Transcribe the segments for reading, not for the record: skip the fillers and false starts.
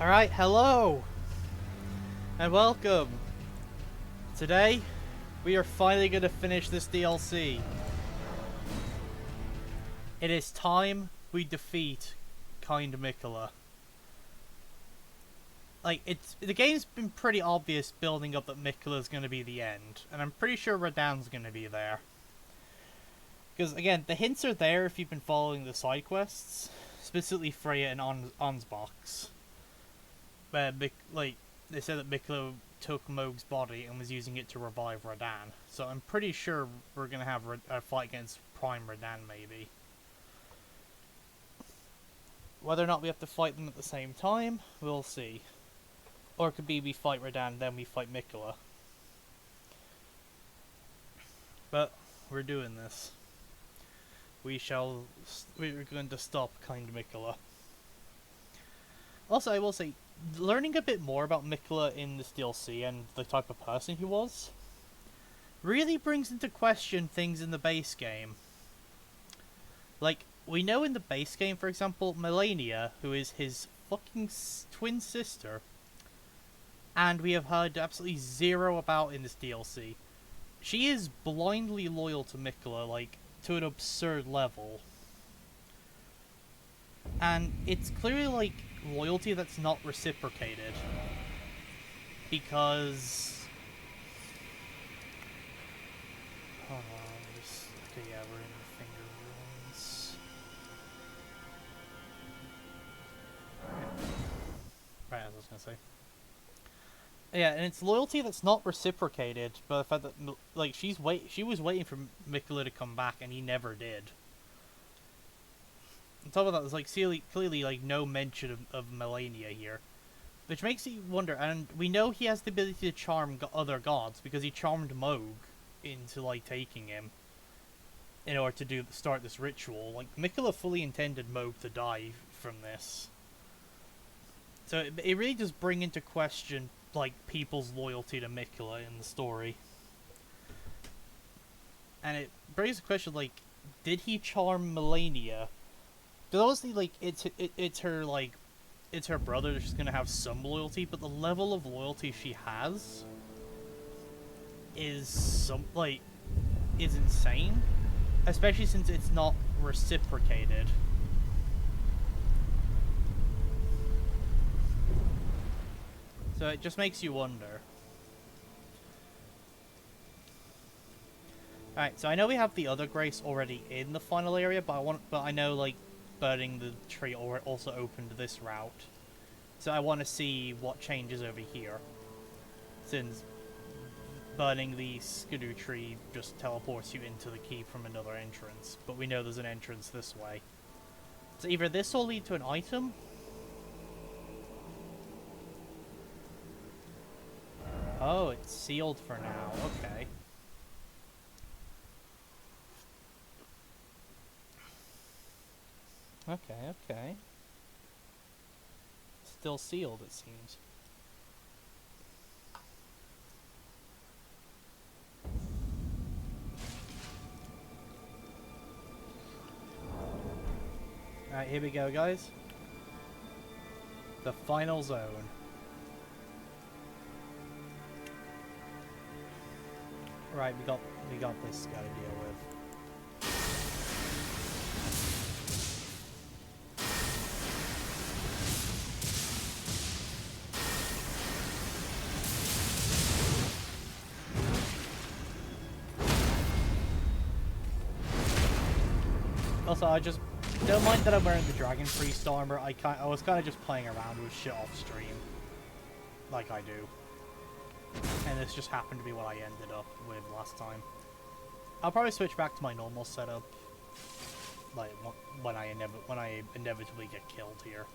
Alright, hello! And welcome! Today, we are finally going to finish this DLC. It is time we defeat Kind Miquella. Like, the game's been pretty obvious building up that Miquella's going to be the end, and I'm pretty sure Radahn's going to be there. Because, again, the hints are there if you've been following the side quests, specifically Freya and Ansbach's. Where, like, they said that Miquella took Mohg's body and was using it to revive Radahn. So I'm pretty sure we're going to have a fight against Prime Radahn, maybe. Whether or not we have to fight them at the same time, we'll see. Or it could be we fight Radahn, then we fight Miquella. But we're doing this. We're going to stop Kind Miquella. Also, I will say, learning a bit more about Miquella in this DLC and the type of person he was really brings into question things in the base game. Like, we know in the base game, for example, Melania, who is his fucking twin sister, and we have heard absolutely zero about in this DLC. She is blindly loyal to Miquella, like, to an absurd level. And it's clearly, like, loyalty that's not reciprocated. Because... hold on, just... okay, yeah, we're in the Finger Ruins. Right, as I was gonna say. Yeah, and it's loyalty that's not reciprocated, but the fact that, like, she was waiting for Miquella to come back, and he never did. On top of that, there's, like, clearly like, no mention of Melania here. Which makes you wonder, and we know he has the ability to charm other gods, because he charmed Mohg into, like, taking him in order to start this ritual. Like, Miquella fully intended Mohg to die from this. So it really does bring into question, like, people's loyalty to Miquella in the story. And it brings the question, like, did he charm Melania? Because obviously, like, it's her, like, it's her brother, she's gonna have some loyalty, but the level of loyalty she has is is insane. Especially since it's not reciprocated. So it just makes you wonder. Alright, so I know we have the other Grace already in the final area, but I know, like, burning the tree also opened this route. So I want to see what changes over here. Since burning the skidoo tree just teleports you into the keep from another entrance. But we know there's an entrance this way. So either this will lead to an item. Oh, it's sealed for now. Okay. Okay. Still sealed, it seems. Alright, here we go, guys. The final zone. Right, we got this guy to deal with. Also, I just don't mind that I'm wearing the Dragon Priest armor. I was kind of just playing around with shit off stream, like I do, and this just happened to be what I ended up with last time. I'll probably switch back to my normal setup, like when I inevitably get killed here.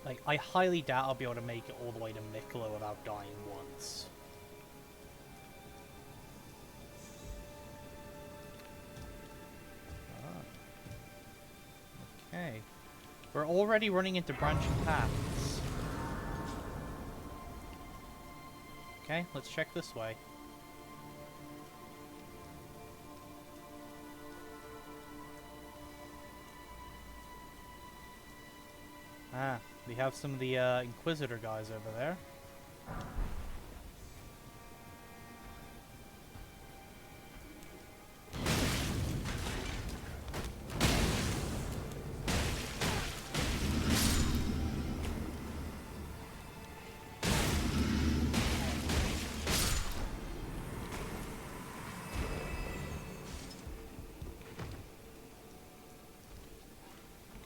Like, I highly doubt I'll be able to make it all the way to Miquella without dying once. Okay. We're already running into branching paths. Okay, let's check this way. Ah, we have some of the Inquisitor guys over there.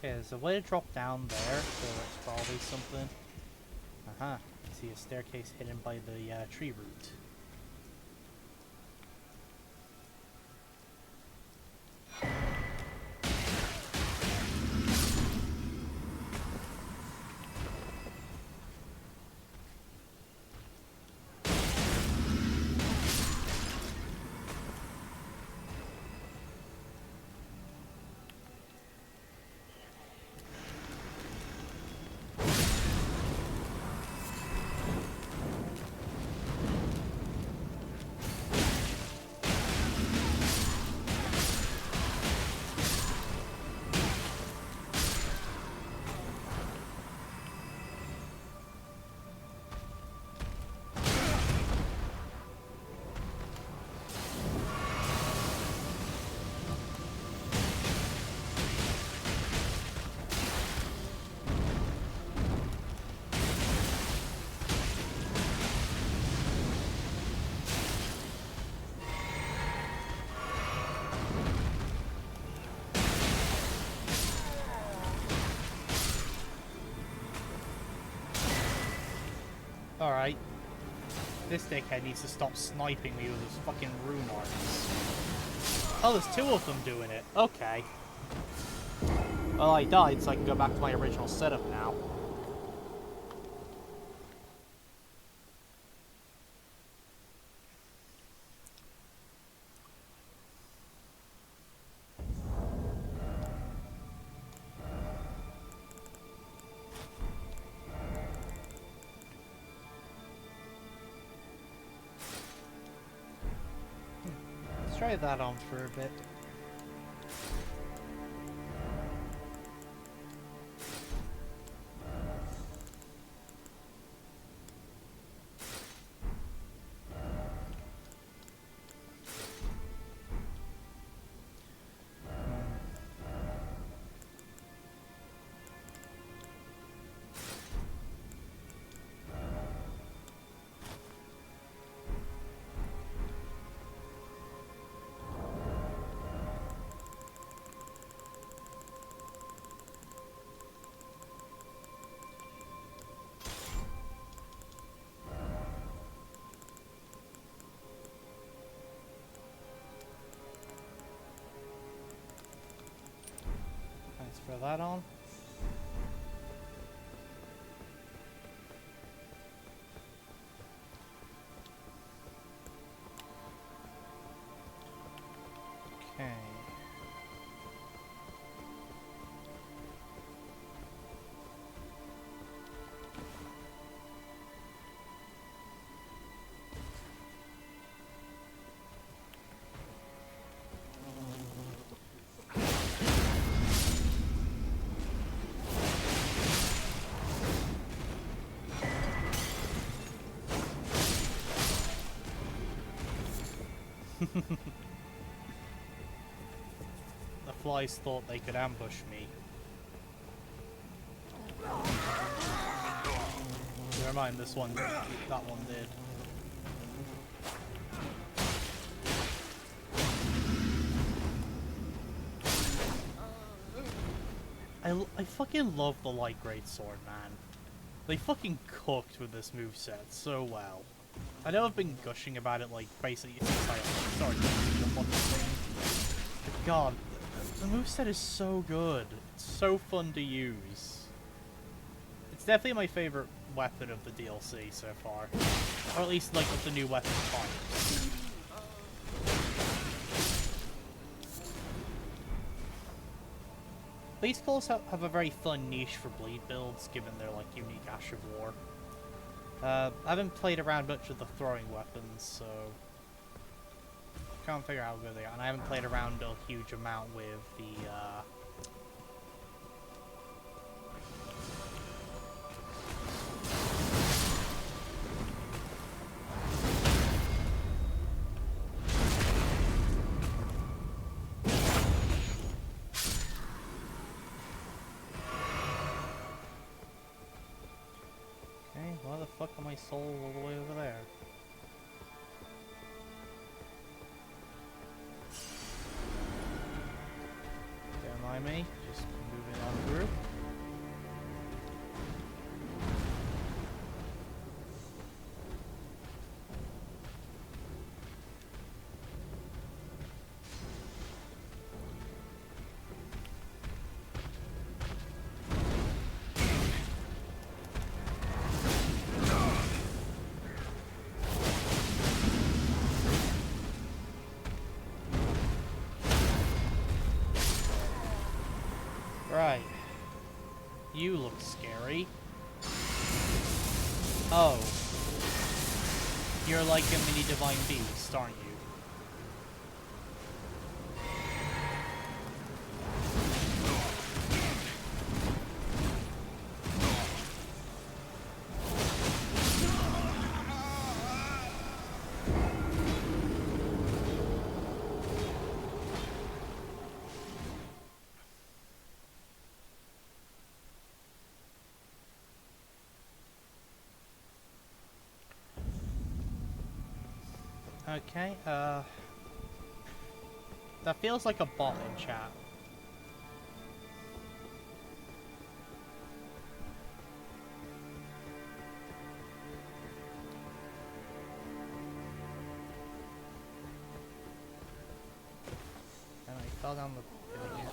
Okay, there's a way to drop down there, so that's probably something. Aha, see a staircase hidden by the tree root. Alright. This dickhead needs to stop sniping me with his fucking rune arms. Oh, there's two of them doing it. Okay. Well, I died, so I can go back to my original setup now. Let's try that on for a bit. Let's throw that on. Okay. The flies thought they could ambush me. Never mind, this one, that one did. I fucking love the light greatsword, man. They fucking cooked with this moveset so well. I know I've been gushing about it, like, basically since I started using the fucking thing. But god, the moveset is so good. It's so fun to use. It's definitely my favorite weapon of the DLC so far. Or at least, like, of the new weapon types. These calls have a very fun niche for bleed builds, given their, like, unique Ash of War. I haven't played around much with the throwing weapons, so can't figure out how good they are. And I haven't played around a huge amount with the my soul all the way over there? Don't mind me, just moving on through. Right. You look scary. Oh. You're like a mini divine beast, aren't you? Okay, that feels like a bot in chat. And I fell down the pit again.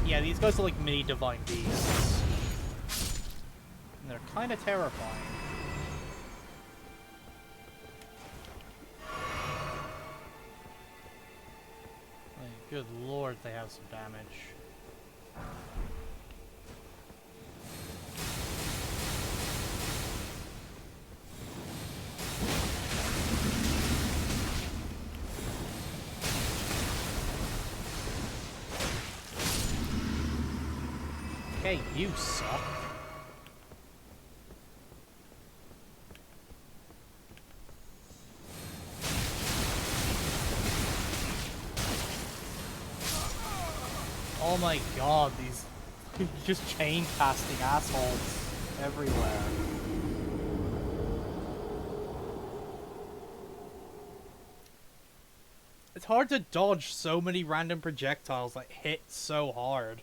Yeah, these guys are like mini divine beasts. And they're kind of terrifying. Like, good lord, they have some damage. Okay, you suck. Oh my god, these just chain casting assholes everywhere. It's hard to dodge so many random projectiles that hit so hard.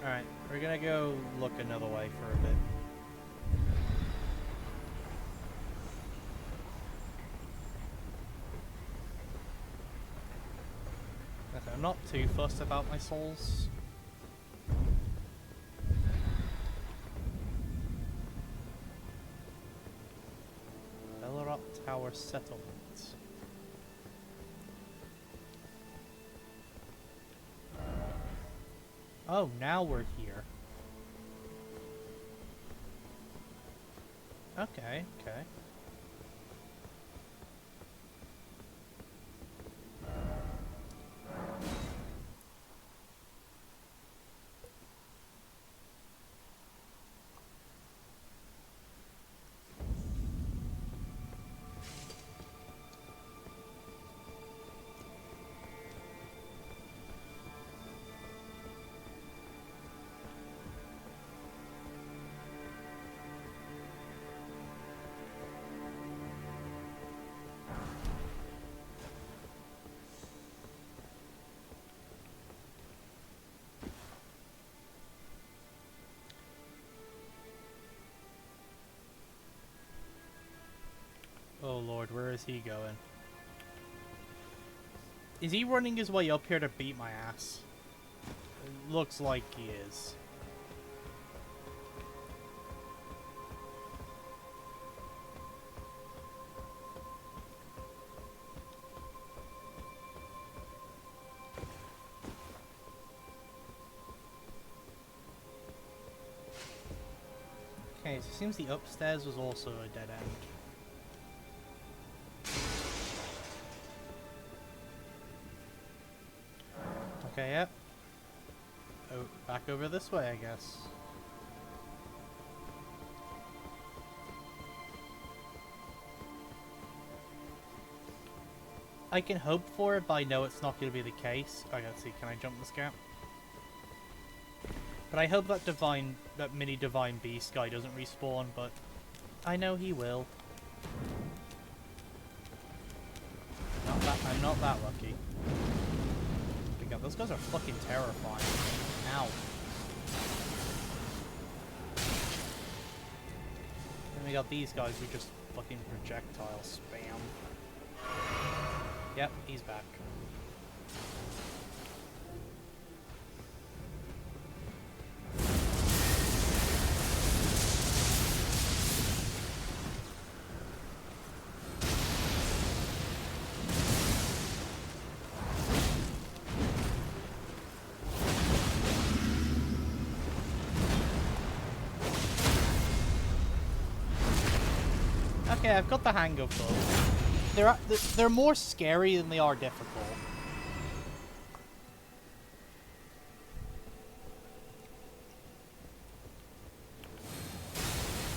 Alright, we're gonna go look another way for a bit. Okay, I'm not too fussed about my souls. Bellerup Tower Settlement. Oh, now we're here. Okay, okay. he going? Is he running his way up here to beat my ass? It looks like he is. Okay, so it seems the upstairs was also a dead end. Okay, yep. Oh, back over this way, I guess. I can hope for it, but I know it's not going to be the case. Okay, let's see, can I jump this gap? But I hope that mini divine beast guy doesn't respawn, but I know he will. I'm not that lucky. God, those guys are fucking terrifying. Ow. Then we got these guys who just fucking projectile spam. Yep, he's back. Okay, I've got the hang of them. They're more scary than they are difficult.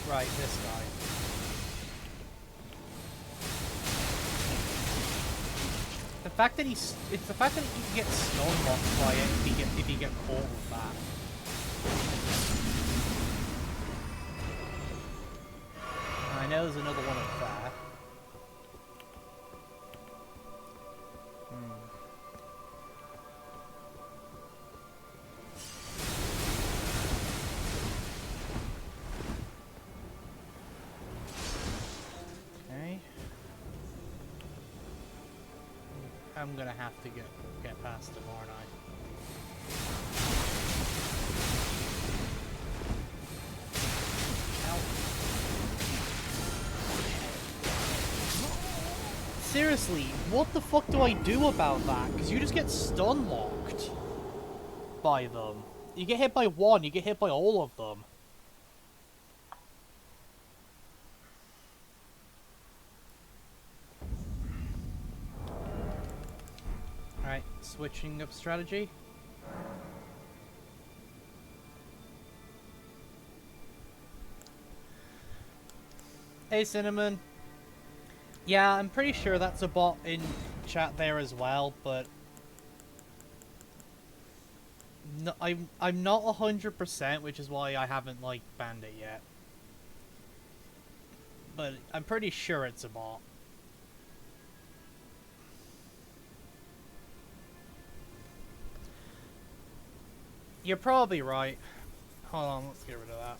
Right, this guy. It's the fact that you can get stun locked by it if you get caught with that. I know there's another one up there. Okay. I'm gonna have to get past him, aren't I? Seriously, what the fuck do I do about that? Because you just get stun locked by them. You get hit by one, you get hit by all of them. Alright, switching up strategy. Hey, Cinnamon. Yeah, I'm pretty sure that's a bot in chat there as well, but no, I'm not 100%, which is why I haven't like banned it yet. But I'm pretty sure it's a bot. You're probably right. Hold on, let's get rid of that.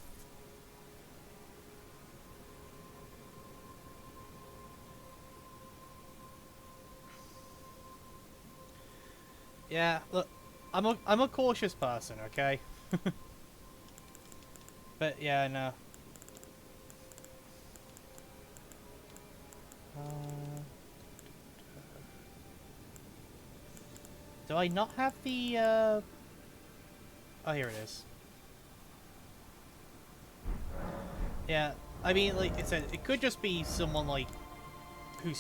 Yeah, look, I'm a cautious person, okay? But yeah, no. Do I not have the Oh, here it is. Yeah, I mean, like I said, it could just be someone like who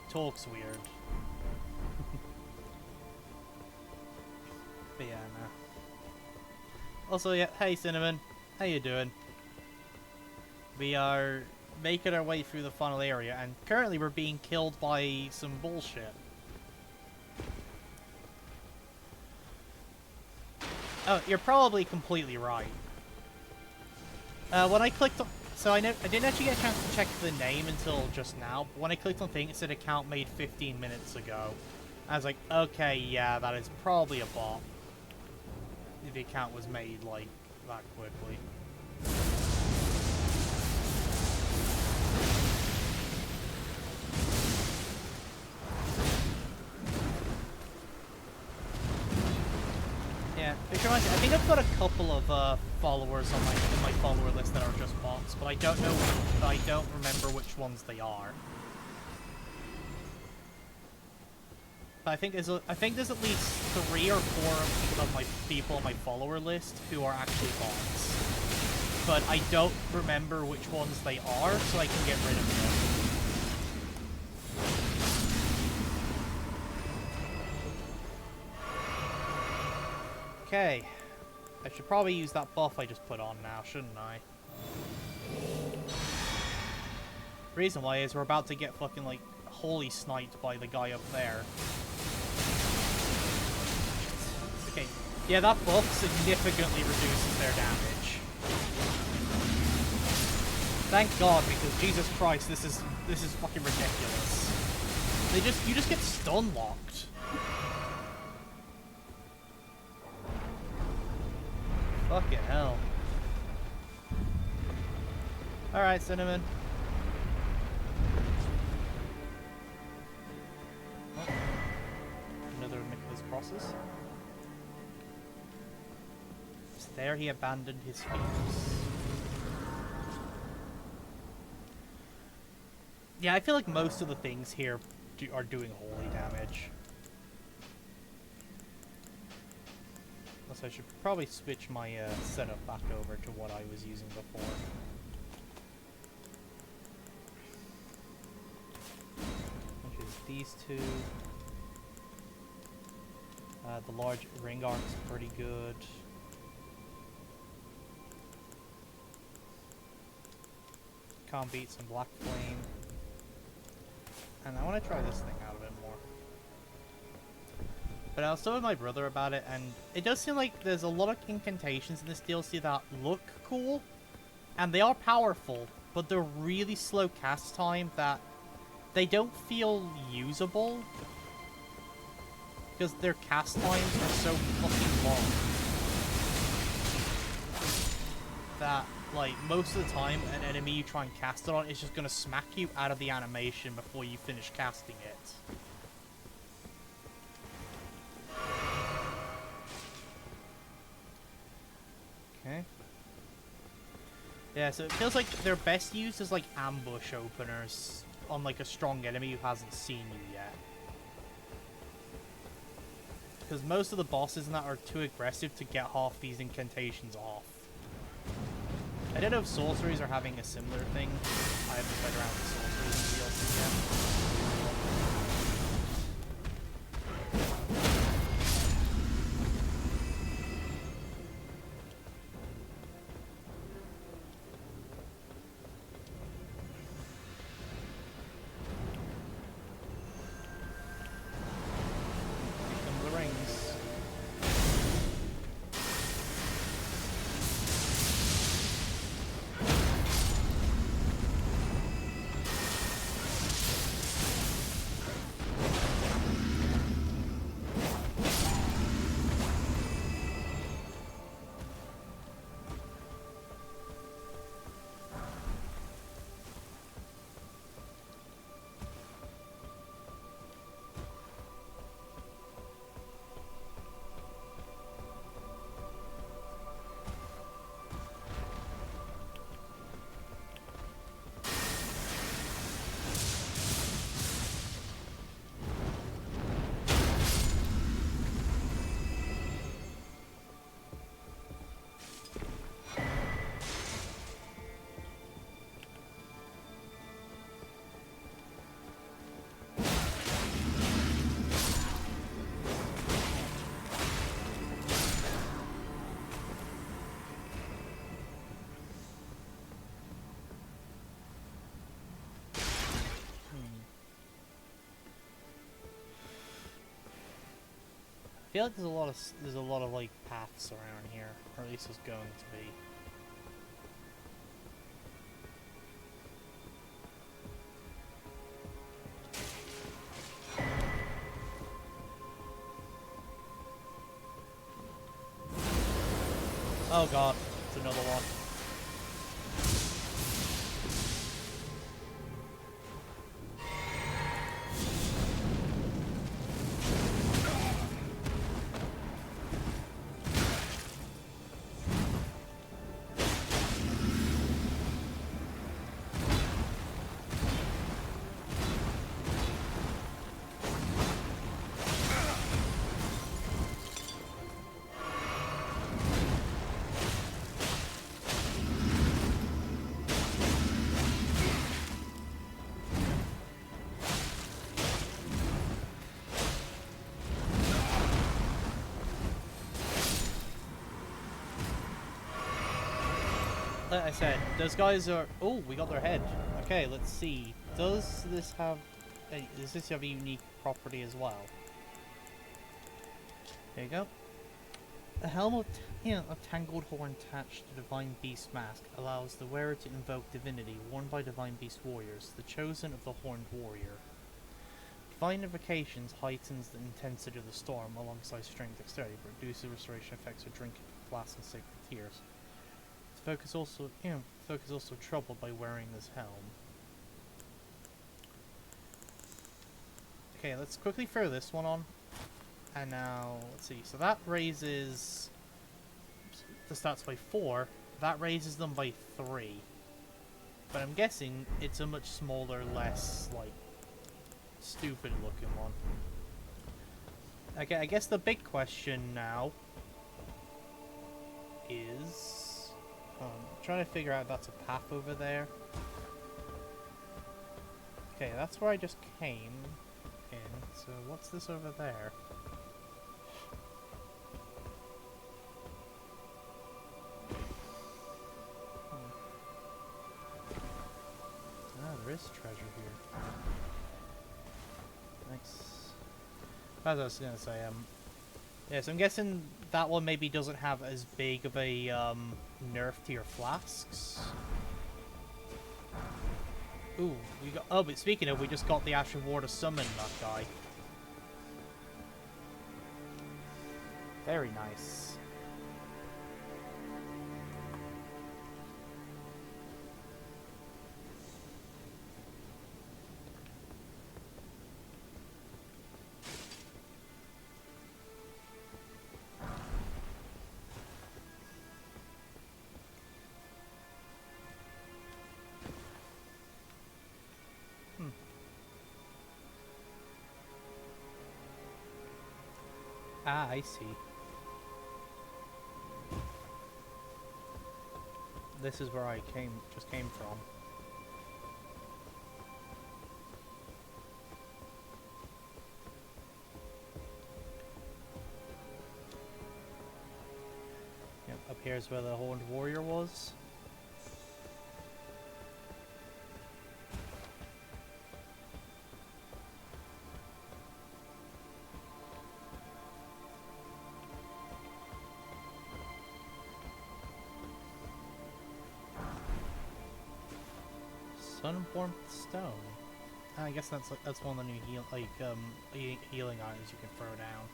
talks weird. But yeah, no. Also, yeah, hey Cinnamon, how you doing? We are making our way through the final area, and currently we're being killed by some bullshit. Oh, you're probably completely right. When I clicked on... So I didn't actually get a chance to check the name until just now, but when I clicked on thing, it said account made 15 minutes ago. I was like, okay, yeah, that is probably a bot. If the account was made, like, that quickly. Which reminds me, I think I've got a couple of followers on my follower list that are just bots, but I don't remember which ones they are. But I think there's at least 3 or 4 of my people on my follower list who are actually bots. But I don't remember which ones they are, so I can get rid of them. Okay. I should probably use that buff I just put on now, shouldn't I? Reason why is we're about to get fucking, like, holy sniped by the guy up there. Okay. Yeah, that buff significantly reduces their damage. Thank God, because Jesus Christ, this is fucking ridiculous. You just get stun locked. Fucking hell. Alright, Cinnamon. Oh. Another of Miquella's crosses. So there he abandoned his fears. Yeah, I feel like most of the things here are doing holy damage. So I should probably switch my setup back over to what I was using before. Which is these two. The large ring arc is pretty good. Can't beat some black flame. And I want to try this thing out a bit more. But I was talking with my brother about it, and it does seem like there's a lot of incantations in this DLC that look cool, and they are powerful, but they're really slow cast time that they don't feel usable, because their cast times are so fucking long that, like, most of the time an enemy you try and cast it on is just going to smack you out of the animation before you finish casting it. Okay. Yeah, so it feels like they're best used as, like, ambush openers on, like, a strong enemy who hasn't seen you yet. Because most of the bosses in that are too aggressive to get half these incantations off. I don't know if sorceries are having a similar thing. I haven't played around with sorceries in the DLC yet. I feel like there's a lot of like paths around here, or at least there's going to be. Oh god, it's another one. like I said, those guys are... Oh, we got their head. Okay, let's see. Does this have a unique property as well? There you go. A helm of, of tangled horn attached to Divine Beast mask allows the wearer to invoke divinity worn by Divine Beast warriors, the chosen of the Horned Warrior. Divine invocations heightens the intensity of the storm alongside strength dexterity, but reduces restoration effects of drinking flasks and sacred tears. Folk is also troubled by wearing this helm. Okay, let's quickly throw this one on. And now, let's see, so that raises the stats by 4, that raises them by 3. But I'm guessing it's a much smaller, less, like, stupid looking one. Okay, I guess the big question now is... I'm trying to figure out if that's a path over there. Okay, that's where I just came in, so what's this over there? There is treasure here. Nice. As I was gonna say, yeah, so I'm guessing that one maybe doesn't have as big of a nerf to your flasks. Ooh, we got. Oh, but speaking of, we just got the Ash Reward to summon that guy. Very nice. Ah, I see. This is where I just came from. Yep, up here is where the Horned Warrior was. Sunwarmth Stone. I guess that's one of the new healing items you can throw down.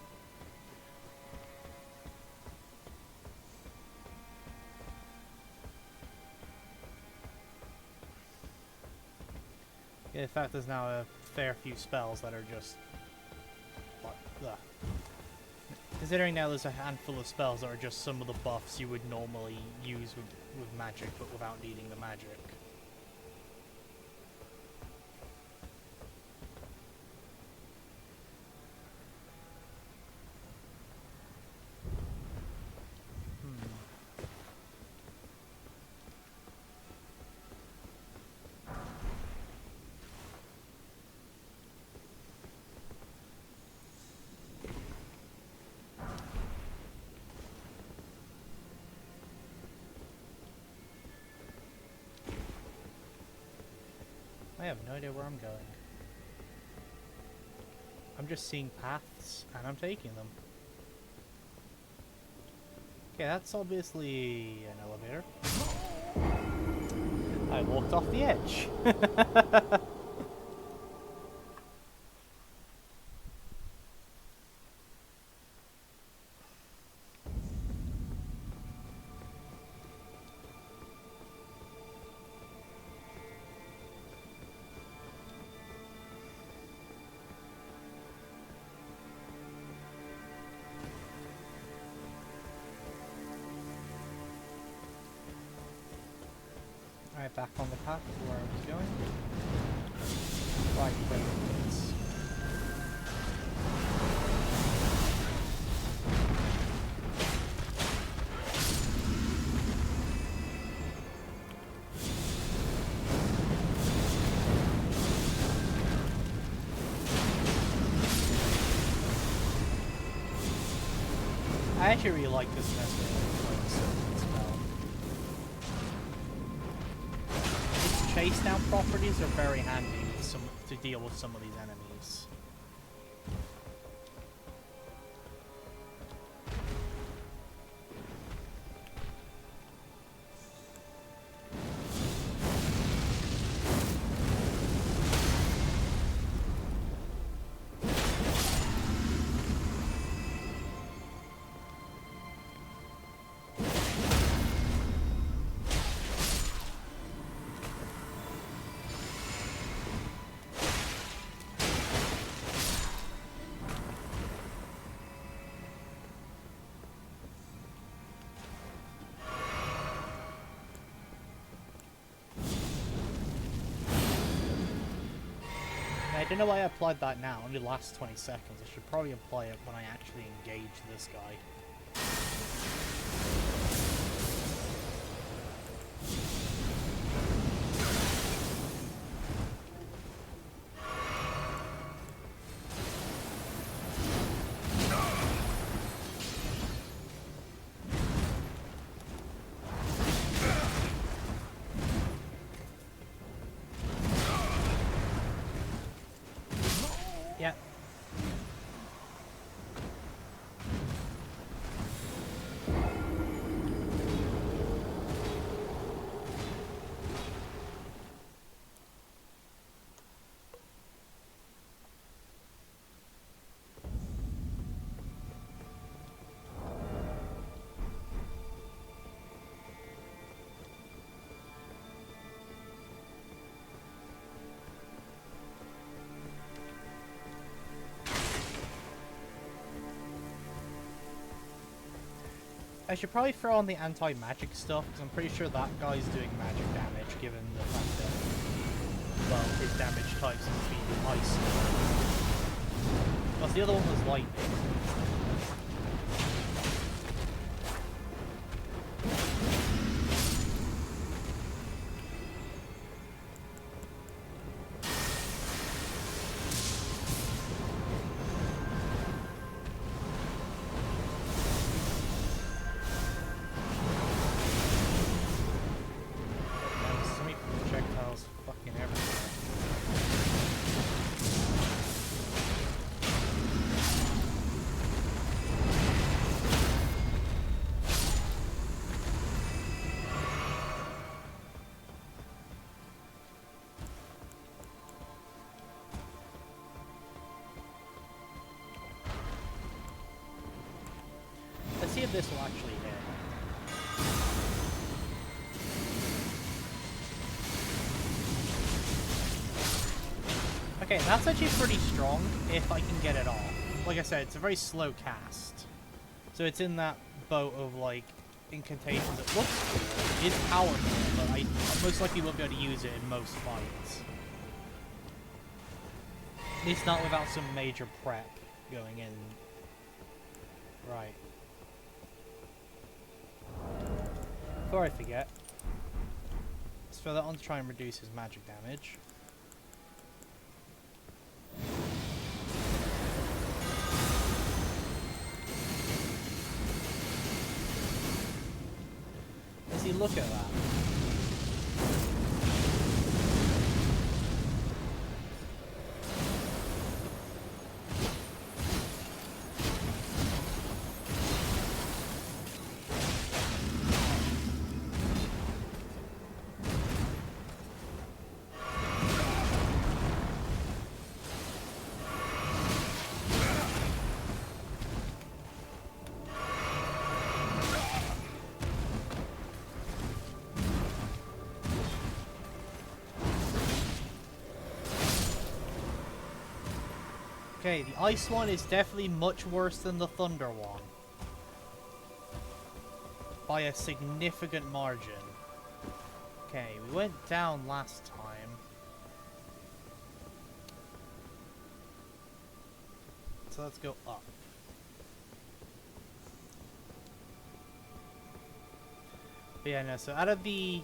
Yeah, in fact, there's now a fair few spells that are just what? Ugh. Considering now there's a handful of spells that are just some of the buffs you would normally use with magic, but without needing the magic. I have no idea where I'm going. I'm just seeing paths, and I'm taking them. Okay, that's obviously an elevator. I walked off the edge. Alright, back on the path to where I was going. Right, wait. I actually really like this method of spell. face down properties are very handy with to deal with some of these enemies. I don't know why I applied that now. It only lasts 20 seconds. I should probably apply it when I actually engage this guy. Yeah. I should probably throw on the anti-magic stuff, because I'm pretty sure that guy's doing magic damage, given the fact that, well, his damage type seems to be ice. Plus the other one was lightning. Let's see if this will actually hit. Okay, that's actually pretty strong if I can get it off. Like I said, it's a very slow cast. So it's in that boat of, like, incantations. It looks cool. It is powerful, but I most likely won't be able to use it in most fights. At least not without some major prep going in. Right. Before I forget, let's throw that on to try and reduce his magic damage. Let's see, look at that. Okay, the ice one is definitely much worse than the thunder one. By a significant margin. Okay, we went down last time. So let's go up. But yeah, no, so out of the...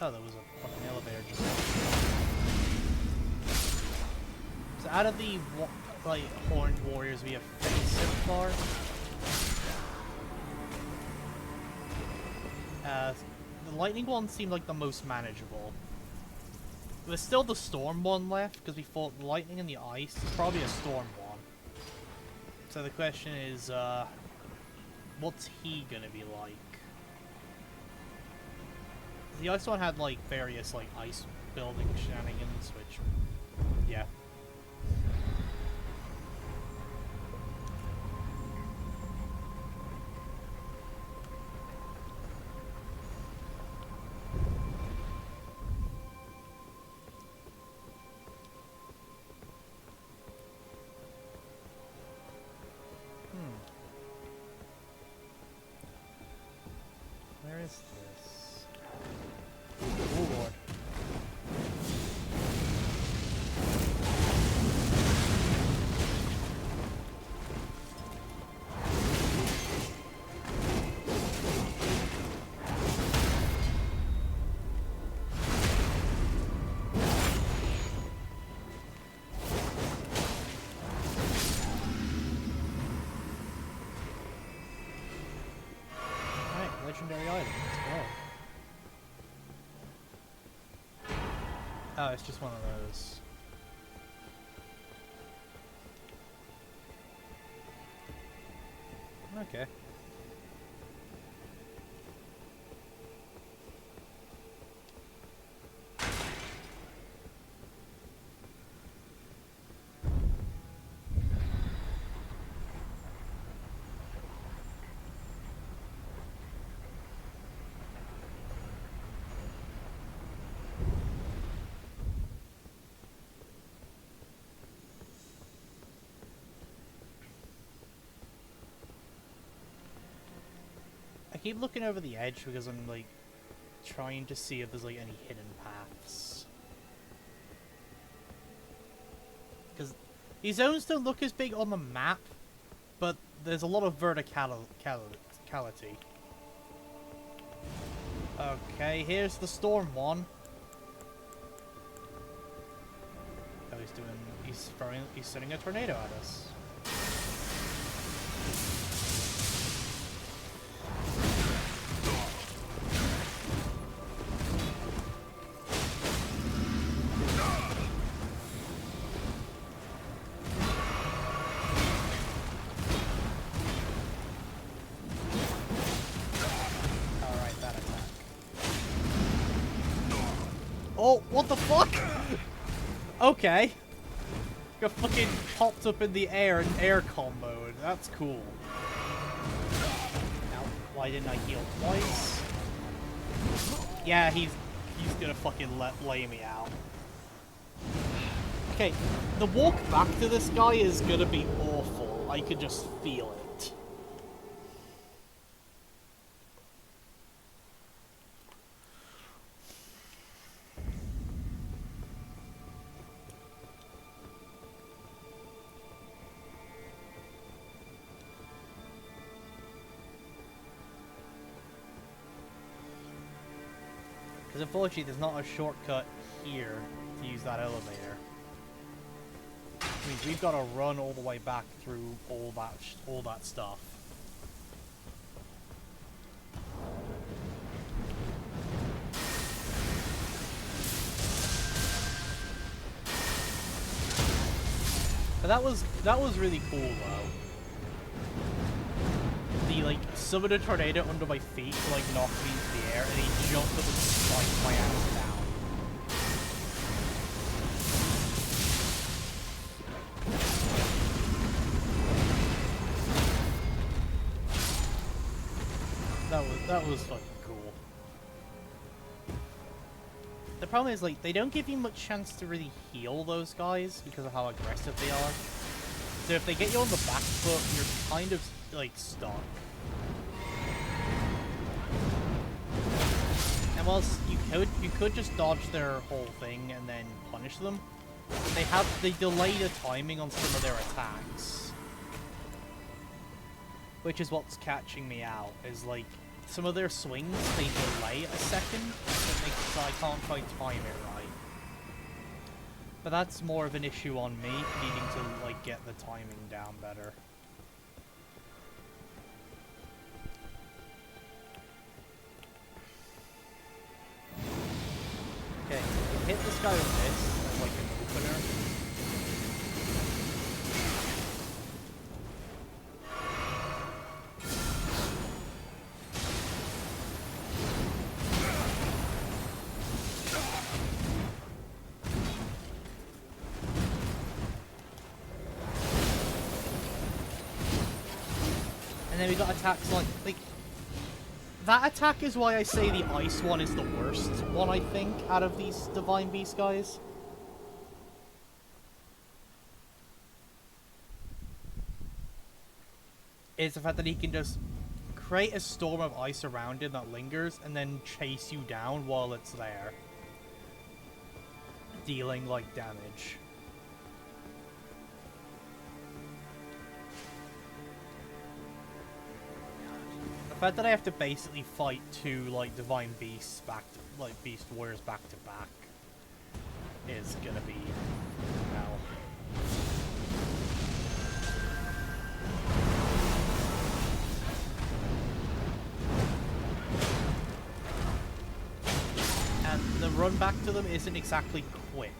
Oh, there was a fucking elevator just there. So out of the... like horned warriors we have faced so far. The lightning one seemed like the most manageable. There's still the storm one left, because we fought the lightning and the ice. It's probably a storm one. So the question is, what's he gonna be like? The ice one had, like, various, like, ice building shenanigans, which, yeah. Where is this? Oh lord. Legendary item, let's go. Oh, it's just one of those. Okay. I keep looking over the edge because I'm, like, trying to see if there's, like, any hidden paths. Because these zones don't look as big on the map, but there's a lot of verticality. Okay, here's the storm one. Oh, he's sending a tornado at us. Oh, what the fuck? Okay. Got fucking popped up in the air in aircon mode. That's cool. Now, why didn't I heal twice? Yeah, he's gonna fucking lay me out. Okay, the walk back to this guy is gonna be awful. I could just feel it. Because unfortunately there's not a shortcut here to use that elevator. Which means we've got to run all the way back through all that stuff. But that was really cool though. He like summoned a tornado under my feet to like knock me into the air, and he jumped up and spiked my ass down. That was fucking cool. The problem is like they don't give you much chance to really heal those guys because of how aggressive they are. So if they get you on the back foot, you're kind of like stuck. And whilst you could just dodge their whole thing and then punish them, they delay the timing on some of their attacks. Which is what's catching me out, is like some of their swings they delay a second, so I can't quite time it right. But that's more of an issue on me, needing to like get the timing down better. Okay, we hit this guy with this as like an opener. And then we got attacks like that attack is why I say the ice one is the worst one, I think, out of these Divine Beast guys. Is the fact that he can just create a storm of ice around him that lingers and then chase you down while it's there, dealing like damage. The fact that I have to basically fight two like Divine Beasts Beast Warriors back to back is gonna be hell. And the run back to them isn't exactly quick.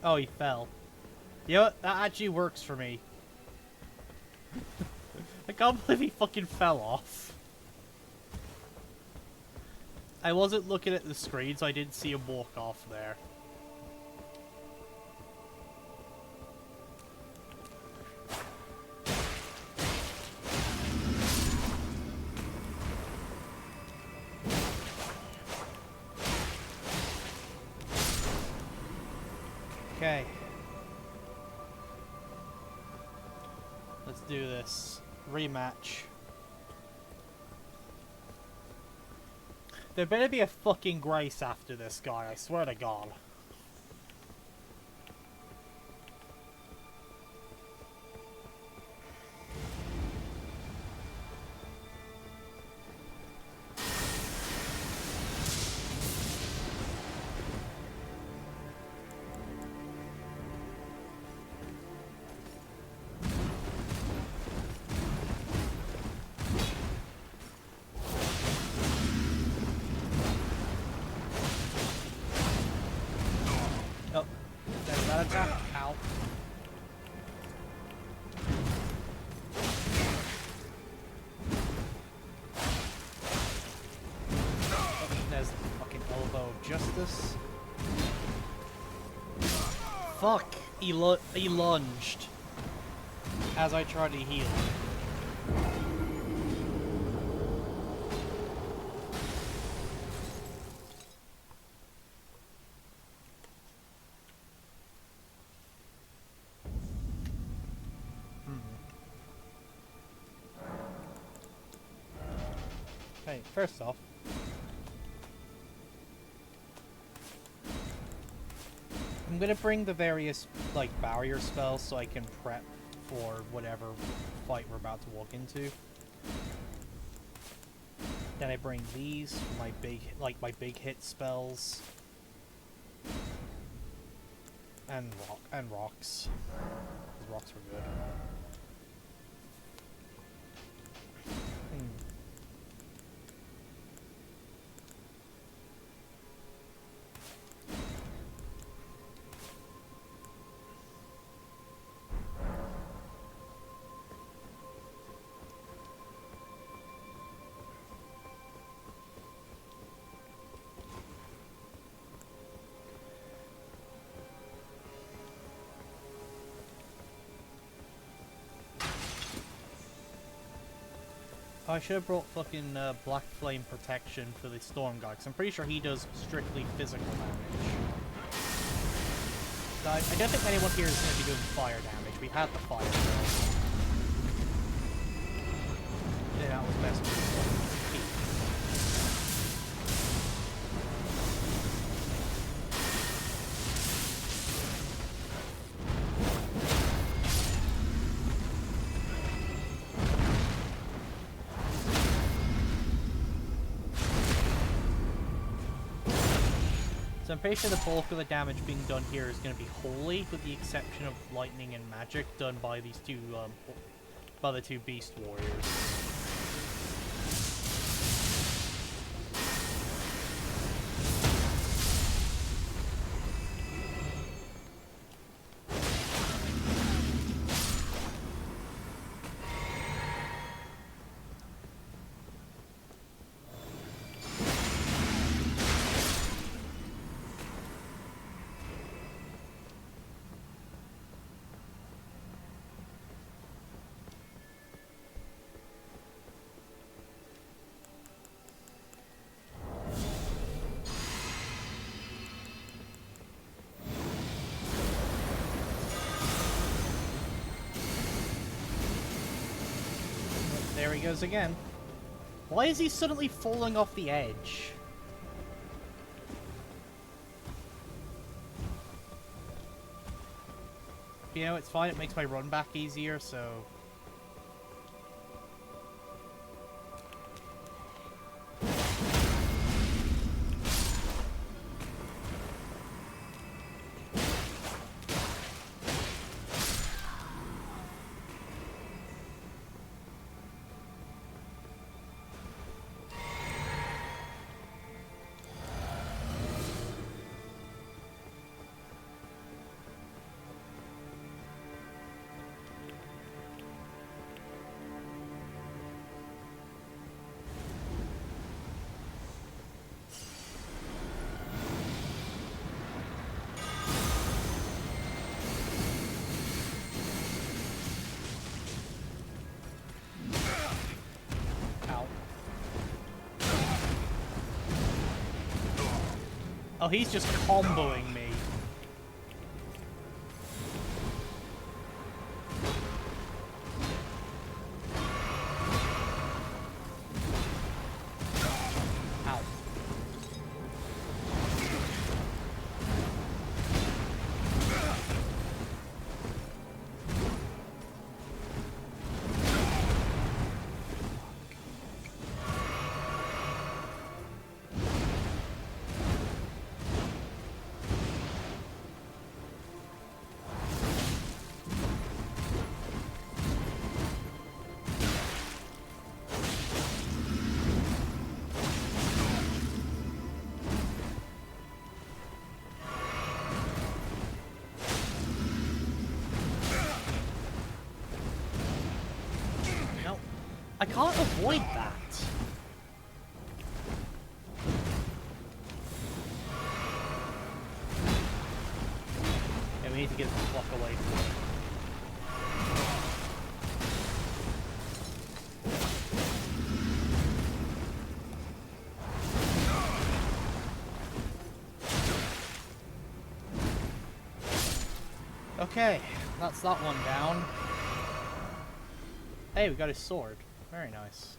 Oh, he fell. You know what? That actually works for me. I can't believe he fucking fell off. I wasn't looking at the screen, so I didn't see him walk off there. Okay. Let's do this. Rematch. There better be a fucking grace after this guy, I swear to God. Justice. Fuck! He lunged as I tried to heal. Hey, first off, I'm gonna bring the various, like, barrier spells so I can prep for whatever fight we're about to walk into. Then I bring these for my big hit spells. And rocks. Because rocks were good. I should have brought fucking Black Flame Protection for the Storm God, because I'm pretty sure he does strictly physical damage. So I don't think anyone here is going to be doing fire damage. We had the fire spell. Yeah, that was best for So I'm pretty sure the bulk of the damage being done here is going to be holy, with the exception of lightning and magic done by these two, by the two beast warriors. There he goes again. Why is he suddenly falling off the edge? You know, it's fine, it makes my run back easier, so... Oh, he's just comboing me. Ow. I can't avoid that. Yeah, we need to get the clock away from it. Okay, that's that one down. Hey, we got his sword. Very nice.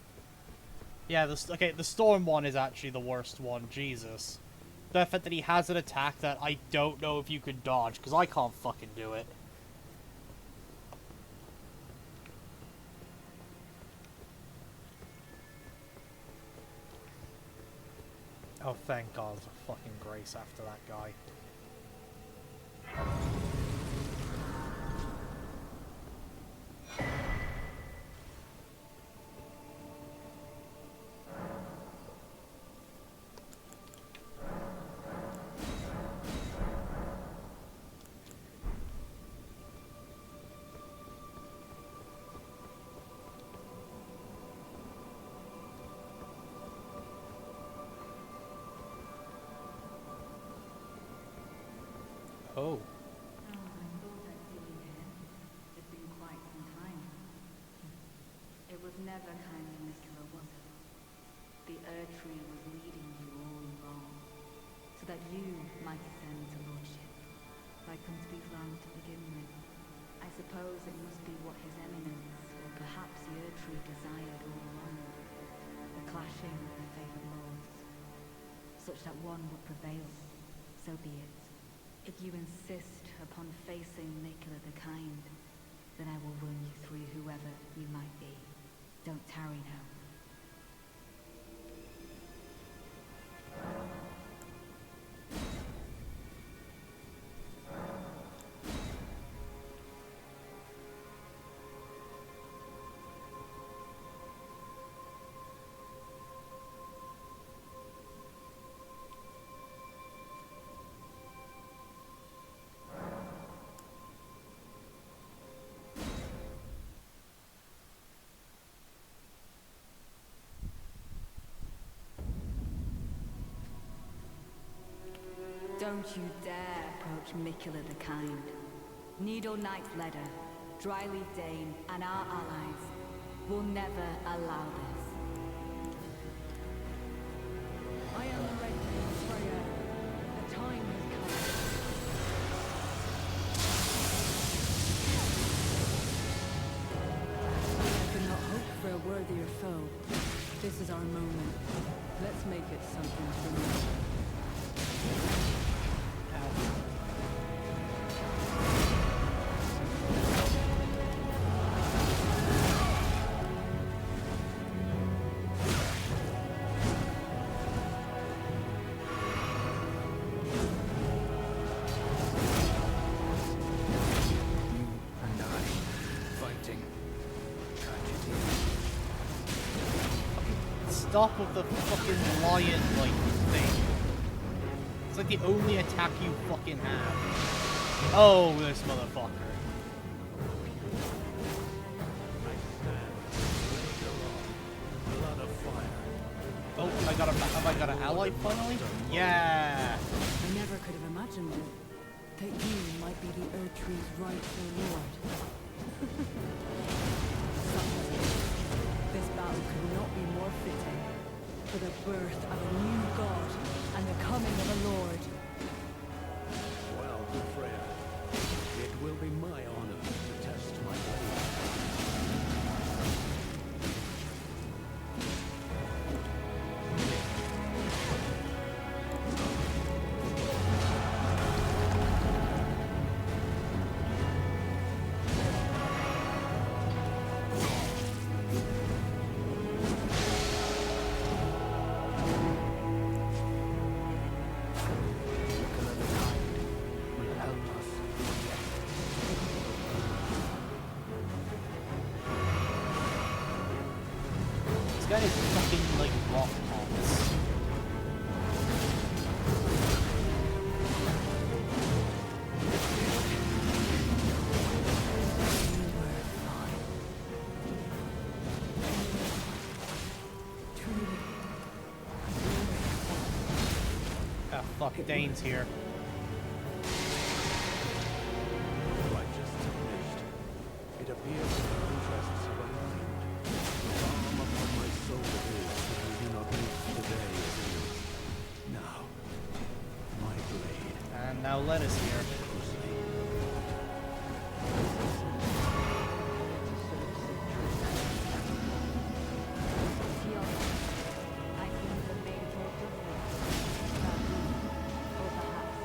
Yeah, the storm one is actually the worst one, Jesus. The fact that he has an attack that I don't know if you can dodge, because I can't fucking do it. Oh, thank God for fucking grace after that guy. Oh. Oh, I thought I'd see you here. It's been quite some time. It was never kind of Miquella, was it? The Earth Tree was leading you all along, so that you might ascend to lordship, like Conspicuum to begin with. I suppose it must be what His Eminence, or perhaps the Earth Tree desired all along. The clashing of the favored lords, such that one would prevail. So be it. If you insist upon facing Miquella the Kind, then I will run you through whoever you might be. Don't tarry now. Don't you dare approach Miquella the Kind. Needle Knight Ledder, Dryleaf Dane, and our allies will never allow this. I am the Red King's Freya. The time has come. I could not hope for a worthier foe. This is our moment. Let's make it something to remember. Stop with the fucking lion-like thing. It's like the only attack you fucking have. Oh, this motherfucker. Oh, have I got an ally finally? Yeah! I never could have imagined it. That you might be the Earth Tree's rightful lord. This battle could not be more fitting for the birth of a new god and the coming of a lord. Well, Freya, it will be my honor to test my blade. This guy is fucking like rock pots. Ah, fuck, Dane's here. Righteous finished. It appears that our interests have aligned. Calm upon my soul it is that we do not meet today again. Now, my blade. And now Lettuce here. I seem to have made it more different. About you, or perhaps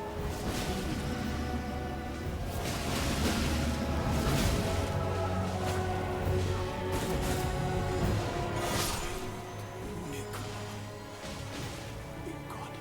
Be God.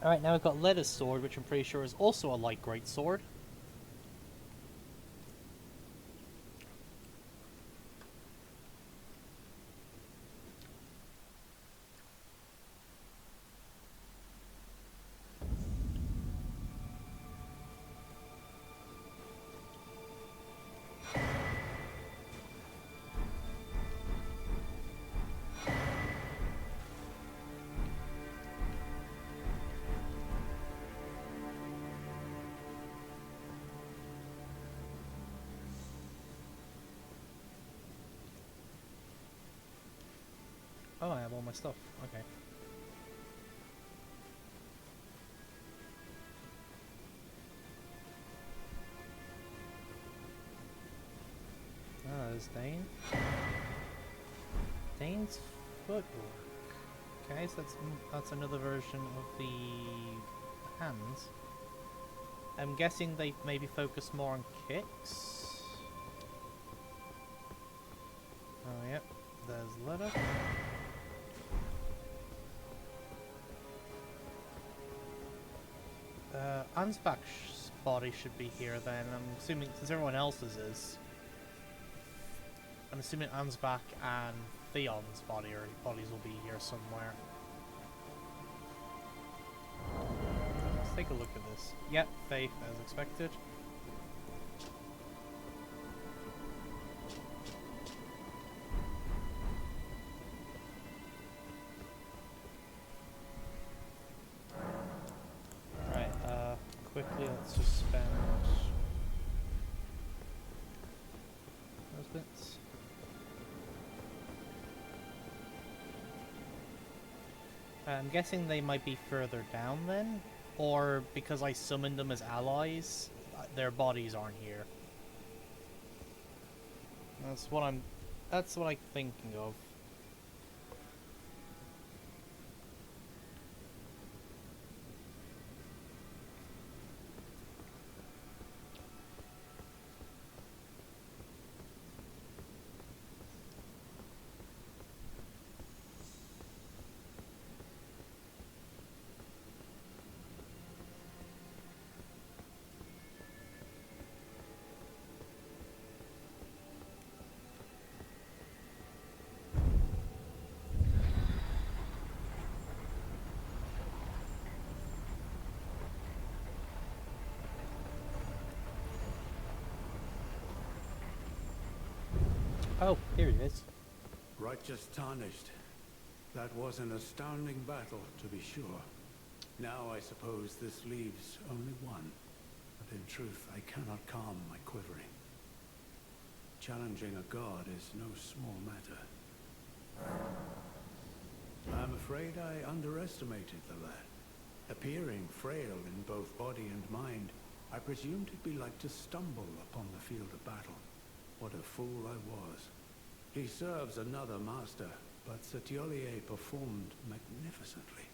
Alright, now we've got Letta's sword, which I'm pretty sure is also a light great sword. Oh, I have all my stuff. Okay. Ah, there's Dane. Dane's footwork. Okay, so that's another version of the hands. I'm guessing they maybe focus more on kicks. Oh, yep. There's Letta. Ansbach's body should be here then. I'm assuming, since everyone else's is. I'm assuming Ansbach and Theon's bodies will be here somewhere. Let's take a look at this. Yep, Faith as expected. Quickly, let's just spend those bits. I'm guessing they might be further down then, or because I summoned them as allies, their bodies aren't here. That's what I'm thinking of. Oh, here he is. Righteous tarnished. That was an astounding battle, to be sure. Now I suppose this leaves only one. But in truth, I cannot calm my quivering. Challenging a god is no small matter. I'm afraid I underestimated the lad. Appearing frail in both body and mind, I presumed it'd be like to stumble upon the field of battle. What a fool I was. He serves another master, but Setiolier performed magnificently.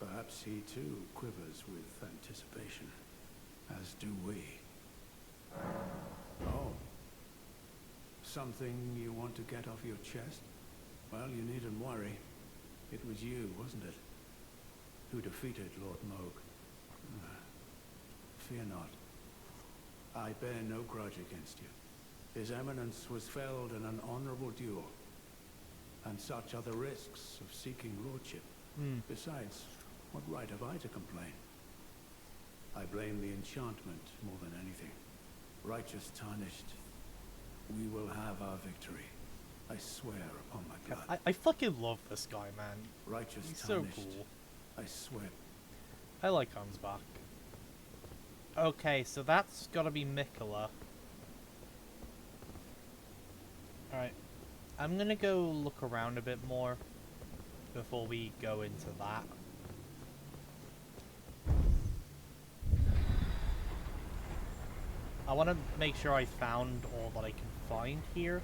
Perhaps he too quivers with anticipation, as do we. Oh. Something you want to get off your chest? Well, you needn't worry. It was you, wasn't it, who defeated Lord Moog? Fear not. I bear no grudge against you. His Eminence was felled in an honorable duel, and such are the risks of seeking lordship. Besides, what right have I to complain? I blame the enchantment more than anything. Righteous tarnished, we will have our victory. I swear upon my blood. I fucking love this guy, man. Righteous He's so tarnished, cool. I swear. I like Ansbach. Okay, so that's gotta be Miquella. Alright. I'm gonna go look around a bit more before we go into that. I want to make sure I found all that I can find here.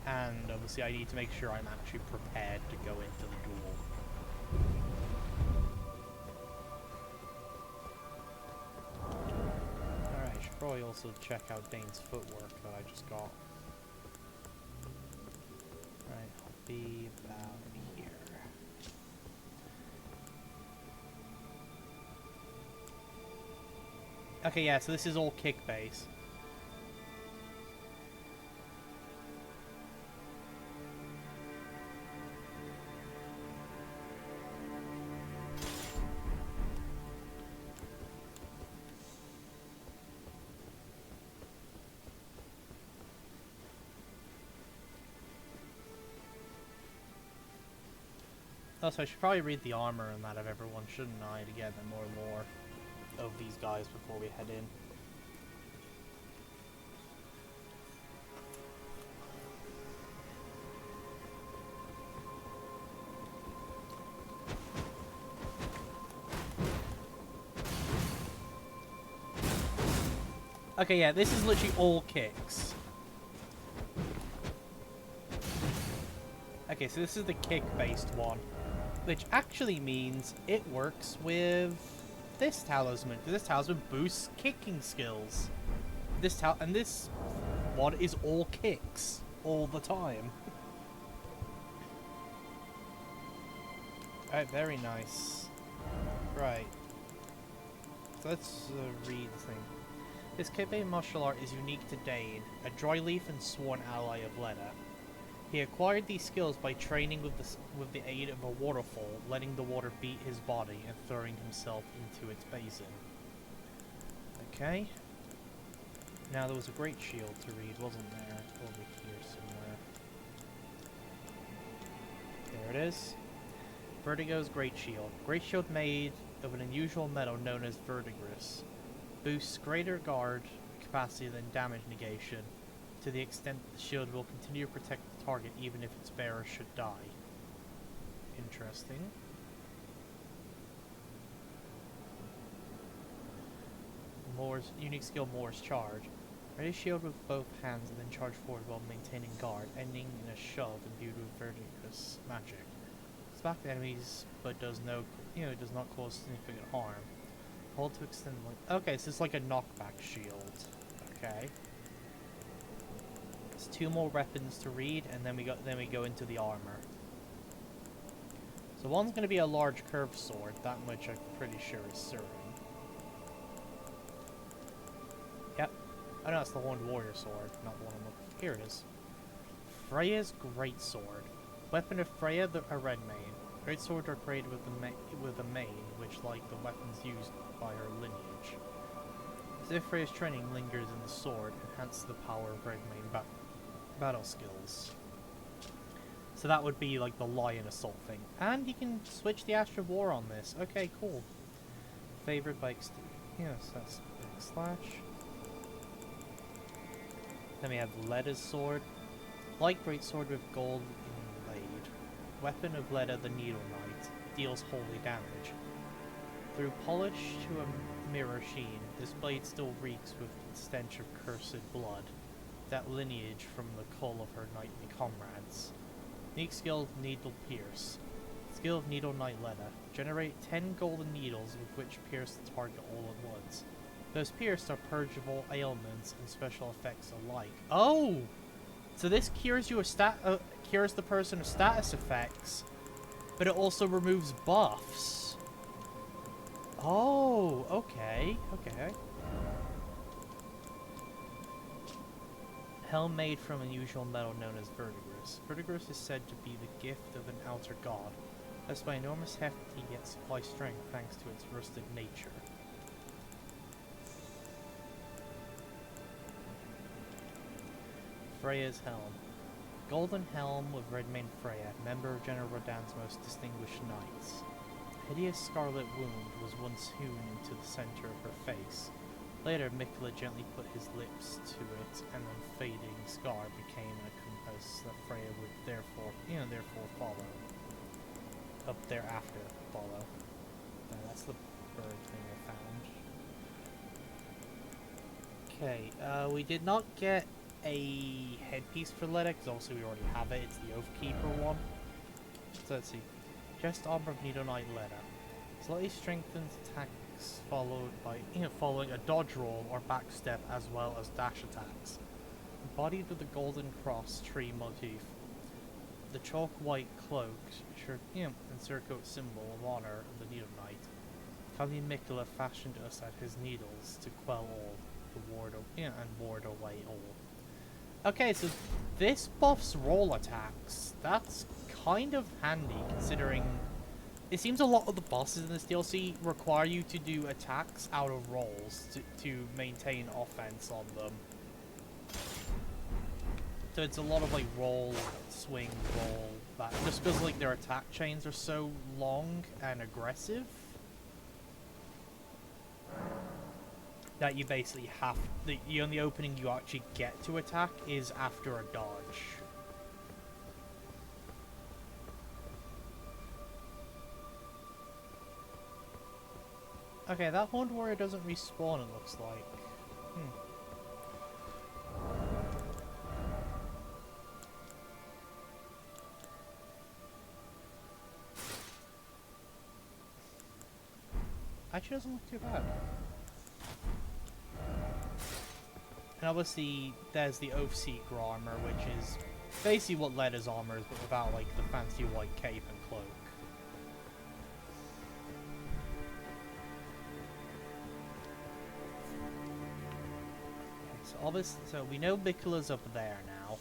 And obviously I need to make sure I'm actually prepared to go into the duel. Alright, I should probably also check out Dane's footwork that I just got. Alright, I'll be about here. Okay, yeah, so this is all kick base. Also, I should probably read the armor and that of everyone, shouldn't I, to get more lore of these guys before we head in. Okay, yeah, this is literally all kicks. Okay, so this is the kick-based one, which actually means it works with this talisman, because this talisman boosts kicking skills. This one is all kicks all the time. Alright, very nice. Right. So let's read the thing. This kick-based martial art is unique to Dane, a dry leaf and sworn ally of Leda. He acquired these skills by training with the aid of a waterfall, letting the water beat his body and throwing himself into its basin. Okay. Now there was a great shield to read, wasn't there? Over here somewhere. There it is. Vertigo's Great Shield. Great Shield made of an unusual metal known as verdigris. Boosts greater guard capacity than damage negation, to the extent that the shield will continue to protect the target even if its bearer should die. Interesting. Moore's unique skill, Moore's Charge. Ready shield with both hands and then charge forward while maintaining guard, ending in a shove imbued with verdigris magic. It's back to enemies, but does not cause significant harm. Hold to extend. Okay, so it's like a knockback shield. Okay. There's two more weapons to read, and then we go into the armor. So one's going to be a large curved sword. That much I'm pretty sure is certain. Yep. Oh no, it's the Horned Warrior sword, not the one I'm looking for. Here it is. Freya's Great Sword. Weapon of Freya, a red mane. Great swords are created with a mane, which, like the weapons used by her lineage. As if Freya's training lingers in the sword, enhances the power of red mane battle skills. So that would be like the lion assault thing. And you can switch the Ash of War on this. Okay, cool. Favored by yes, that's backslash. Then we have Leda's sword. Light great sword with gold inlaid. Weapon of Leda the Needle Knight. Deals holy damage. Through polish to a mirror sheen, this blade still reeks with the stench of cursed blood. That lineage from the cull of her knightly comrades. Unique skill, Needle Pierce. Skill of Needle Knight Leda. Generate 10 golden needles with which pierce the target all at once. Those pierced are purgeable ailments and special effects alike. Oh! So this cures cures the person of status effects, but it also removes buffs. Oh, okay, okay. Helm made from unusual metal known as verdigris. Verdigris is said to be the gift of an outer god. Thus by enormous hefty yet supply strength thanks to its rusted nature. Freya's Helm. Golden helm with Redmane Freya, member of General Rodan's most distinguished knights. A hideous scarlet wound was once hewn into the center of her face. Later, Miquella gently put his lips to it, and the fading scar became a compass that Freya would therefore follow. Up thereafter, follow. That's the bird thing I found. Okay, we did not get a headpiece for Leda, because also we already have it. It's the Oathkeeper one. So let's see. Just armor of Needle Knight Leda. Slightly strengthened attacks following a dodge roll or backstep, as well as dash attacks. Embodied with the golden cross tree motif. The chalk white cloak, and surcoat symbol of honor of the Needle Knight. Kali Miquella fashioned us at his needles to quell all, and ward away all. Okay, so this buffs roll attacks. That's kind of handy, considering it seems a lot of the bosses in this DLC require you to do attacks out of rolls to maintain offense on them. So it's a lot of like roll, swing, roll, that, just because like their attack chains are so long and aggressive that you basically have, the only opening you actually get to attack is after a dodge. Okay, that Horned Warrior doesn't respawn, it looks like. Actually doesn't look too bad. And obviously, there's the Oathseeker armor, which is basically what Leda's armor is, but without like the fancy white cape and cloak. Okay, so obviously, so we know Miquella's up there now.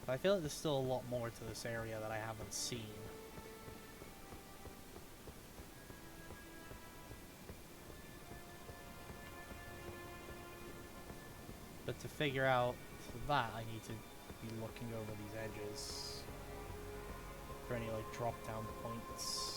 But I feel like there's still a lot more to this area that I haven't seen. But to figure out that, I need to be looking over these edges for any like drop down points.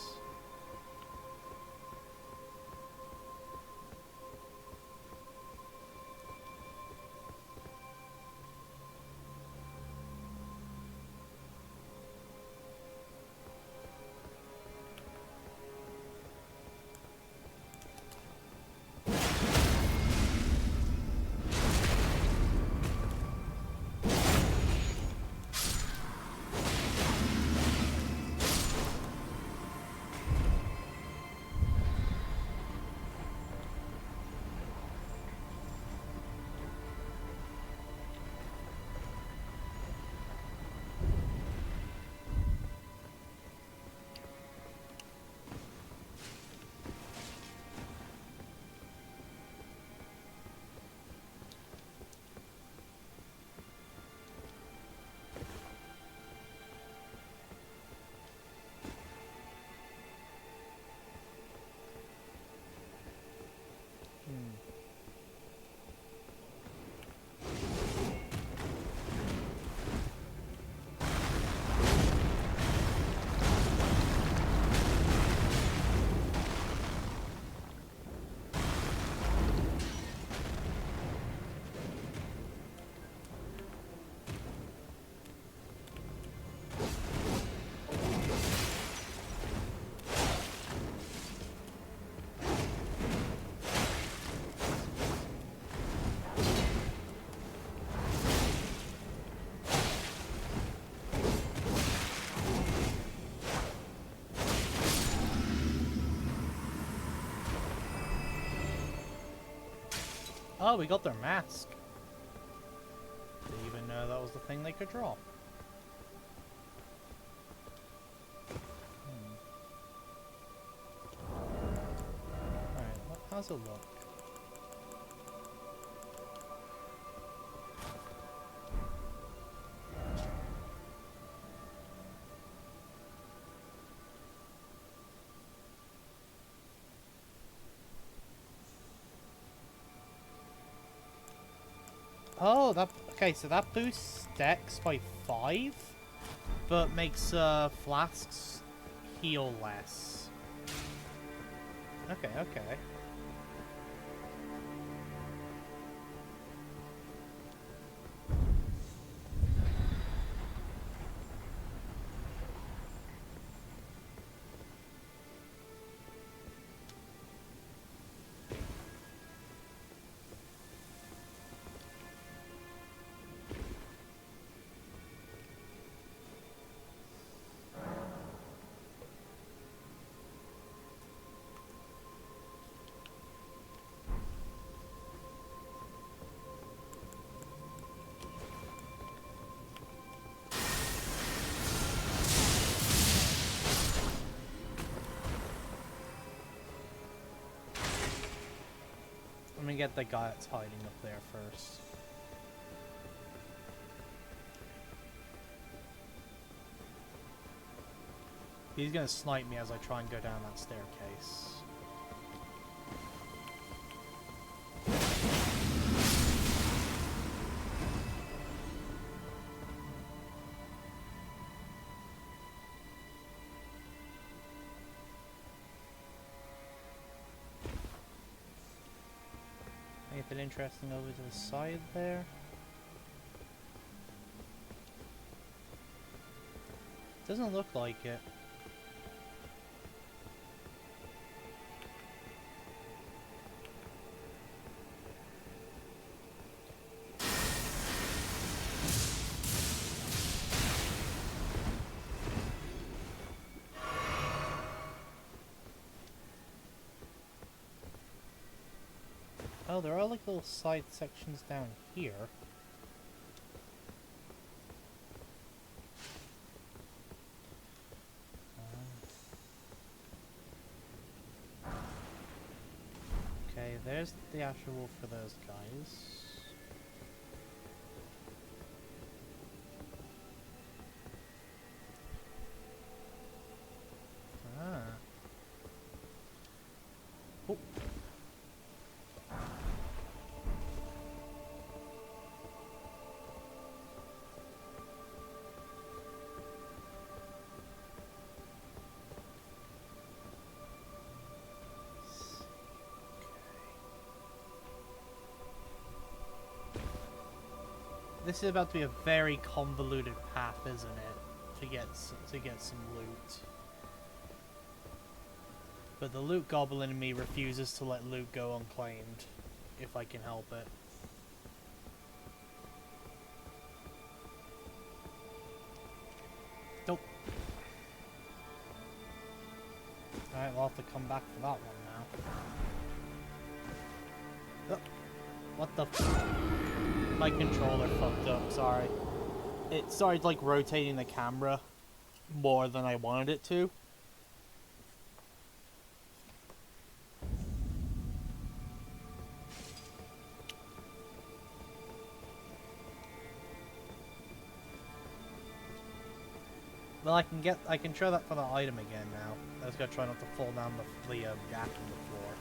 Oh, we got their mask. Didn't even know that was the thing they could draw. Alright, how's it look? Oh, that okay. So that boosts Dex by 5, but makes flasks heal less. Okay, okay. Let me get the guy that's hiding up there first. He's gonna snipe me as I try and go down that staircase. Anything interesting over to the side there? Doesn't look like it. Oh, there are like little side sections down here. Okay, there's the actual wolf for those guys. Ah. Oh. This is about to be a very convoluted path, isn't it? To get some loot. But the loot goblin in me refuses to let loot go unclaimed, if I can help it. Nope. Alright, we'll have to come back for that one now. Oh, what the f- My controller fucked up, sorry. It started like rotating the camera more than I wanted it to. Well, I can try that for the item again now. I just gotta try not to fall down the gap in the floor.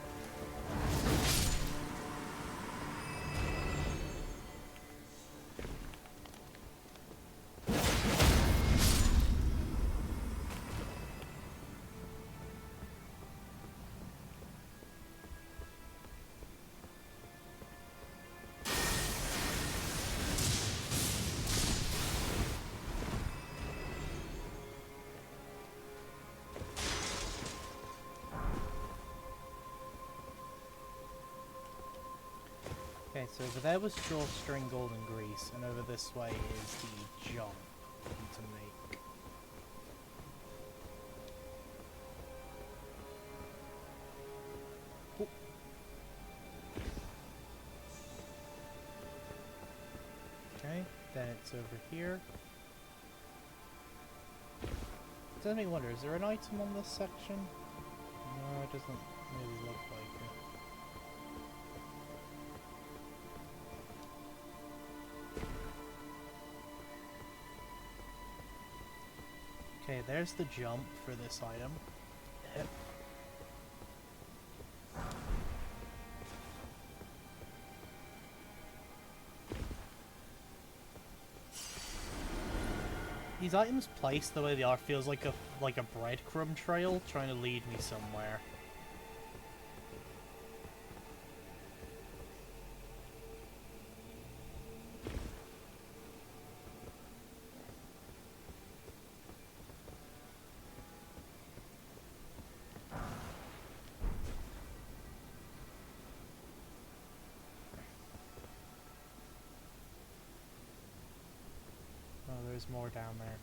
Okay, so over there was drawstring, golden grease, and over this way is the jump I need to make. Oh. Okay, then it's over here. It does make me wonder, is there an item on this section? No, it doesn't really look like it. Okay, there's the jump for this item. Yep. These items placed the way they are feels like a breadcrumb trail trying to lead me somewhere. Oh, there's more down there.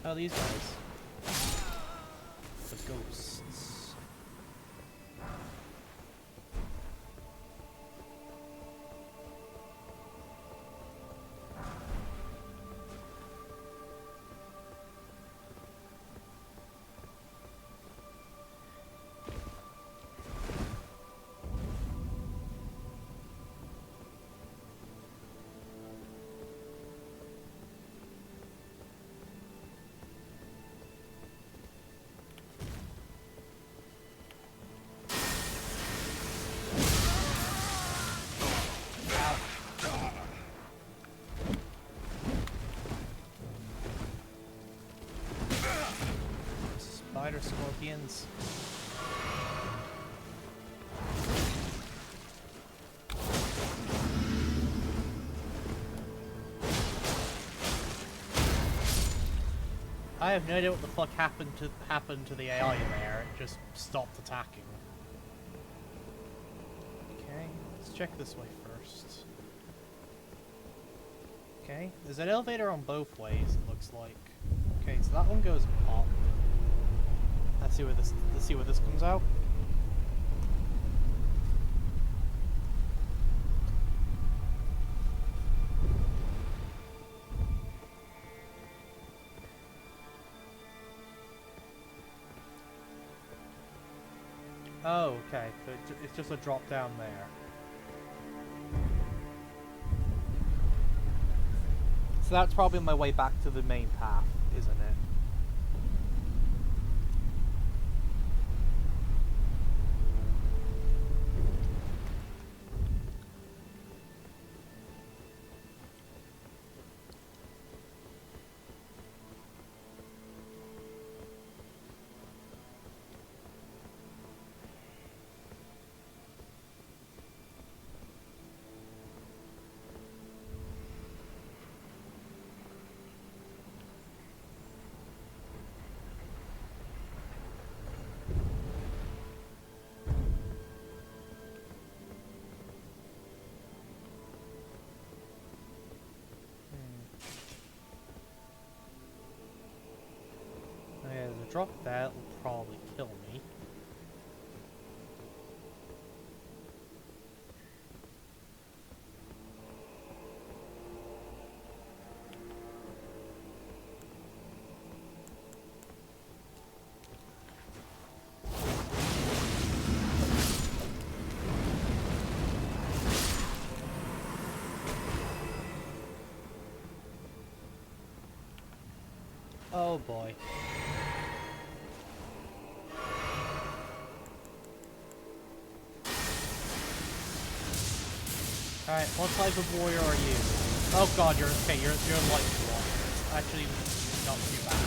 Oh, these guys. The ghosts. champions. I have no idea what the fuck happened to the AI there. It just stopped attacking. Okay, let's check this way first. Okay, there's an elevator on both ways, it looks like. Okay, so that one goes up. Let's see where this comes out. Oh, okay. So it's just a drop down there. So that's probably my way back to the main path, isn't it? There's a drop there, that will probably kill me. Oh boy. Alright, what type of warrior are you? Oh god, you're okay, you're light one. It's actually not too bad.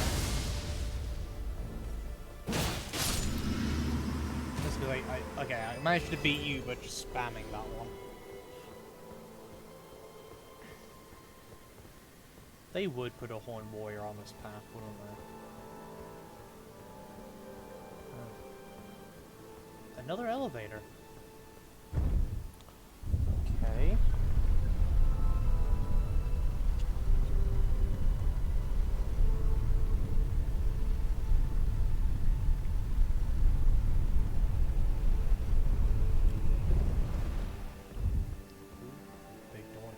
Just because okay, I managed to beat you but just spamming that one. They would put a horn warrior on this path, wouldn't they? Another elevator. Okay. Big door.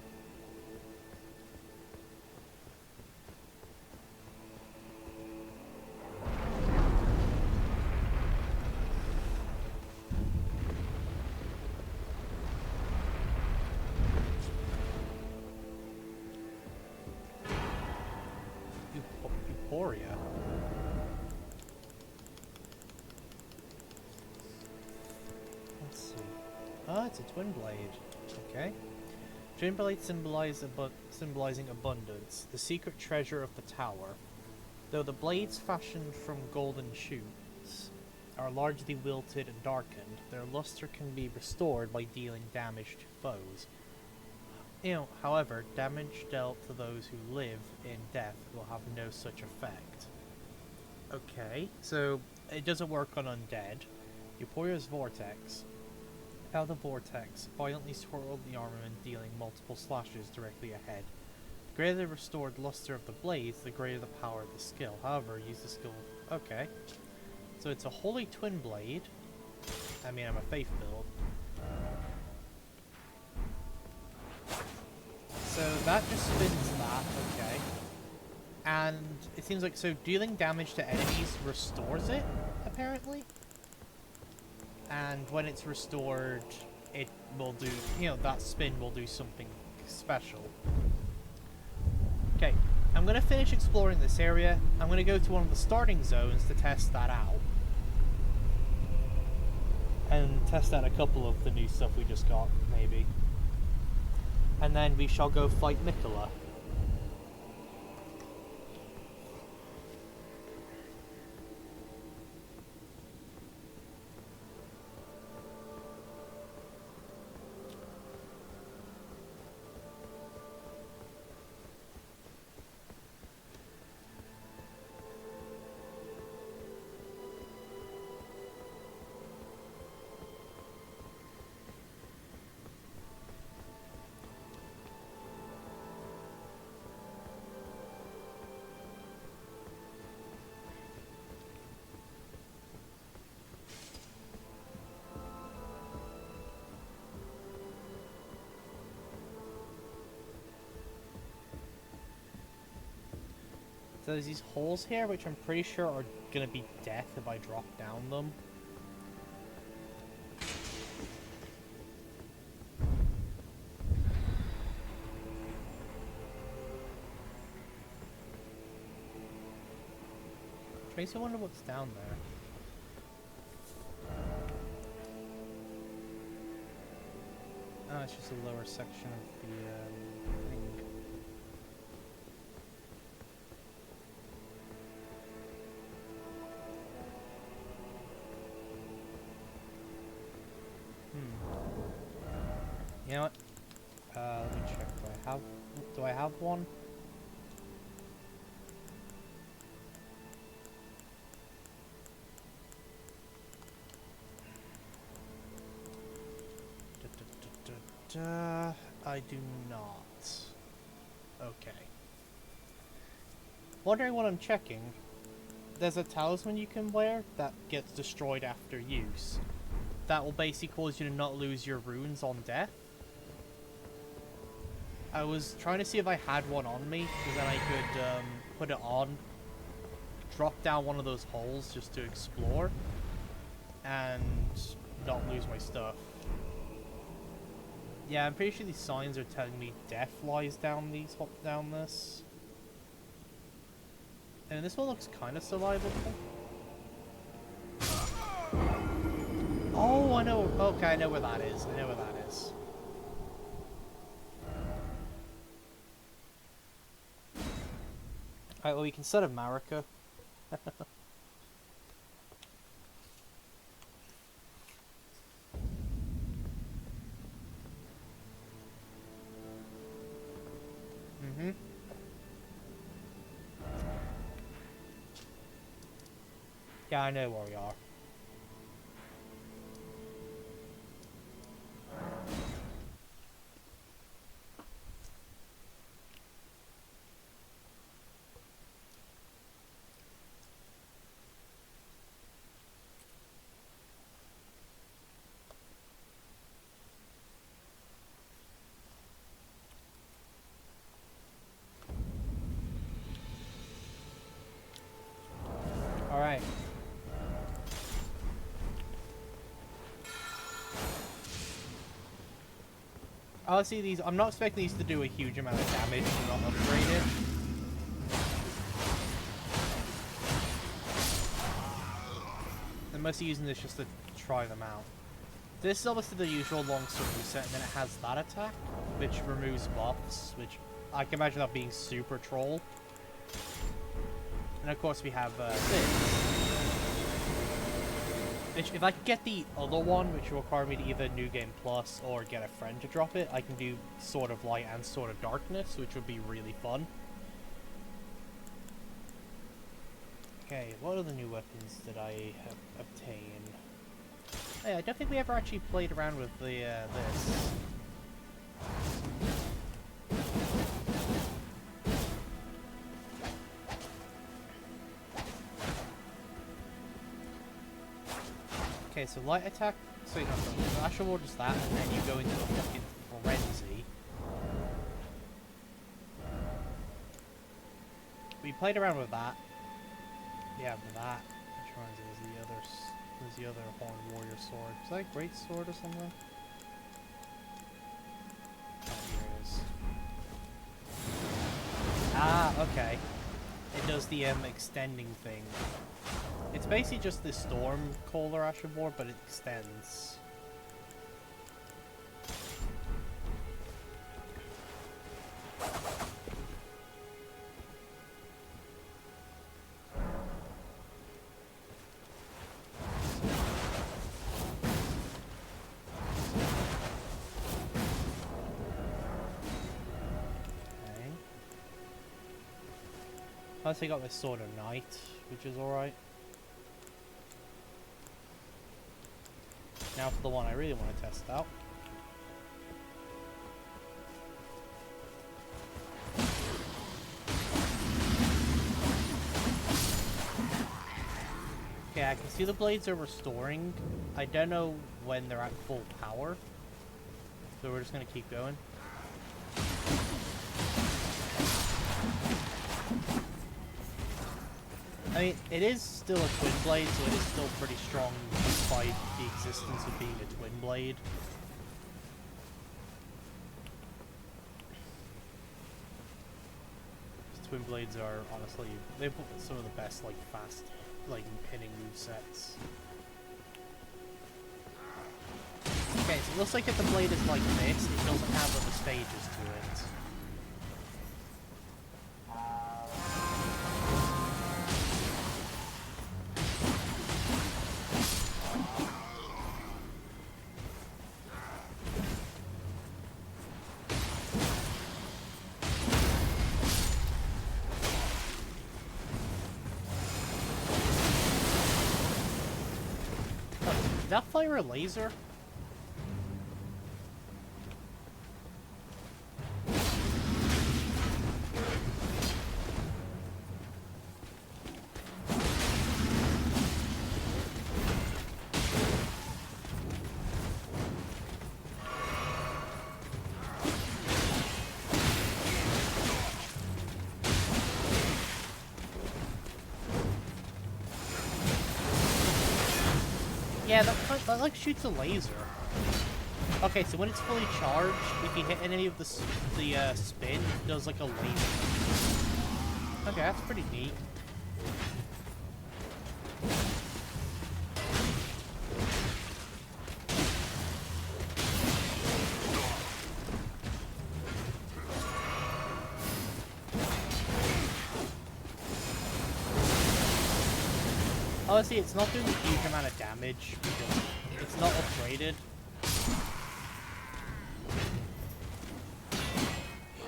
Euphoria. Let's see. Ah, it's a twin blade. Okay. Twin blade symbolizing abundance, the secret treasure of the tower. Though the blades fashioned from golden shoots are largely wilted and darkened, their luster can be restored by dealing damage to foes. However, damage dealt to those who live in death will have no such effect. Okay, so it doesn't work on undead. Euporia's vortex. Out of the vortex, violently swirled the armament, dealing multiple slashes directly ahead. The greater the restored luster of the blades, the greater the power of the skill. However, use the skill. Okay, so it's a holy twin blade. I mean, I'm a faith build. So that just spins that, okay. And it seems like, so dealing damage to enemies restores it, apparently. And when it's restored, it will do, that spin will do something special. Okay, I'm going to finish exploring this area. I'm going to go to one of the starting zones to test that out. And test out a couple of the new stuff we just got, maybe. And then we shall go fight Miquella. So there's these holes here, which I'm pretty sure are gonna be death if I drop down them. Which makes me wonder what's down there. Oh, it's just a lower section of the thing. You know what? Let me check. Do I have one? I do not. Okay. Wondering what I'm checking. There's a talisman you can wear that gets destroyed after use. That will basically cause you to not lose your runes on death. I was trying to see if I had one on me, because then I could put it on, drop down one of those holes just to explore, and not lose my stuff. Yeah, I'm pretty sure these signs are telling me death lies down this. And this one looks kind of survivable. Oh, I know. Okay, I know where that is. I know where that is. Alright, well, we can set a Marika. Yeah, I know where we are. Alright. Honestly, these, I'm not expecting these to do a huge amount of damage and not upgraded. I'm mostly using this just to try them out. This is obviously the usual longsword reset, and then it has that attack, which removes buffs, which I can imagine that being super troll. And of course we have this. Which, if I could get the other one, which will require me to either New Game Plus or get a friend to drop it, I can do Sword of Light and Sword of Darkness, which would be really fun. Okay, what other new weapons did I obtain? Hey, I don't think we ever actually played around with the this. Okay, so light attack, so you know, the Asher Ward is that, and then you go into a fucking frenzy. We played around with that. Yeah, with that. Which reminds me, there's the other Horned Warrior sword. Is that a Great Sword or something? Oh, here it is. Ah, okay. It does the extending thing. It's basically just the Storm Caller Asher Board, but it extends. Okay. I also got my Sword of Night, which is alright. Now for the one I really want to test out. Okay, I can see the blades are restoring. I don't know when they're at full power. So we're just going to keep going. I mean, it is still a twin blade, so it is still pretty strong despite the existence of being a twin blade. Twin blades are honestly, they've some of the best like fast like hitting movesets. Okay, so it looks like if the blade is like this, it doesn't have other stages to it. Did that fire a laser? Yeah, that like shoots a laser. Okay, so when it's fully charged, if you hit any of the spin, it does like a laser. Okay, that's pretty neat. Honestly, it's not doing a huge amount of damage because it's not upgraded.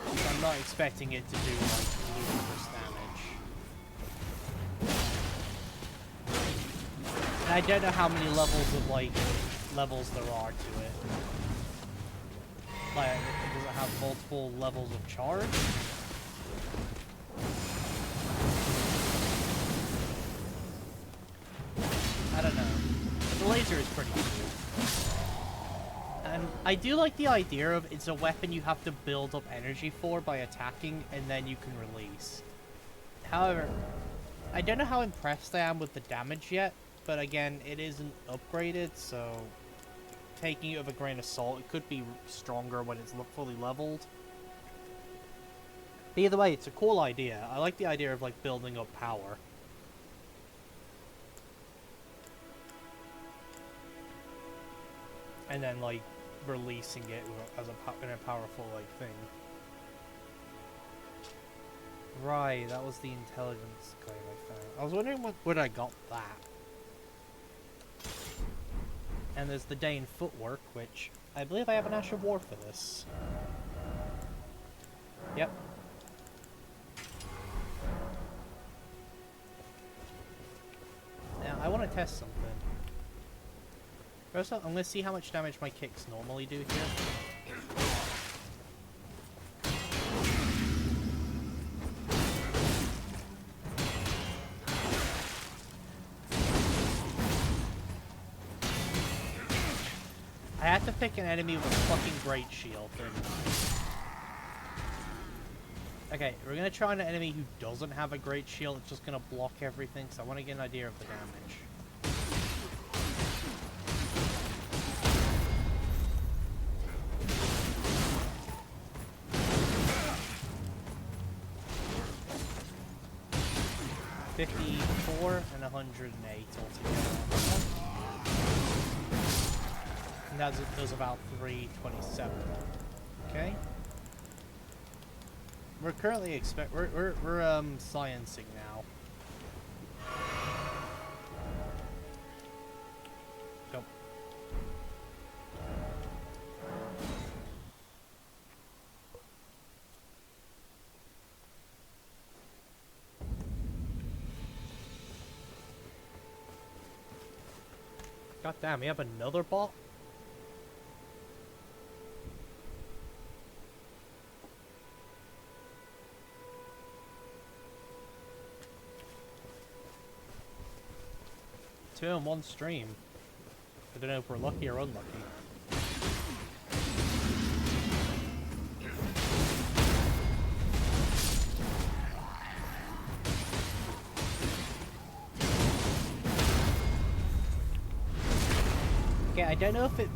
So I'm not expecting it to do like ludicrous damage. And I don't know how many levels of levels there are to it. Like, does it have multiple levels of charge? I don't know. The laser is pretty cool. And I do like the idea of it's a weapon you have to build up energy for by attacking, and then you can release. However, I don't know how impressed I am with the damage yet, but again, it isn't upgraded, so taking it with a grain of salt, it could be stronger when it's fully leveled. But either way, it's a cool idea. I like the idea of like building up power. And then, like, releasing it as in a powerful, like, thing. Right, that was the intelligence claim I found. I was wondering where I got that. And there's the Dane footwork, which I believe I have an Ash of War for this. Yep. Now, I want to test something. First off, I'm going to see how much damage my kicks normally do here. I had to pick an enemy with a fucking great shield. Okay, we're going to try an enemy who doesn't have a great shield. It's just going to block everything, so I want to get an idea of the damage. $54 and $108 altogether. And that does about $327. Okay. We're currently we're sciencing now. Go. God damn, we have another bot? Two in one stream. I don't know if we're lucky or unlucky. I don't know if it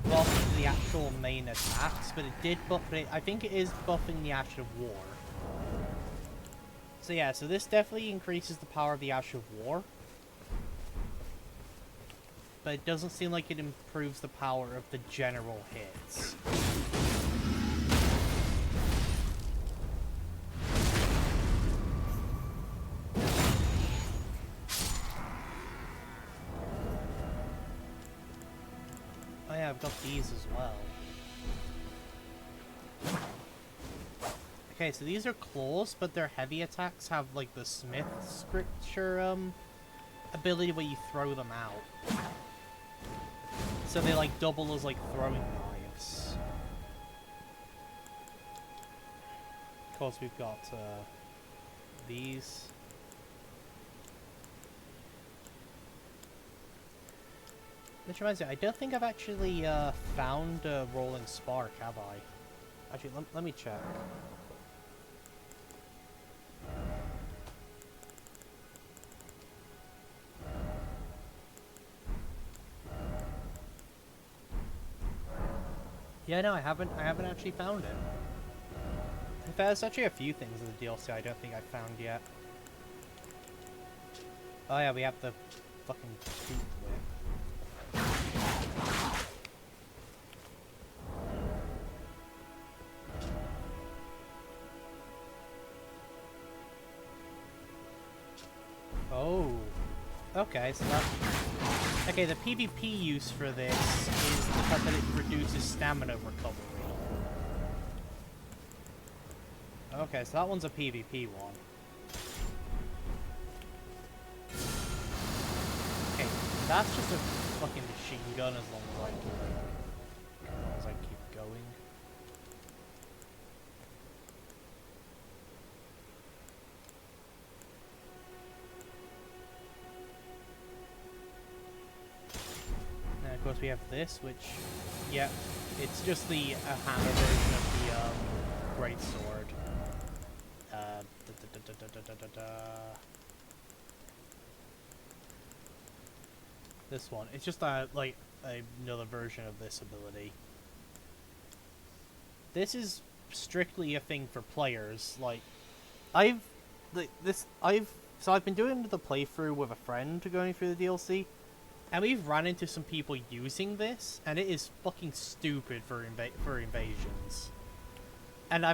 buffed the actual main attacks, but it did buff it. I think it is buffing the Ash of War. So yeah, so this definitely increases the power of the Ash of War. But it doesn't seem like it improves the power of the general hits. Oh yeah, I've got these as well. Okay, so these are claws, but their heavy attacks have like the Smith scripture ability where you throw them out. So they like double as like throwing knives. Of course, we've got these. Which reminds me, I don't think I've actually found a Rolling Spark, have I? Actually, let me check. Yeah, no, I haven't actually found it. In fact, there's actually a few things in the DLC I don't think I've found yet. Oh yeah, we have the fucking tooth whip. Oh. Okay, so that... Okay, the PvP use for this is the fact that it reduces stamina recovery. Okay, so that one's a PvP one. Okay, that's just a fucking machine gun as long as I keep going. And of course we have this, which, yeah, it's just the hammer version of the great sword. This one. It's just like another version of this ability. This is strictly a thing for players. Like, I've been doing the playthrough with a friend going through the DLC, and we've run into some people using this, and it is fucking stupid for invasions. And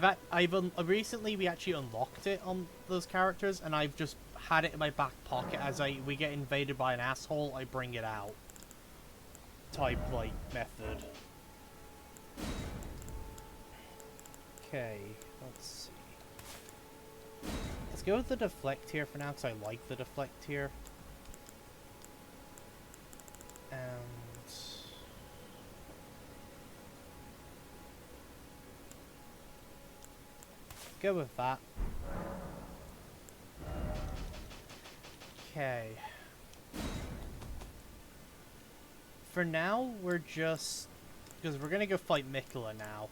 recently we actually unlocked it on those characters, and I've just had it in my back pocket as we get invaded by an asshole, I bring it out. Type, like, method. Okay, let's see. Let's go with the deflect here for now, because I like the deflect here. And... go with that. Okay. For now, we're just... because we're gonna go fight Miquella now.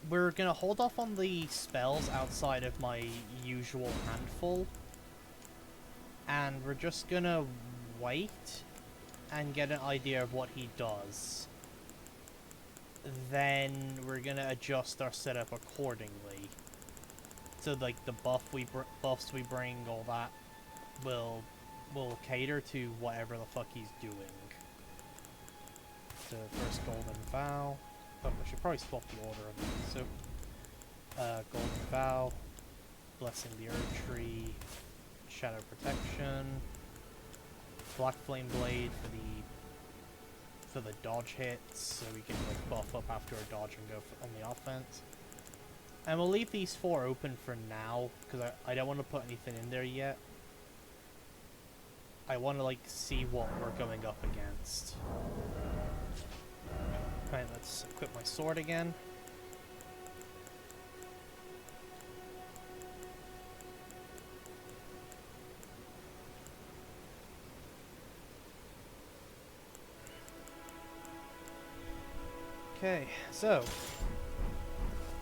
We're gonna hold off on the spells outside of my usual handful. And we're just gonna wait and get an idea of what he does. Then we're gonna adjust our setup accordingly. So like the buffs we bring, all that will cater to whatever the fuck he's doing. So first Golden Vow. Oh, I should probably swap the order of these. So Golden Vow, Blessing the Earth Tree, Shadow Protection, Black Flame Blade for the dodge hits, so we can like buff up after a dodge and go on the offense. And we'll leave these 4 open for now, because I don't want to put anything in there yet. I want to, like, see what we're going up against. Alright, let's equip my sword again. Okay, so...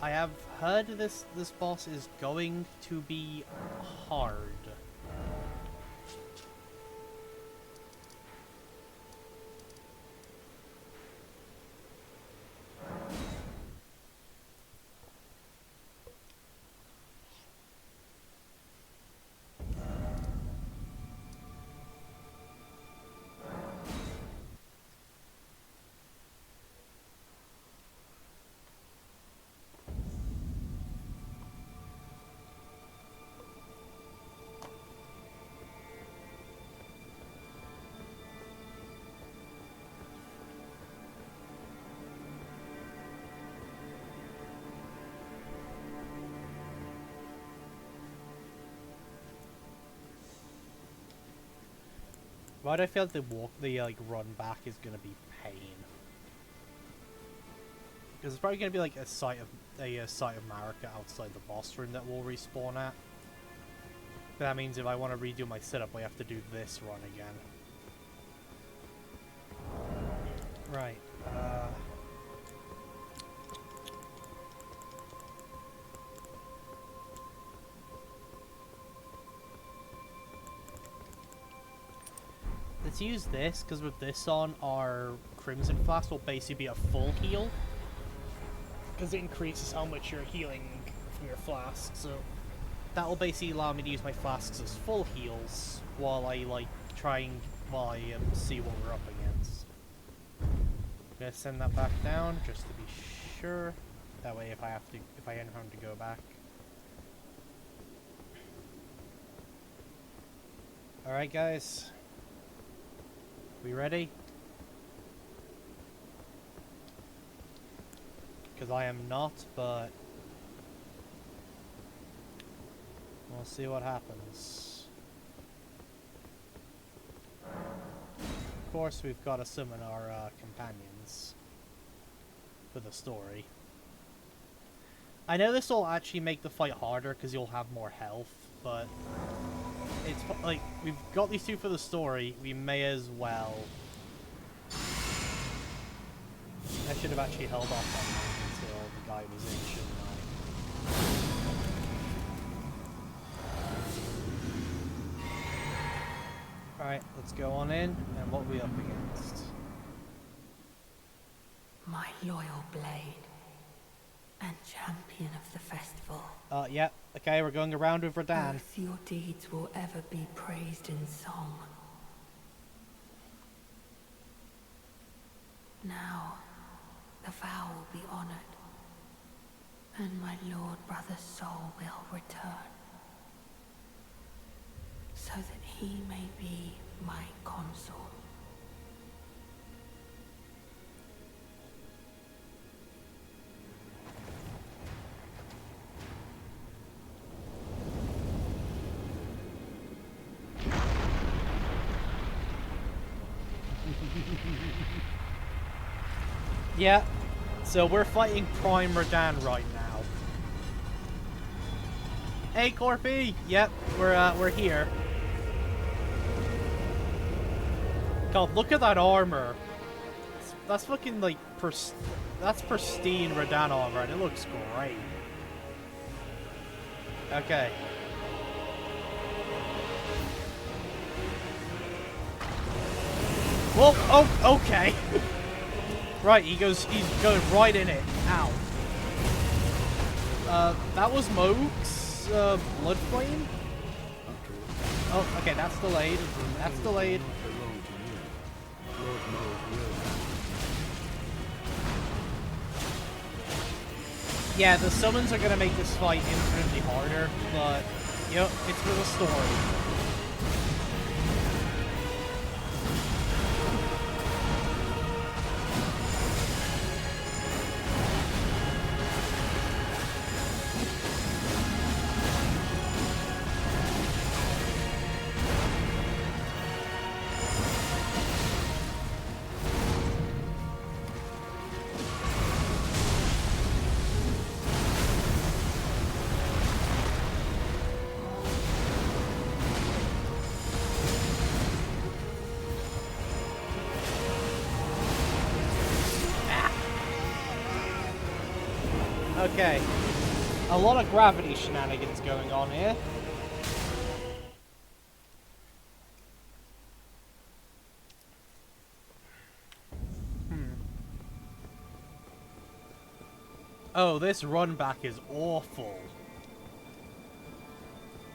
I have heard this boss is going to be hard. Why do I feel like the like run back is gonna be pain? Because it's probably gonna be like a site of Marika outside the boss room that we'll respawn at. But that means if I want to redo my setup, I have to do this run again. Right. Let's use this, because with this on, our Crimson Flask will basically be a full heal. Because it increases how much you're healing from your flask, so that will basically allow me to use my flasks as full heals while I see what we're up against. I'm gonna send that back down just to be sure. That way, if I end up having to go back. All right, guys. We ready? Because I am not, but we'll see what happens. Of course, we've got to summon our companions for the story. I know this will actually make the fight harder because you'll have more health, but it's like we've got these two for the story. We may as well. I should have actually held off on that until the guy was in, shouldn't I? Alright, let's go on in, and what are we up against? My loyal blade and champion of the festival. Yeah, okay, we're going around with Radan. Both your deeds will ever be praised in song. Now, the vow will be honored, and my lord brother's soul will return, so that he may be my consort. Yeah, so we're fighting Prime Radan right now. Hey, Corpy! Yep, we're here. God, look at that armor. That's fucking like that's pristine Radan armor, and it looks great. Okay. Well, oh, okay. Right, he's going right in it. Ow. That was Moog's blood flame. Oh, okay, that's delayed. That's delayed. Yeah, the summons are gonna make this fight infinitely harder, but yep, it's for the story. Okay. A lot of gravity shenanigans going on here. Oh, this run back is awful.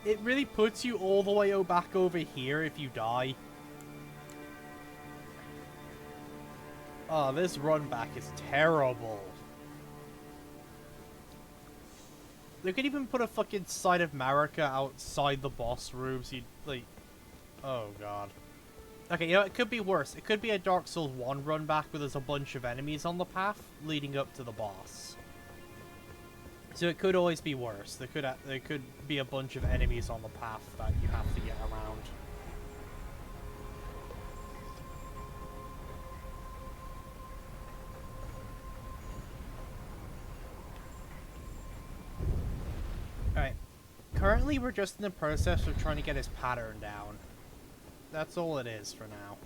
It really puts you all the way back over here if you die. Oh, this run back is terrible. They could even put a fucking side of Marika outside the boss room, so you'd, like... Oh, God. Okay, you know, it could be worse. It could be a Dark Souls 1 run back where there's a bunch of enemies on the path leading up to the boss. So it could always be worse. There could be a bunch of enemies on the path that you have to get around. Currently, we're just in the process of trying to get his pattern down. That's all it is for now.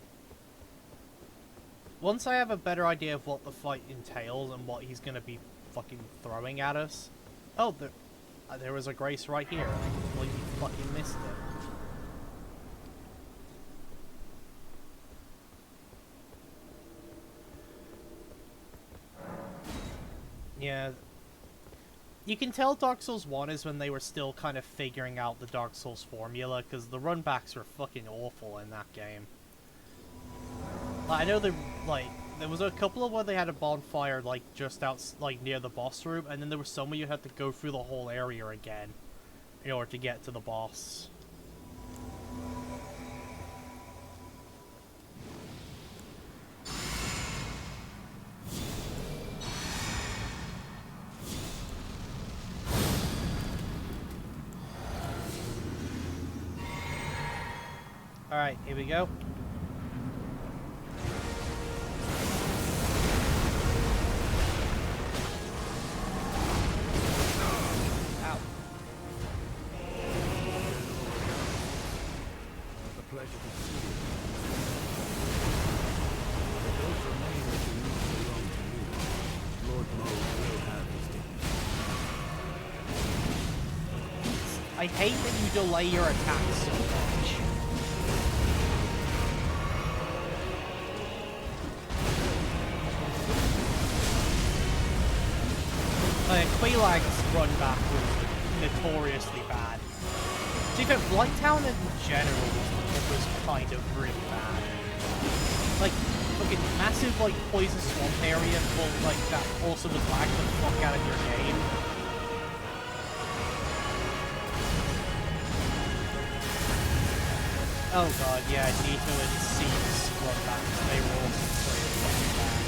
Once I have a better idea of what the fight entails and what he's gonna be fucking throwing at us... Oh, there was a Grace right here. I completely fucking missed it. Yeah. You can tell Dark Souls 1 is when they were still kind of figuring out the Dark Souls formula, because the runbacks were fucking awful in that game. Like, I know there was a couple of where they had a bonfire, like, just out, like, near the boss room, and then there was some where you had to go through the whole area again in order to get to the boss. Alright, here we go. Ow. A pleasure to see you. Those remain that do not belong to you. Lord Mo will have his dignity. I hate that you delay your attacks so much. Quailag's run back was notoriously bad. To be fair, Blighttown in general was kind of really bad. Like, fucking massive, like, poison swamp area full, like, that also would lag the fuck out of your game. Oh god, yeah, Nito and Seeds run backs, they were also pretty fucking bad.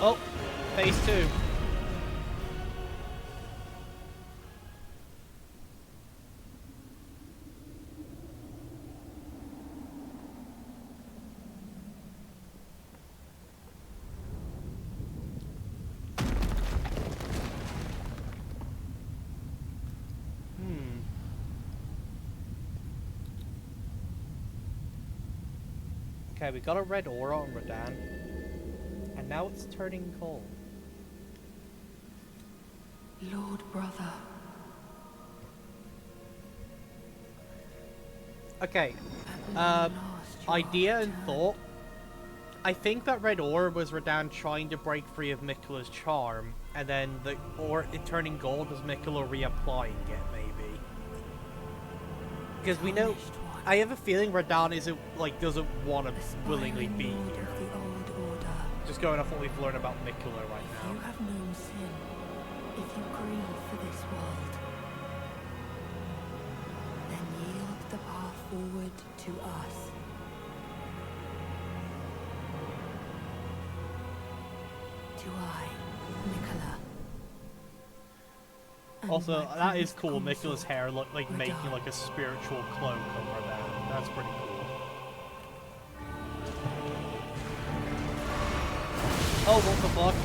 Oh, phase 2. Okay, we got a red aura on Radahn. And now it's turning cold. Lord brother. Okay, At long last you idea are and returned. thought. I think that red aura was Radahn trying to break free of Miquella's charm, and then the it turning gold was Miquella reapplying it, maybe. Because we know, Tarnished one. I have a feeling Radahn doesn't want to Aspiring willingly be lord here. of the old order. Just going off what we've learned about Miquella right If now. you have known sin, if you grieve for this world, then yield the path forward to us. To I, Miquella. And Also, my that is promised cool. Miquella's consort, hair look like making Radahn. like a spiritual cloak of Radahn. That's pretty cool. Oh, what the fuck?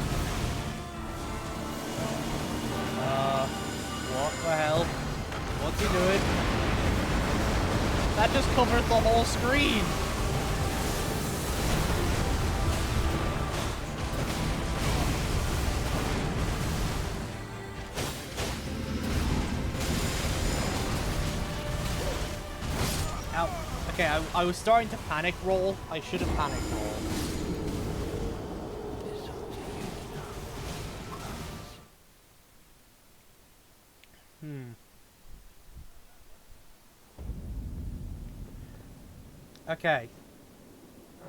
What the hell? What's he doing? That just covered the whole screen! Ow. Okay, I was starting to panic roll. I should have panic rolled. Okay.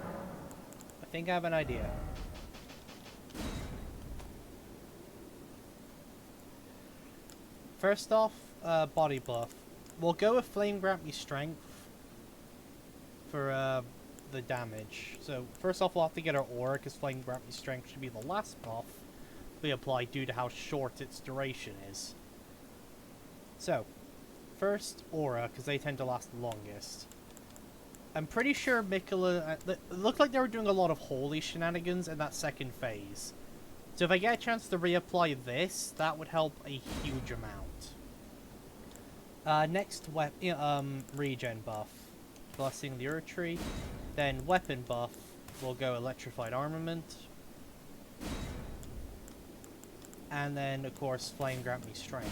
I think I have an idea. First off, body buff. We'll go with Flame Grant Me Strength for the damage. So first off, we'll have to get our aura, because Flame Grant Me Strength should be the last buff we apply due to how short its duration is. So, first aura, because they tend to last the longest. I'm pretty sure Miquella... it looked like they were doing a lot of holy shenanigans in that second phase. So if I get a chance to reapply this, that would help a huge amount. Next, regen buff. Blessing the Earth Tree. Then weapon buff, we'll go Electrified Armament. And then, of course, Flame Grant Me Strength.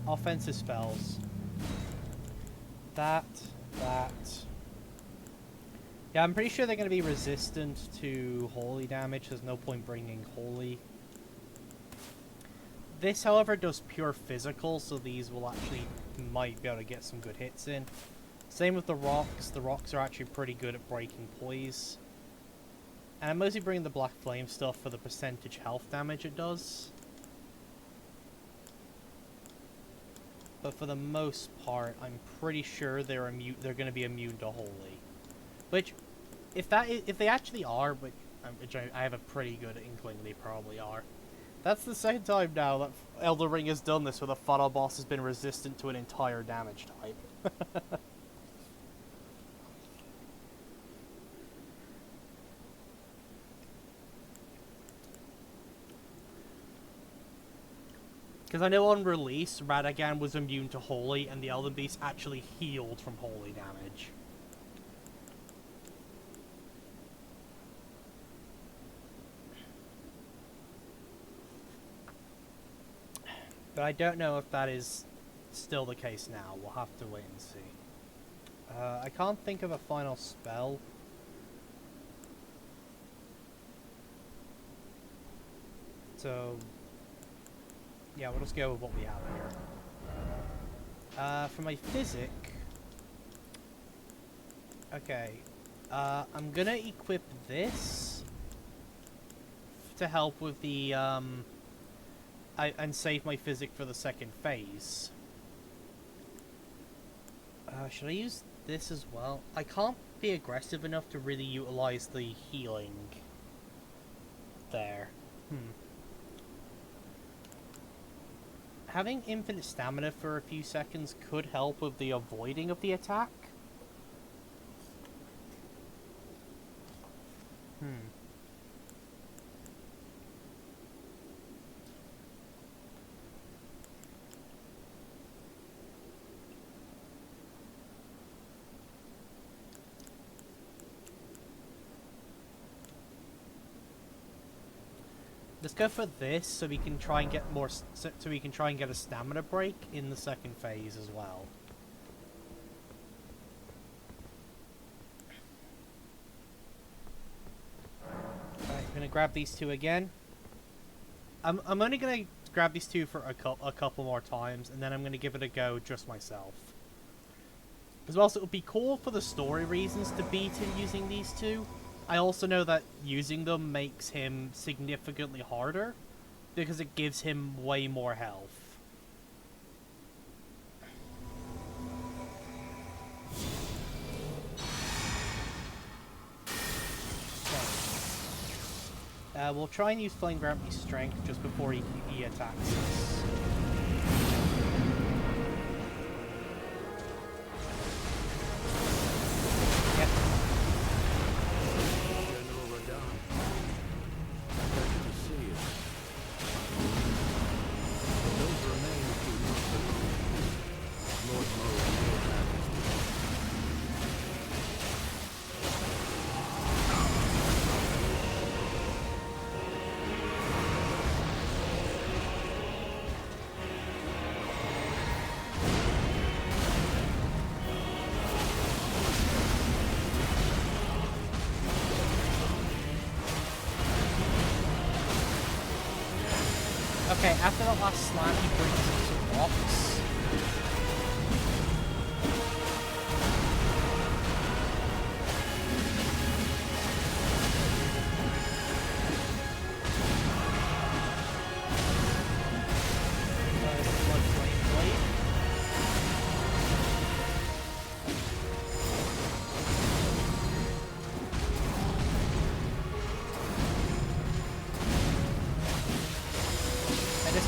Offensive spells. That. Yeah, I'm pretty sure they're going to be resistant to holy damage. There's no point bringing holy. This, however, does pure physical, so these will actually might be able to get some good hits in. Same with the rocks. The rocks are actually pretty good at breaking poise. And I'm mostly bringing the Black Flame stuff for the percentage health damage it does. But for the most part, I'm pretty sure they're going to be immune to holy. Which, if they actually are, which I have a pretty good inkling they probably are. That's the second time now that Elden Ring has done this, where the final boss has been resistant to an entire damage type. Because I know on release, Radagan was immune to holy, and the Elden Beast actually healed from holy damage. But I don't know if that is still the case now. We'll have to wait and see. I can't think of a final spell. So, yeah, we'll just go with what we have here. For my physic... Okay. I'm gonna equip this to help with the, and save my physic for the second phase. Should I use this as well? I can't be aggressive enough to really utilize the healing there. Having infinite stamina for a few seconds could help with the avoiding of the attack. Let's go for this, so we can try and get more. So we can try and get a stamina break in the second phase as well. Alright, I'm gonna grab these two again. I'm only gonna grab these two for a couple more times, and then I'm gonna give it a go just myself. As well, so it would be cool for the story reasons to beat him using these two. I also know that using them makes him significantly harder, because it gives him way more health. So, we'll try and use Flame Grant Me Strength just before he attacks us. Okay, after that last slam, he brings in some rocks.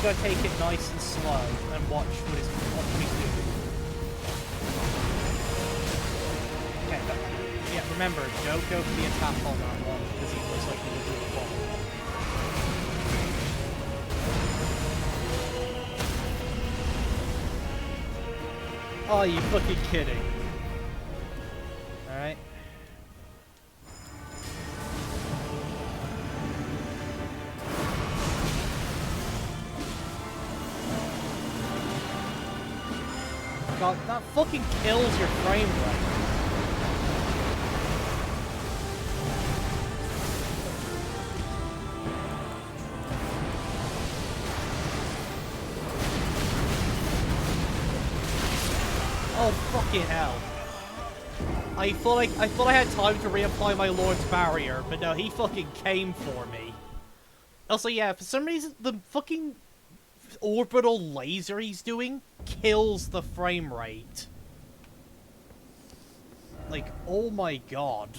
gotta take it nice and slow and watch what he's doing. Okay, but, yeah, remember, don't go for the attack on that one, because he looks like he will do the follow. Oh, you fucking kidding. Alright. God, that fucking kills your frame rate. Oh fucking hell. I thought I had time to reapply my Lord's Barrier, but no, he fucking came for me. Also, yeah, for some reason, the fucking orbital laser he's doing kills the frame rate. Like, oh my god.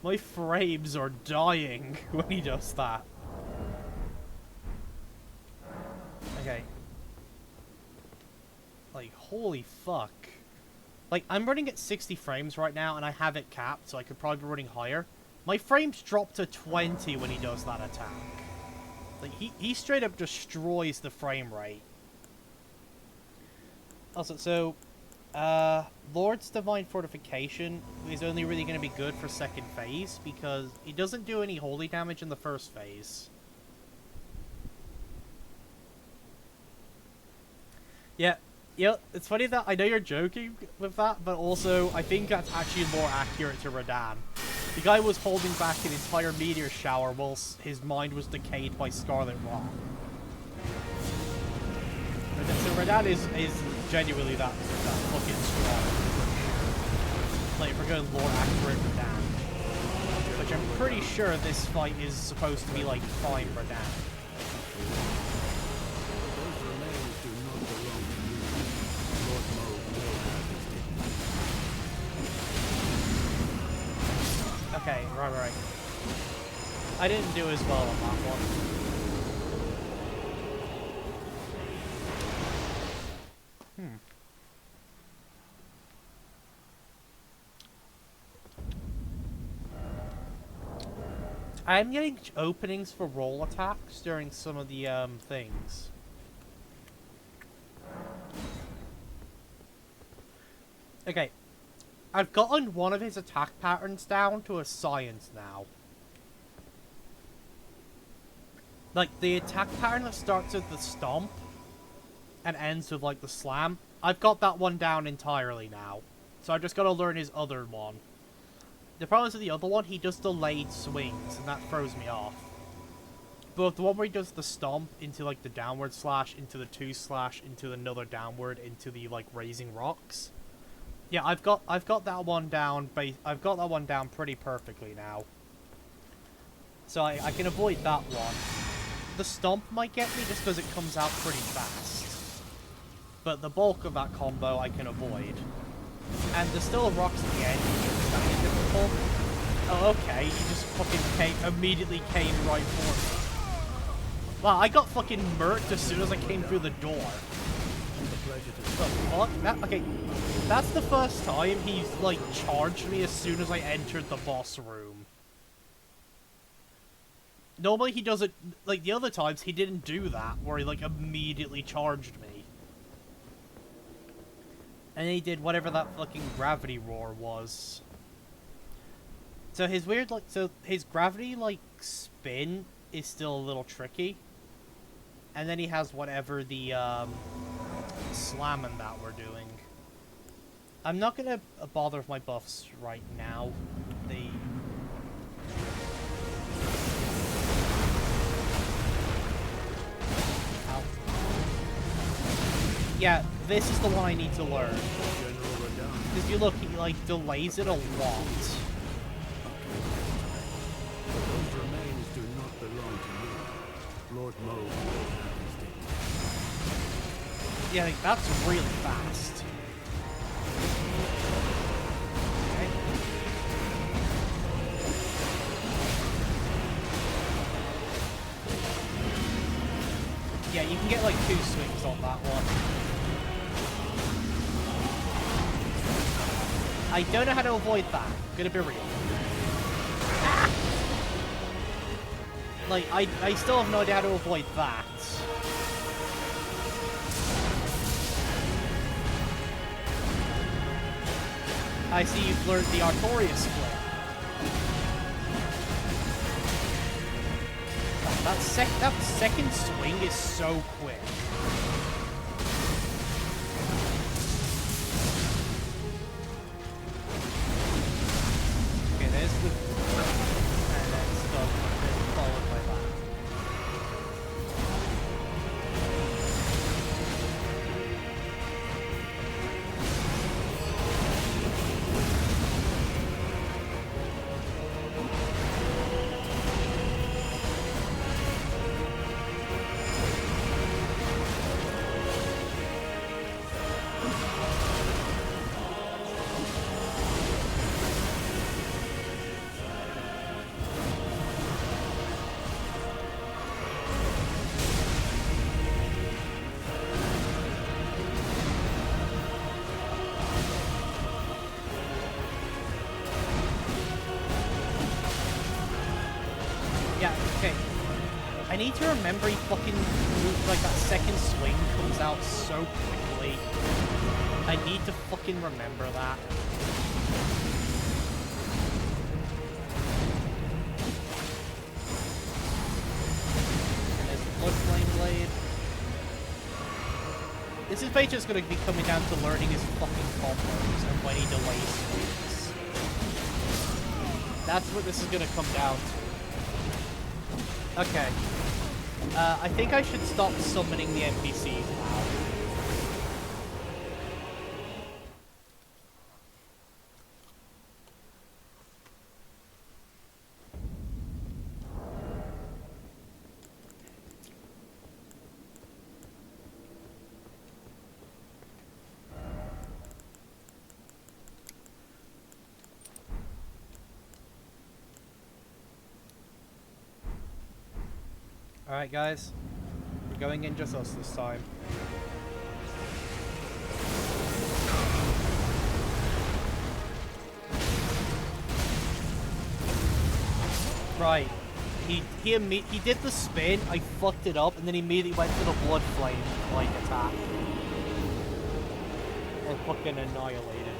My frames are dying when he does that. Okay. Like, holy fuck. Like, I'm running at 60 frames right now, and I have it capped, so I could probably be running higher. My frames drop to 20 when he does that attack. Like, he straight up destroys the frame rate. Also, so, Lord's Divine Fortification is only really going to be good for second phase, because he doesn't do any holy damage in the first phase. Yeah. Yeah, it's funny that I know you're joking with that, but also I think that's actually more accurate to Radahn. The guy was holding back an entire meteor shower whilst his mind was decayed by Scarlet Rot. So Radahn is genuinely that fucking strong. Like, if we're going lore accurate Radahn. Which I'm pretty sure this fight is supposed to be like prime Radahn. Okay, right. I didn't do as well on that one. I'm getting openings for roll attacks during some of the things. Okay. I've gotten one of his attack patterns down to a science now. Like, the attack pattern that starts with the stomp and ends with, like, the slam, I've got that one down entirely now. So I've just got to learn his other one. The problem is with the other one, he does delayed swings, and that throws me off. But the one where he does the stomp into, like, the downward slash, into the 2 slash, into another downward, into the, like, raising rocks... Yeah, I've got that one down. I've got that one down pretty perfectly now. So I can avoid that one. The stomp might get me just because it comes out pretty fast. But the bulk of that combo I can avoid. And there's still a rocks at the end, which is kind of difficult. Oh, okay, he just fucking immediately came right for me. Wow, I got fucking murked as soon as I came through the door. Okay, that's the first time he's, like, charged me as soon as I entered the boss room. Normally he does it, like, the other times he didn't do that, where he, like, immediately charged me. And he did whatever that fucking gravity roar was. So his weird, like, so his gravity, like, spin is still a little tricky. And then he has whatever the, slamming that we're doing. I'm not gonna bother with my buffs right now. Ow. Yeah, this is the one I need to learn. Because if you look, he, like, delays it a lot. Those remains do not belong to you. Lord Mo. Yeah, like, that's really fast. Okay. you can get like 2 swings on that one. I don't know how to avoid that. I'm gonna be real. Ah! Like, I still have no idea how to avoid that. I see you've learned the Artorias split. That second swing is so quick. Okay, there's the... And then stop, and then followed by that. Yeah, okay. I need to remember he fucking like that second swing comes out so quickly. I need to fucking remember that. And there's the Blood Flame Blade. This is basically just going to be coming down to learning his fucking combos and when he delays swings. That's what this is going to come down to. Okay. I think I should stop summoning the NPCs now. Alright guys, we're going in just us this time. Right, he did the spin, I fucked it up, and then he immediately went to the Blood Flame like attack. And fucking annihilated me.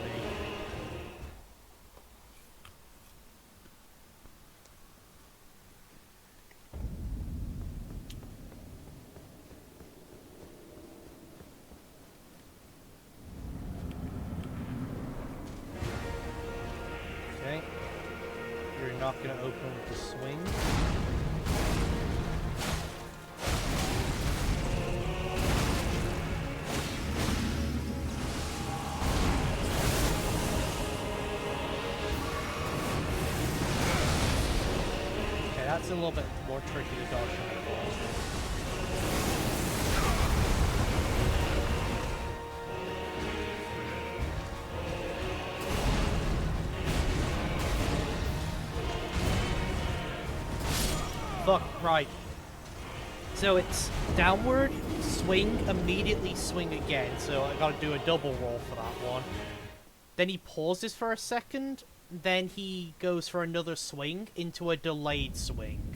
Okay. You're not going to open with the swing. Okay, that's a little bit more tricky to dodge than I thought. Fuck, right. So it's downward, swing, immediately swing again. So I gotta do a double roll for that one. Then he pauses for a second, then he goes for another swing into a delayed swing.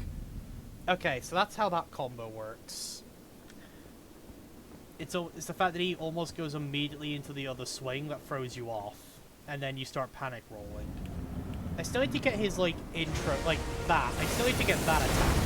Okay, so that's how that combo works. It's the fact that he almost goes immediately into the other swing that throws you off. And then you start panic rolling. I still need to get his, like, intro, like, that. I still need to get that attack.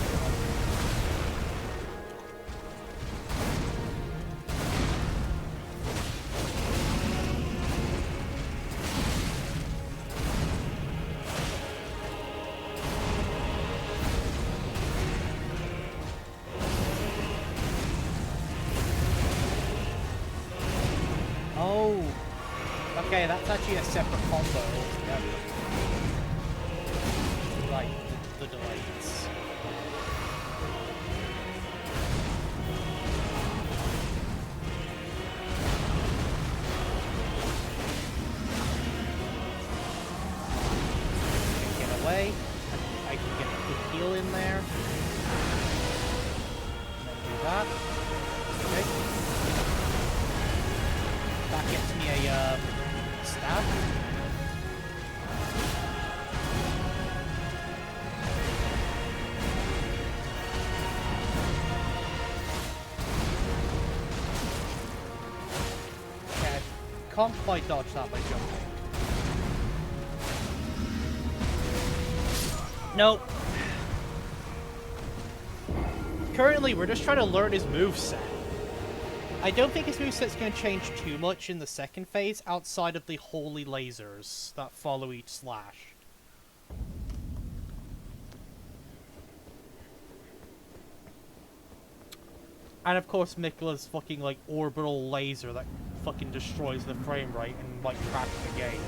Oh. Okay, that's actually a separate combo altogether. Right, the delays. Get away. I can get a quick heal in there. And then do that. attack. Okay, I can't quite dodge that by jumping. Nope. Currently, we're just trying to learn his moveset. I don't think his moveset's going to change too much in the second phase outside of the holy lasers that follow each slash. And of course, Miquella's fucking, like, orbital laser that fucking destroys the frame rate and, like, crashes the game.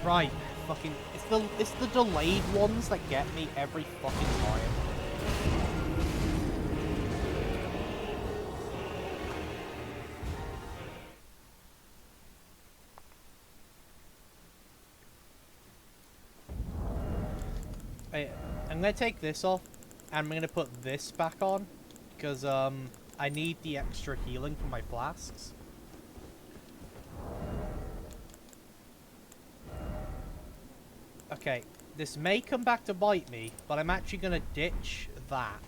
Right, fucking, it's the delayed ones that get me every fucking time. I'm gonna take this off, and I'm gonna put this back on, because I need the extra healing from my flasks. Okay, this may come back to bite me, but I'm actually gonna ditch that.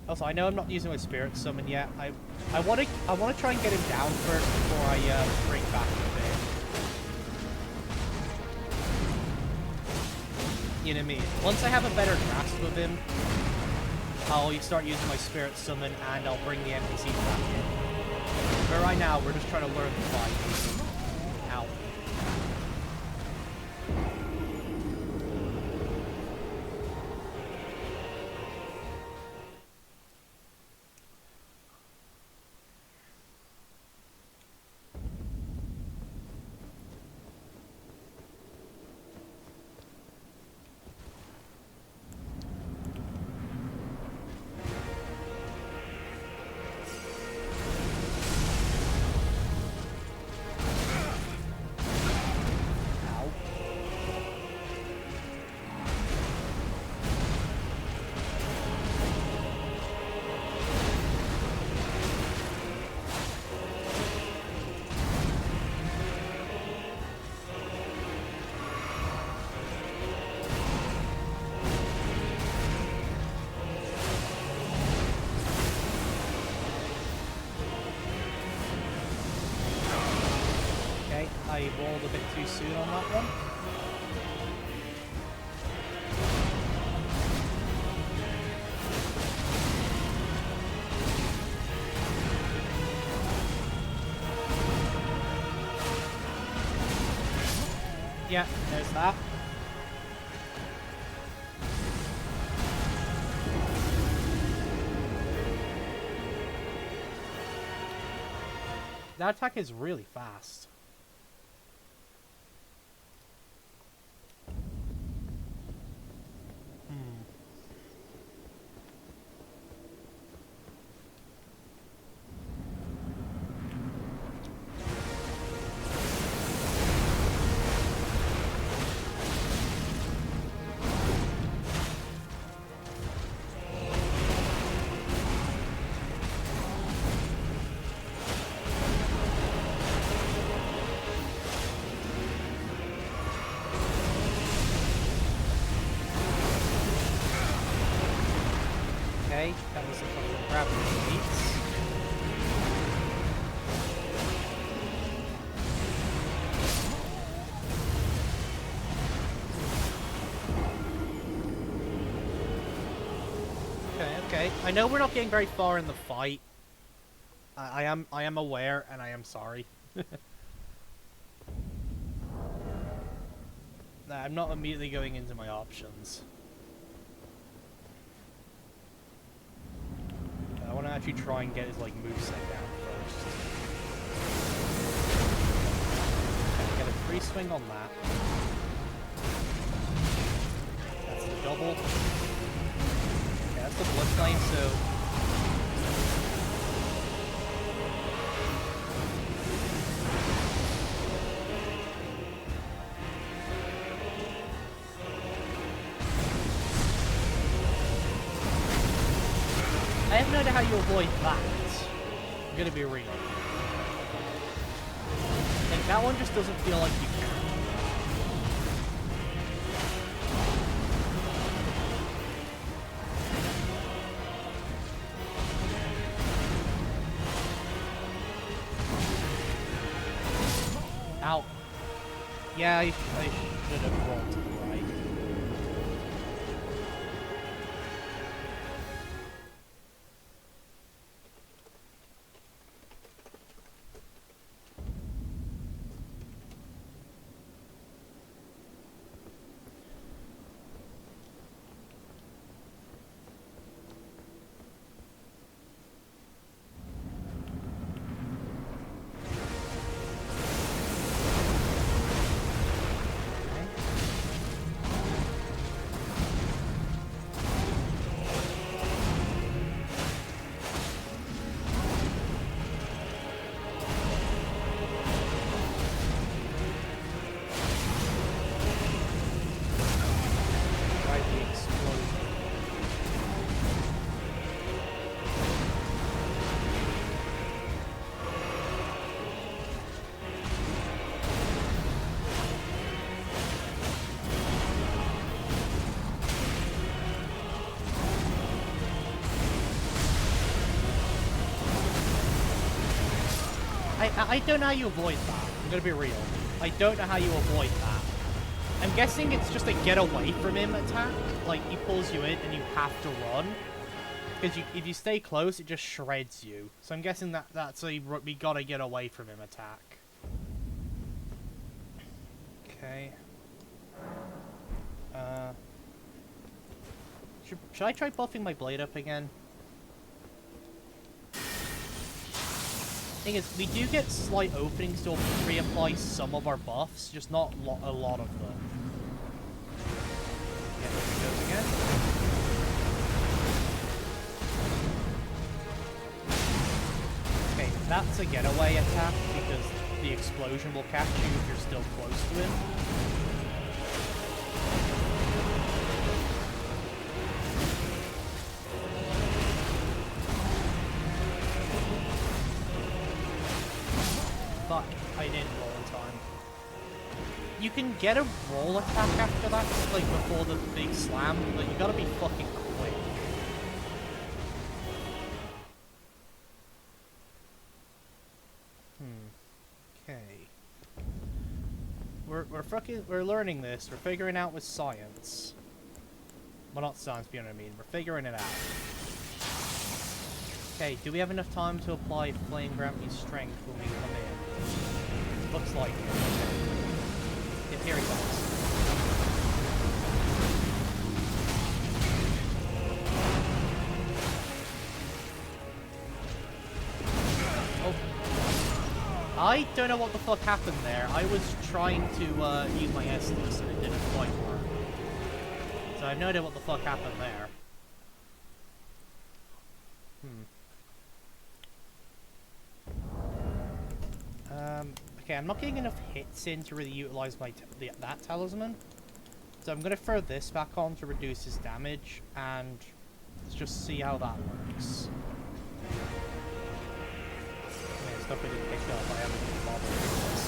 Also, I know I'm not using my spirit summon yet. I wanna try and get him down first before I bring back a bit. You know what I mean? Once I have a better grasp of him, I'll start using my spirit summon and I'll bring the NPCs back in. But right now, we're just trying to learn the fight. Ow. I rolled a bit too soon on that one. Yeah, there's that. That attack is really fast. Okay, that was a fucking crap beats. Okay. I know we're not getting very far in the fight. I am aware, and I am sorry. Nah, I'm not immediately going into my options. I want to actually try and get his like moveset down first. Okay, get a free swing on that. That's the double. Okay, that's the blood flame, so have no idea how you avoid that. I'm gonna be real. Like, that one just doesn't feel like you can. Ow. Yeah, I should have rolled to the right. I don't know how you avoid that. I'm gonna be real. I don't know how you avoid that. I'm guessing it's just a get away from him attack. Like, he pulls you in and you have to run. Because if you stay close, it just shreds you. So I'm guessing that's a we gotta get away from him attack. Okay. Should I try buffing my blade up again? Thing is, we do get slight openings to reapply some of our buffs, just not a lot of them. Yeah, there he goes again. Okay, that's a getaway attack because the explosion will catch you if you're still close to him. Fuck, I didn't roll in time. You can get a roll attack after that, like before the big slam, but you gotta be fucking quick. Okay. We're learning this. We're figuring out with science. Well, not science, but you know what I mean. We're figuring it out. Okay, do we have enough time to apply Flame Gravity's strength when we come in? Looks like it. Okay. Yeah, here he goes. Oh. I don't know what the fuck happened there. I was trying to use my Estus and it didn't quite work. So I have no idea what the fuck happened there. Okay, I'm not getting enough hits in to really utilize my that talisman. So I'm going to throw this back on to reduce his damage, and let's just see how that works. Okay, stuff I didn't pick up, I haven't even bothered with this.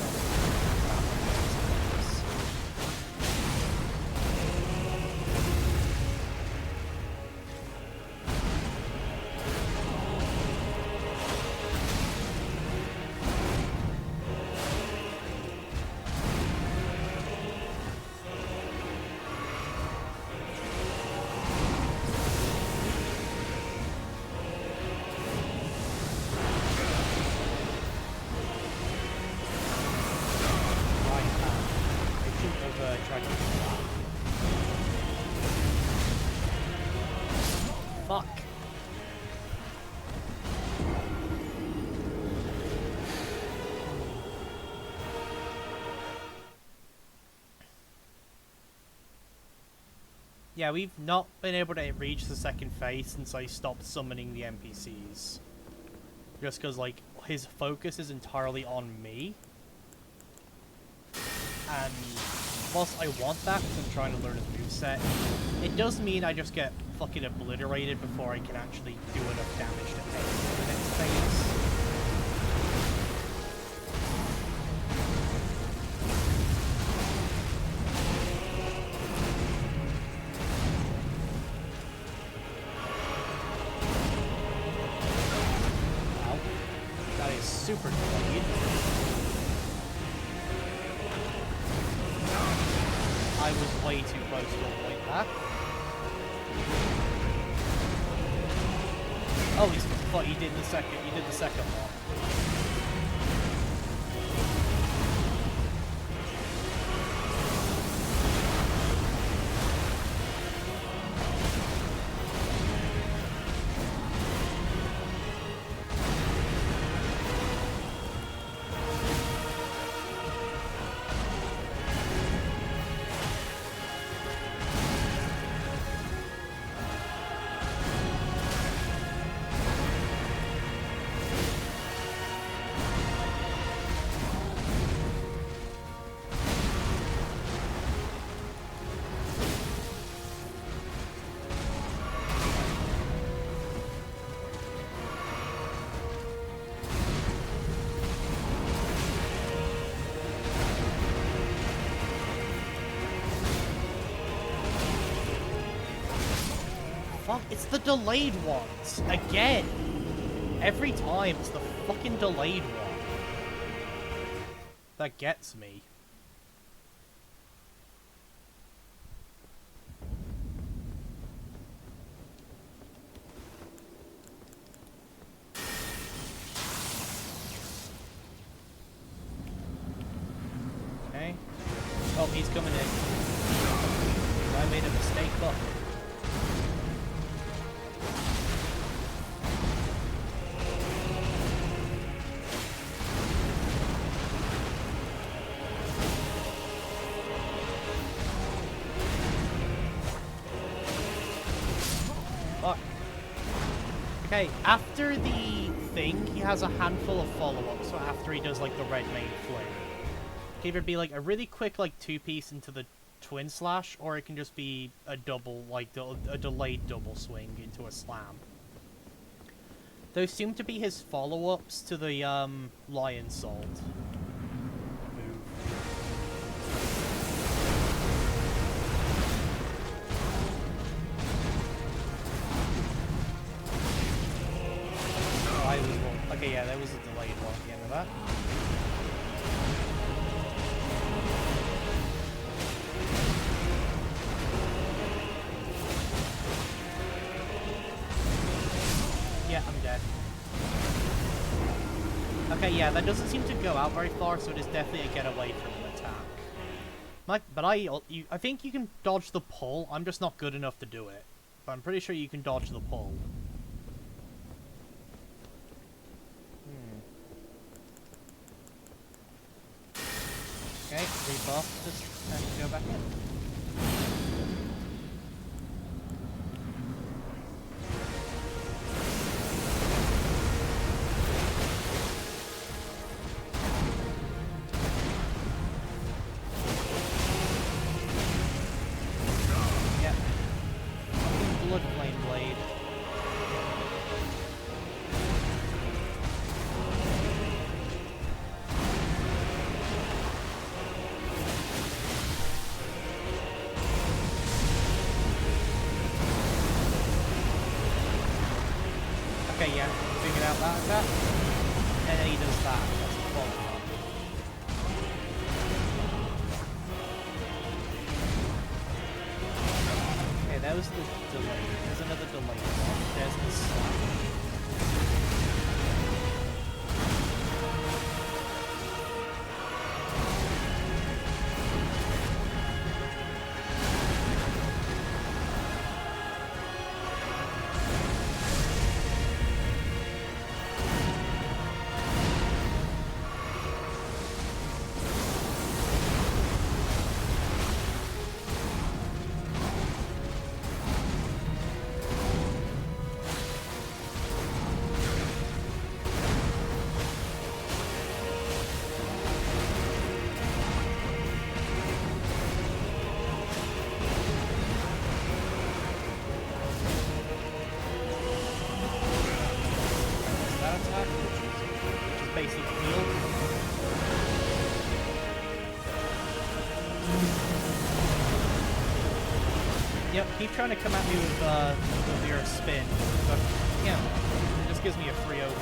Fuck. Yeah, we've not been able to reach the second phase since I stopped summoning the NPCs. Just because, like, his focus is entirely on me. And whilst I want that, because I'm trying to learn his moveset, it does mean I just get fucking obliterated before I can actually do enough damage to pay for the next phase. Wow. That is super delayed. I was way too close to avoid that. Oh, he's thought he did the second. He did the second one. Fuck, it's the delayed ones! Again! Every time, it's the fucking delayed one. That gets me. Okay. Oh, he's coming in. I made a mistake, but... Okay, after the thing, he has a handful of follow-ups, so after he does, like, the red main flame. It can either be, like, a really quick, like, two-piece into the twin slash, or it can just be a double, like, a delayed double swing into a slam. Those seem to be his follow-ups to the, Lion Salt move. Okay, yeah, that was a delayed one at the end of that. Yeah, I'm dead. Okay, yeah, that doesn't seem to go out very far, so it is definitely a get away from an attack. But I think you can dodge the pull. I'm just not good enough to do it. But I'm pretty sure you can dodge the pull. Okay, rebuff this and go back in. Yep. Blood flame blade. Okay, yeah, figured out that attack. And then he does that. That's a follow-up. Okay, that was the delay. There's another delay one. There's the slap. Yep, keep trying to come at me with your spin. But, yeah, it just gives me a free open.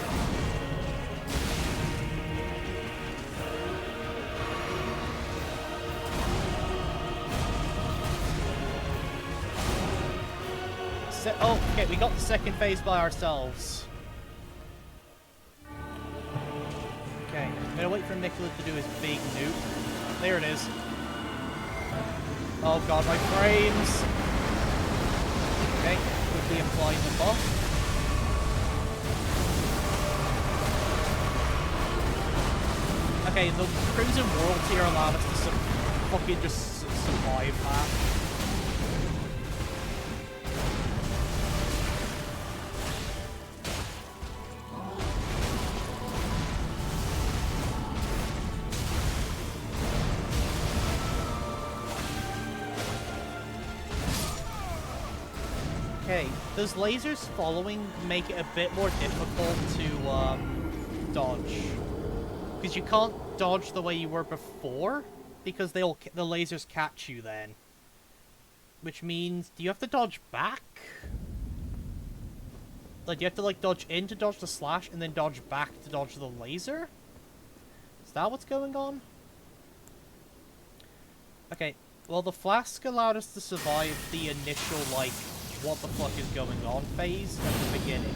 Oh, okay, we got the second phase by ourselves. Okay, I'm gonna wait for Miquella to do his big nuke. There it is. Oh god, my frames! Okay, quickly applying the buff. Okay, the Crimson Worlds here allowed us to fucking just survive that. Okay, those lasers following make it a bit more difficult to dodge. Because you can't dodge the way you were before, because the lasers catch you then. Which means, do you have to dodge back? Like, do you have to, like, dodge in to dodge the slash, and then dodge back to dodge the laser? Is that what's going on? Okay, well, the flask allowed us to survive the initial, like, what the fuck is going on phase at the beginning.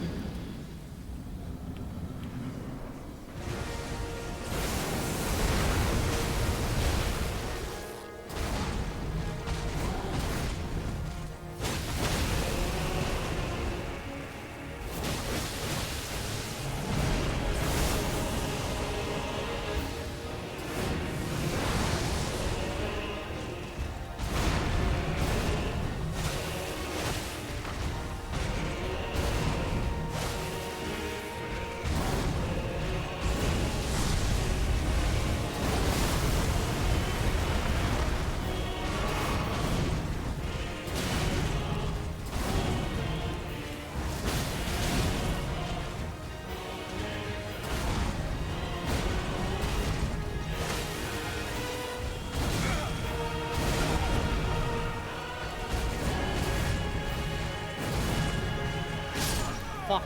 Fuck.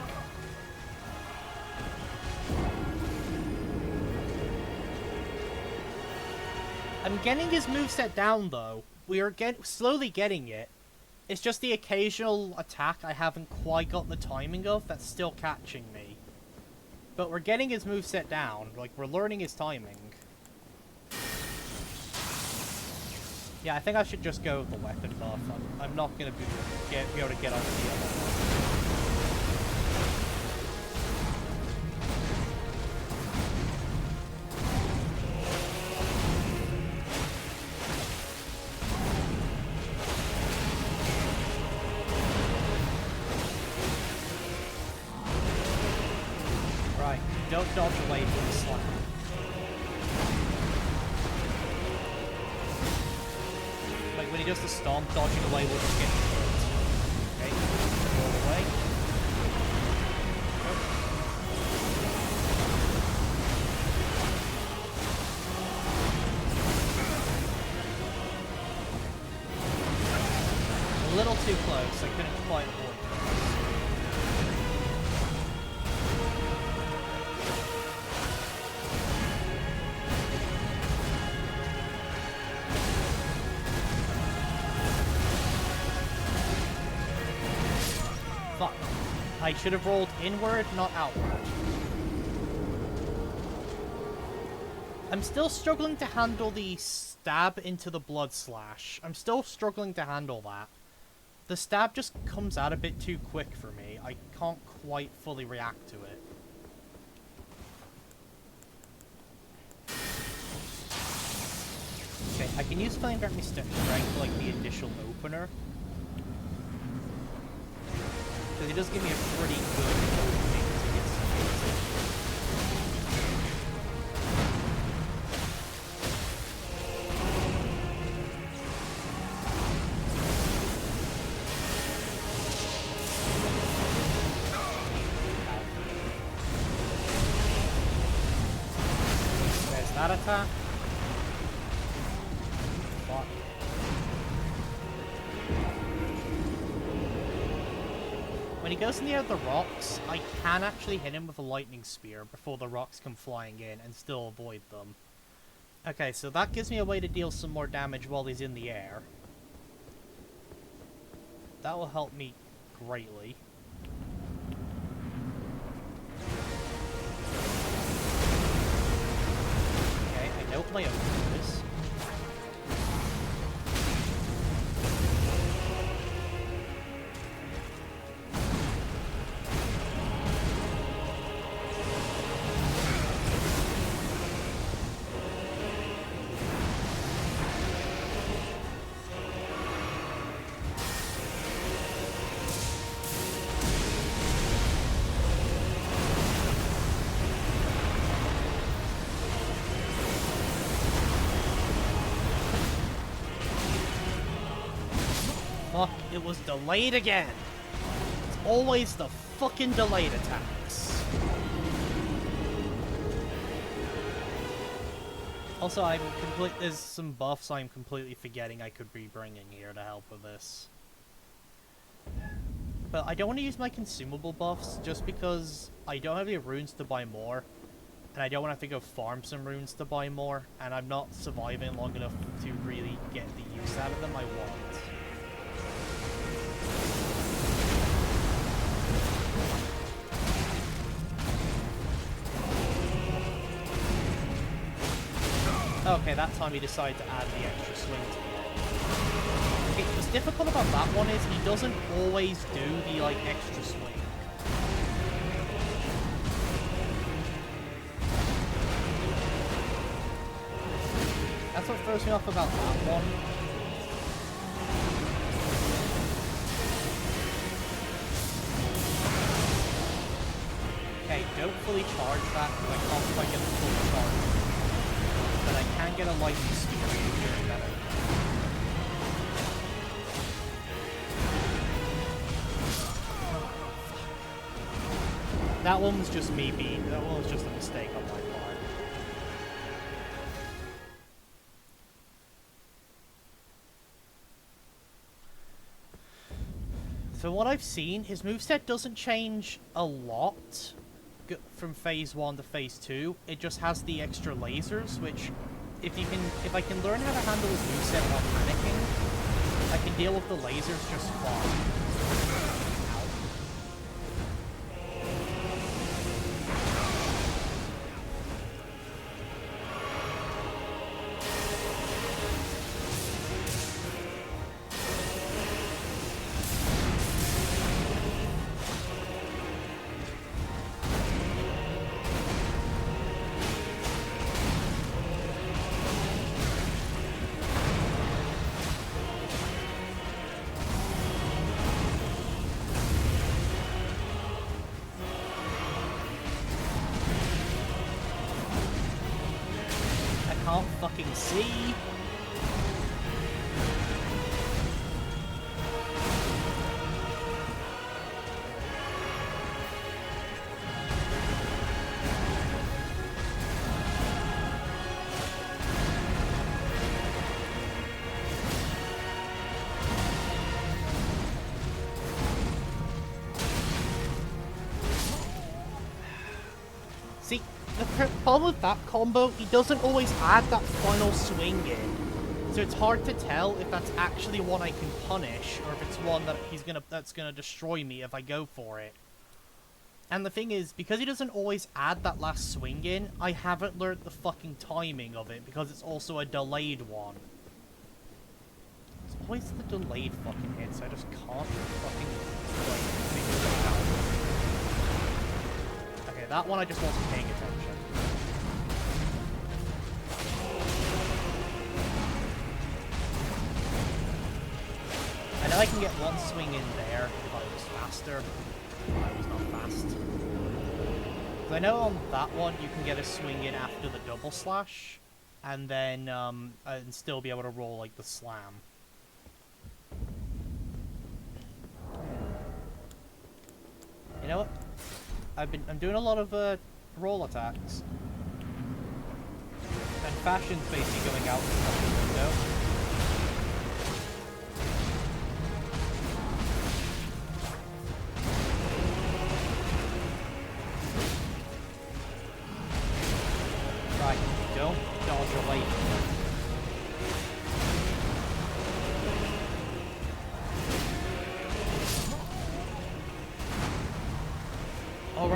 I'm getting his moveset down, though. We are slowly getting it. It's just the occasional attack I haven't quite got the timing of that's still catching me. But we're getting his moveset down. Like, we're learning his timing. Yeah, I think I should just go with the weapon buff. I'm not going to be able to get on the other one. Don't dodge away from the slap. Like, when he does the stomp, dodging away will just get hurt. Okay, all the way. A little too close, I couldn't quite avoid it. Fuck. I should have rolled inward, not outward. I'm still struggling to handle the stab into the blood slash. I'm still struggling to handle that. The stab just comes out a bit too quick for me. I can't quite fully react to it. Okay, I can use Flame Grant Me Strength for like the initial opener. Because it does give me a pretty good opening to get some. There's that attack. Fuck. When he goes in the air of the rocks, I can actually hit him with a lightning spear before the rocks come flying in and still avoid them. Okay, so that gives me a way to deal some more damage while he's in the air. That will help me greatly. Okay, I know what my opening is. Fuck, it was delayed again. It's always the fucking delayed attacks. Also, there's some buffs I'm completely forgetting I could be bringing here to help with this. But I don't want to use my consumable buffs just because I don't have any runes to buy more. And I don't want to have to go farm some runes to buy more. And I'm not surviving long enough to really get the use out of them I want. Okay, that time he decided to add the extra swing to the end. Okay, what's difficult about that one is he doesn't always do the, like, extra swing. That's what throws me off about that one. Okay, don't fully charge that because I can't quite get the full charge. But I can get a lightning spear here better. That one was just me that one was just a mistake on my part. So what I've seen, his moveset doesn't change a lot from phase 1 to phase 2. It just has the extra lasers, which if I can learn how to handle his moveset without panicking, I can deal with the lasers just fine. Fucking see. See, the problem with that combo, he doesn't always add that final swing in. So it's hard to tell if that's actually one I can punish, or if it's one that that's gonna destroy me if I go for it. And the thing is, because he doesn't always add that last swing in, I haven't learned the fucking timing of it, because it's also a delayed one. It's always the delayed fucking hits, I just can't fucking, like, figure it out. Okay, that one I just wasn't paying attention. I know I can get one swing in there if I was faster. I was not fast. Because I know on that one you can get a swing in after the double slash, and then and still be able to roll like the slam. You know what? I'm doing a lot of roll attacks. And Fashion's basically going out the window.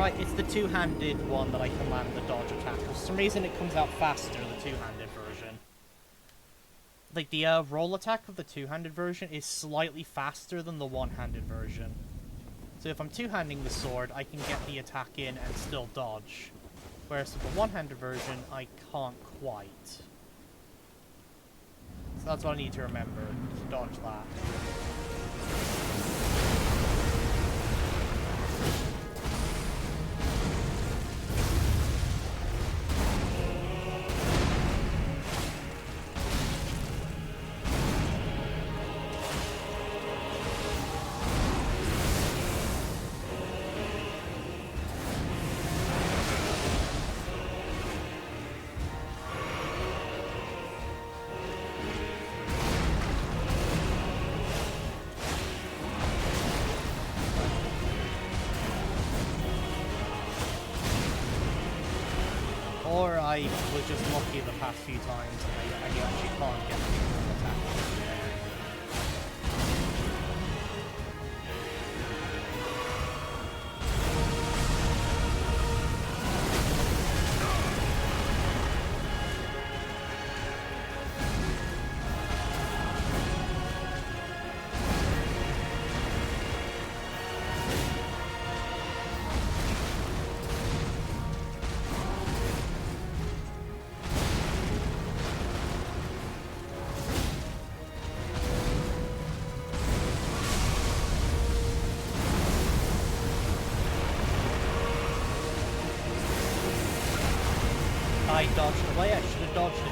right, it's the two-handed one that I can land the dodge attack. For some reason it comes out faster, the two-handed version. Like, the roll attack of the two-handed version is slightly faster than the one-handed version. So if I'm two-handing the sword, I can get the attack in and still dodge. Whereas with the one-handed version, I can't quite. So that's what I need to remember, to dodge that. Or I was just lucky the past few times and I actually can't get the attack. I dodged away, I should have dodged it.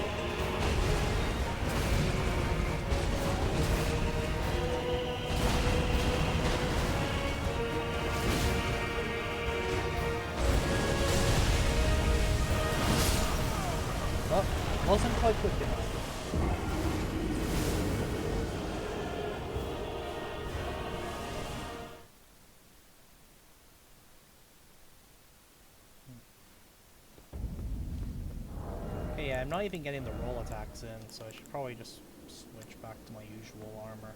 Well, wasn't quite quick enough. Okay, yeah, I'm not even getting the roll attacks in, so I should probably just switch back to my usual armor.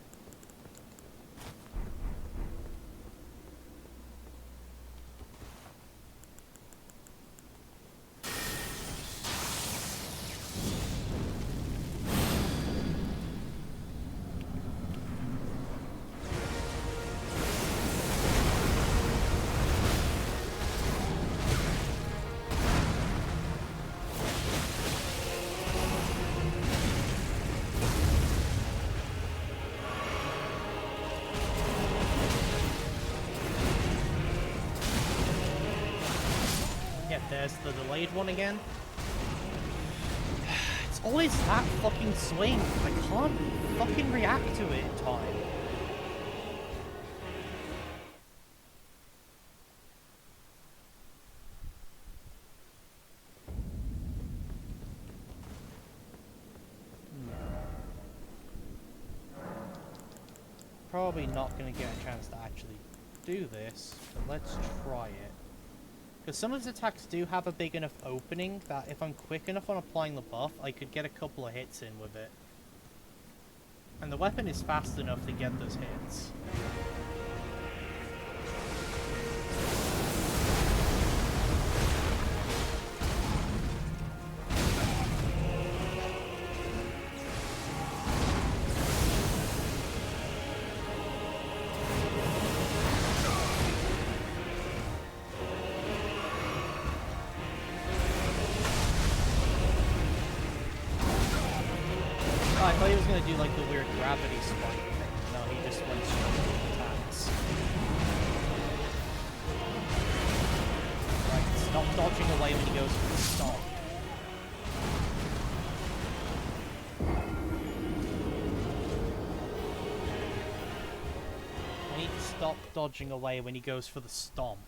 There's the delayed one again. It's always that fucking swing. I can't fucking react to it in time. Probably not going to get a chance to actually do this, but let's try it. Because some of his attacks do have a big enough opening that if I'm quick enough on applying the buff, I could get a couple of hits in with it. And the weapon is fast enough to get those hits. I thought he was going to do like the weird gravity spike thing. No, he just went straight to the attacks. Right, stop dodging away when he goes for the stomp. I need to stop dodging away when he goes for the stomp.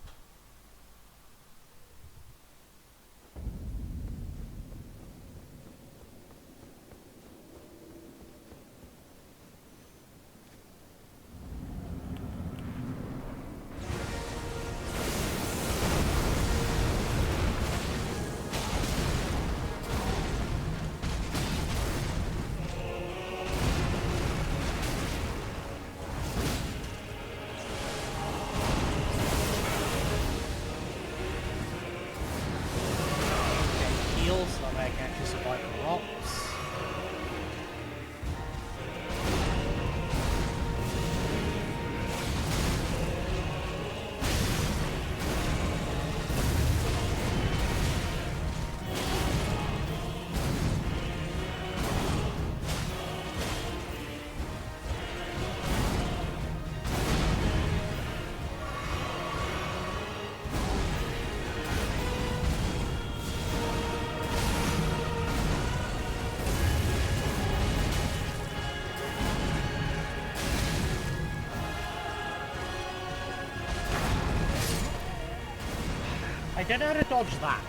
don't know how to dodge that.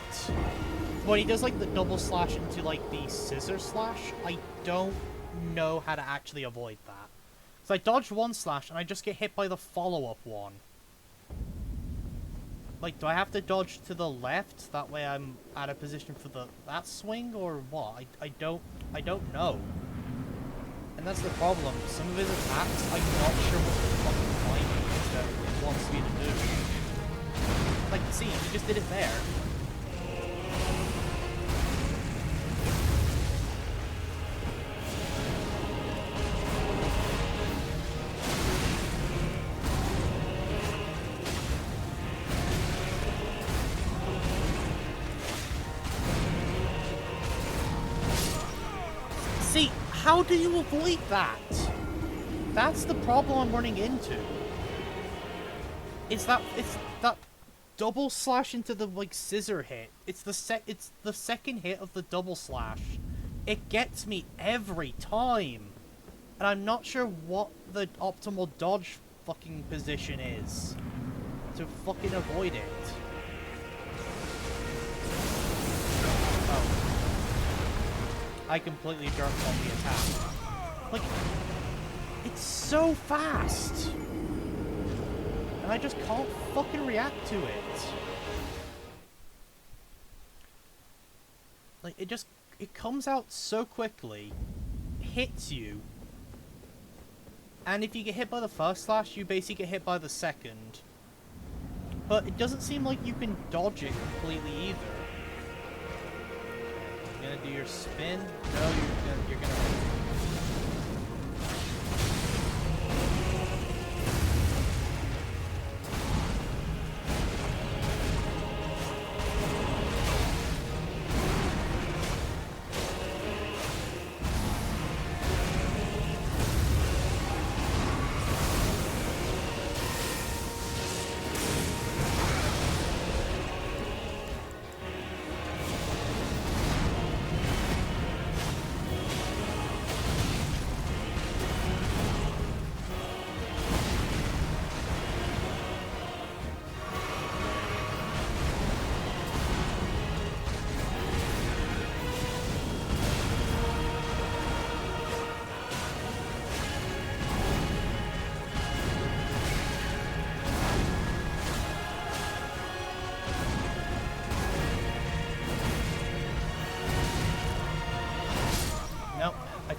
When he does like the double slash into like the scissor slash, I don't know how to actually avoid that. So I dodge one slash and I just get hit by the follow-up one. Like, do I have to dodge to the left? That way I'm out of position for that swing, or what? I don't know. And that's the problem. Some of his attacks, I'm not sure what the fucking timing is that it wants me to do. Like, see, he just did it there. See, how do you avoid that? That's the problem I'm running into. It's that double slash into the like scissor hit. It's the second hit of the double slash. It gets me every time. And I'm not sure what the optimal dodge fucking position is to fucking avoid it. I completely jerked on the attack. Like, it's so fast! And I just can't fucking react to it. Like, it comes out so quickly, hits you, and if you get hit by the first slash, you basically get hit by the second. But it doesn't seem like you can dodge it completely either. Gonna do your spin? No, you're gonna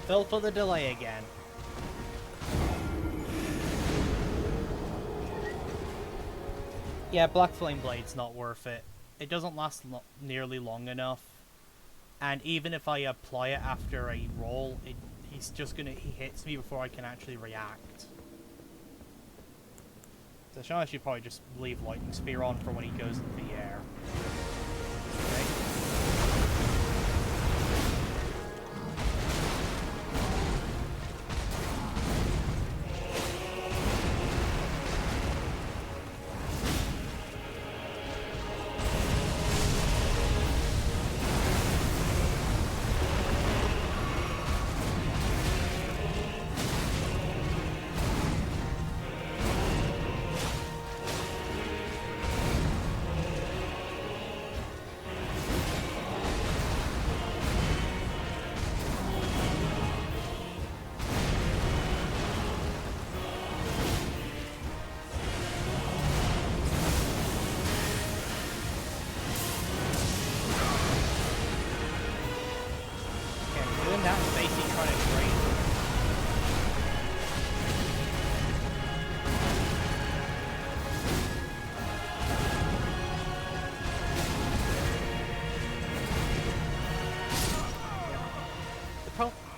fell for the delay again. Yeah, Black Flame Blade's not worth it. It doesn't last nearly long enough. And even if I apply it after a roll, he hits me before I can actually react. So I should probably just leave Lightning Spear on for when he goes into the air. Okay.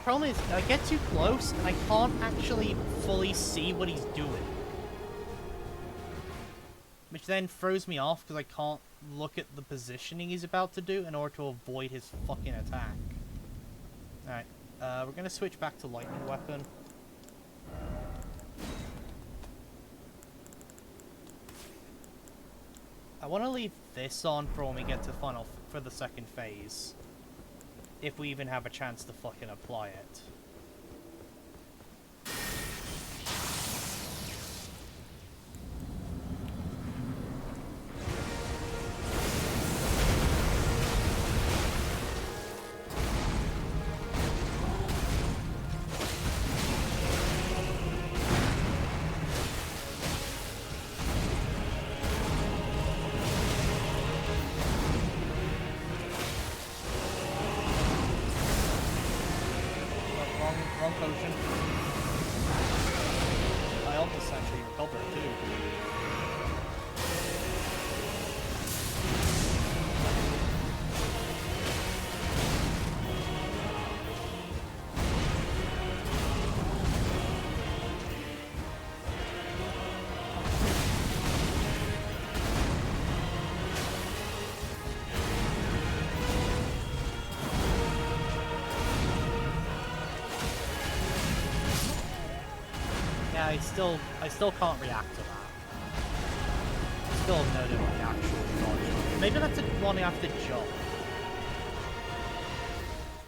Problem is, I get too close and I can't actually fully see what he's doing. Which then throws me off because I can't look at the positioning he's about to do in order to avoid his fucking attack. Alright, we're gonna switch back to Lightning Weapon. I want to leave this on for when we get to for the second phase. If we even have a chance to fucking apply it. actually recover too. Yeah, I still can't react to that. Still no idea what the actual dodge. Maybe that's one I have to jump.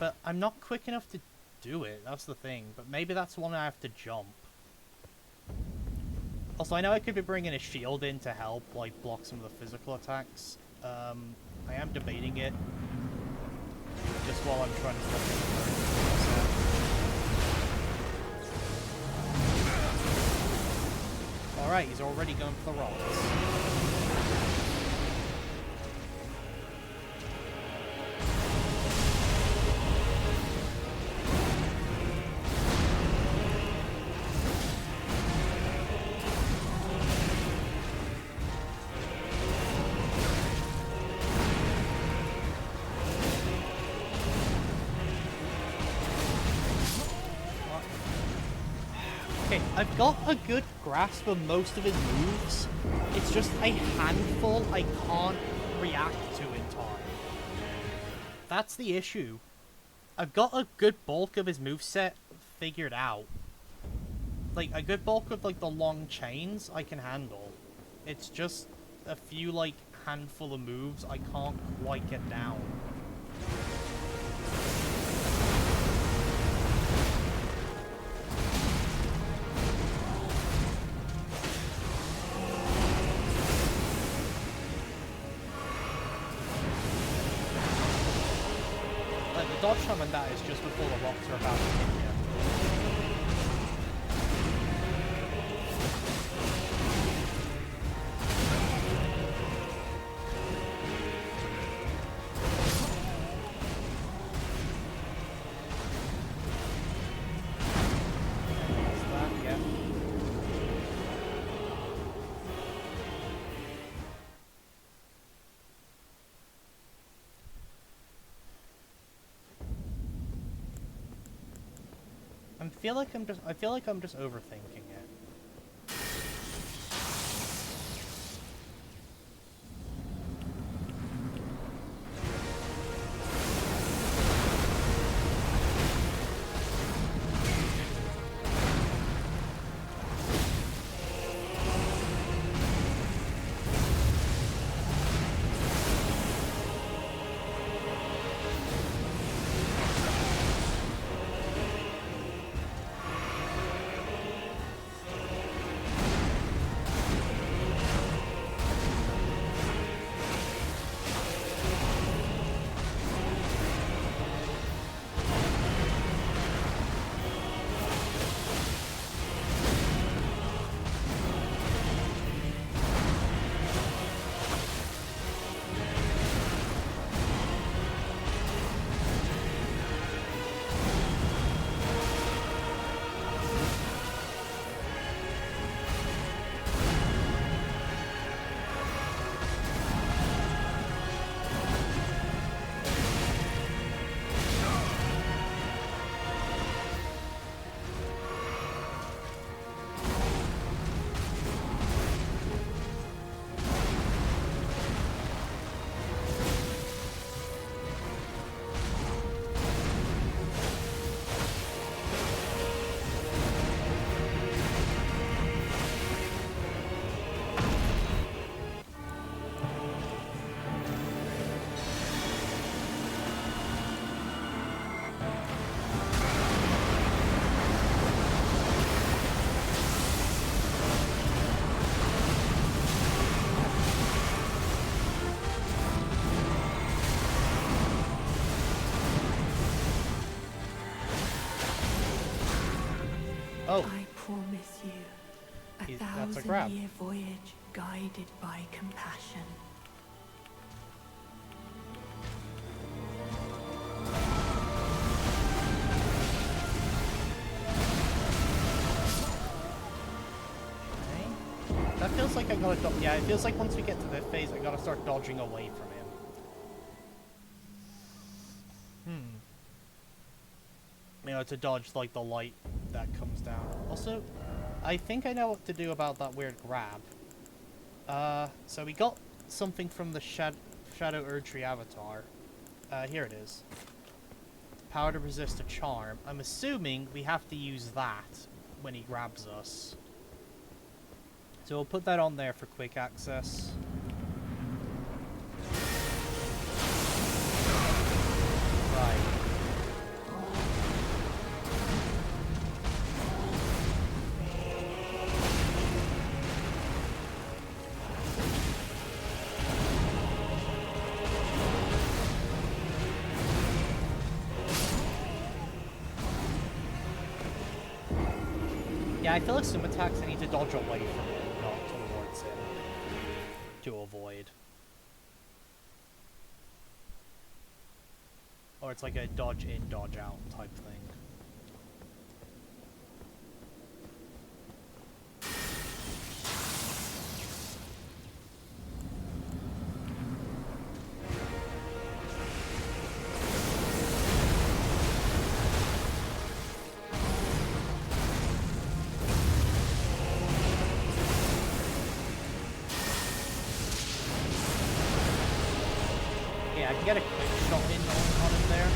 But I'm not quick enough to do it, that's the thing. But maybe that's one I have to jump. Also, I know I could be bringing a shield in to help, like, block some of the physical attacks. I am debating it. Just while I'm trying to look at the Alright, he's already going for the rocks. Okay, I've got a good grasp of most of his moves. It's just a handful I can't react to in time. That's the issue. I've got a good bulk of his moveset figured out. Like, a good bulk of, like, the long chains I can handle. It's just a few, like, handful of moves I can't quite get down. The dodge time on that is just before the rocks are about to hit you. I feel like I'm just overthinking it. Oh. I promise you, That's a grab. 1,000-year voyage guided by compassion. Okay. That feels like I gotta yeah, it feels like once we get to this phase, I gotta start dodging away from him. You know, to dodge, like, the light that comes down. Also, I think I know what to do about that weird grab. So we got something from the Shadow Erdtree avatar. Here it is. Power to resist a charm. I'm assuming we have to use that when he grabs us. So we'll put that on there for quick access. Right. Yeah, I feel like some attacks I need to dodge away from him, not towards him, to avoid. Or it's like a dodge in, dodge out type thing. Yeah, I can get a quick shot in on him there.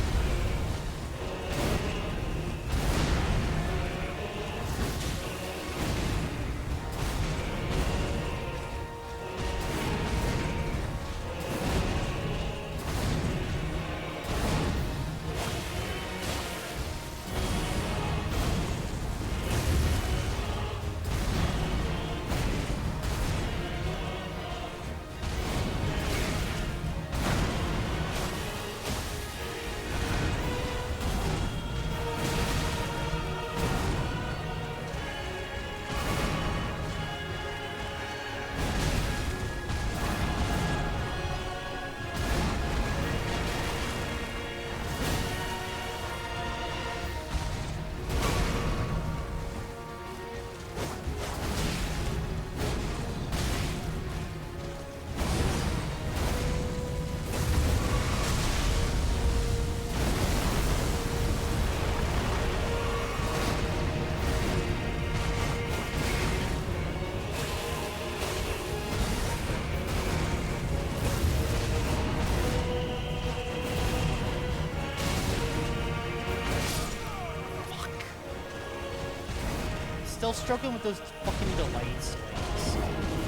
Still struggling with those fucking delayed swings.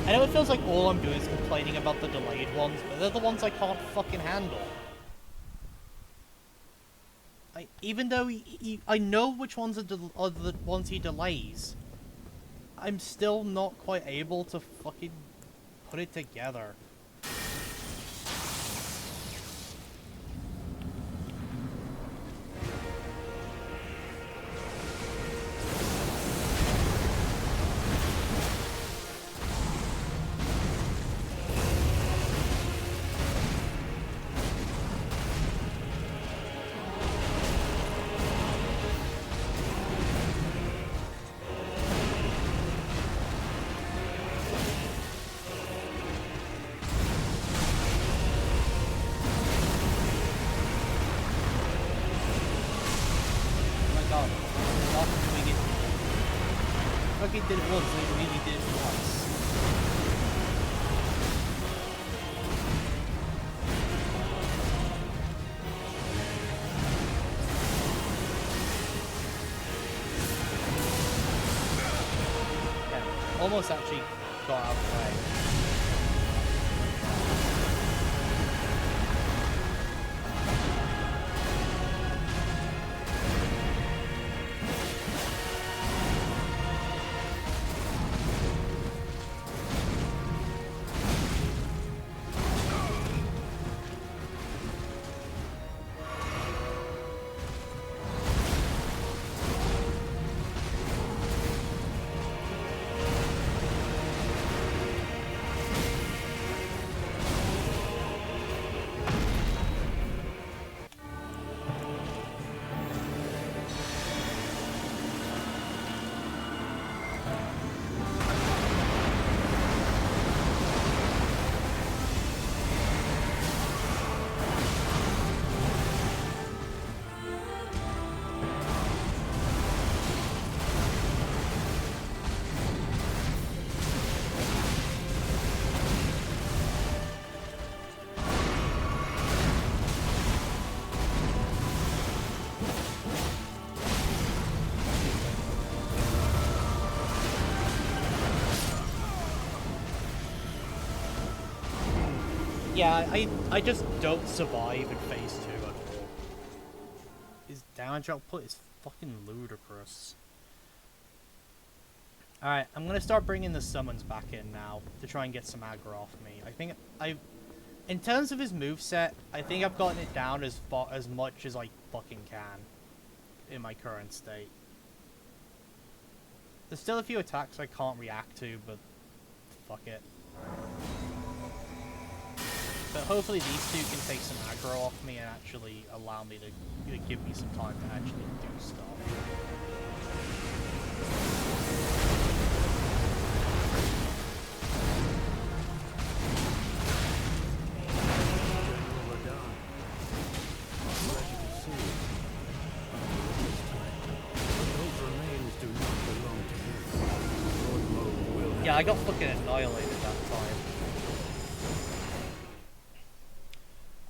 I know it feels like all I'm doing is complaining about the delayed ones, but they're the ones I can't fucking handle. Even though I know which ones are the ones he delays, I'm still not quite able to fucking put it together. He did it once, so he really did it twice. Yeah, almost actually got out of the way. Yeah, I just don't survive in phase 2 at all. His damage output is fucking ludicrous. Alright, I'm gonna start bringing the summons back in now to try and get some aggro off me. I think in terms of his moveset, I think I've gotten it down as much as I fucking can in my current state. There's still a few attacks I can't react to, but fuck it. But hopefully these two can take some aggro off me and actually allow me to give me some time to actually do stuff. Yeah, I got fucking annihilated that time.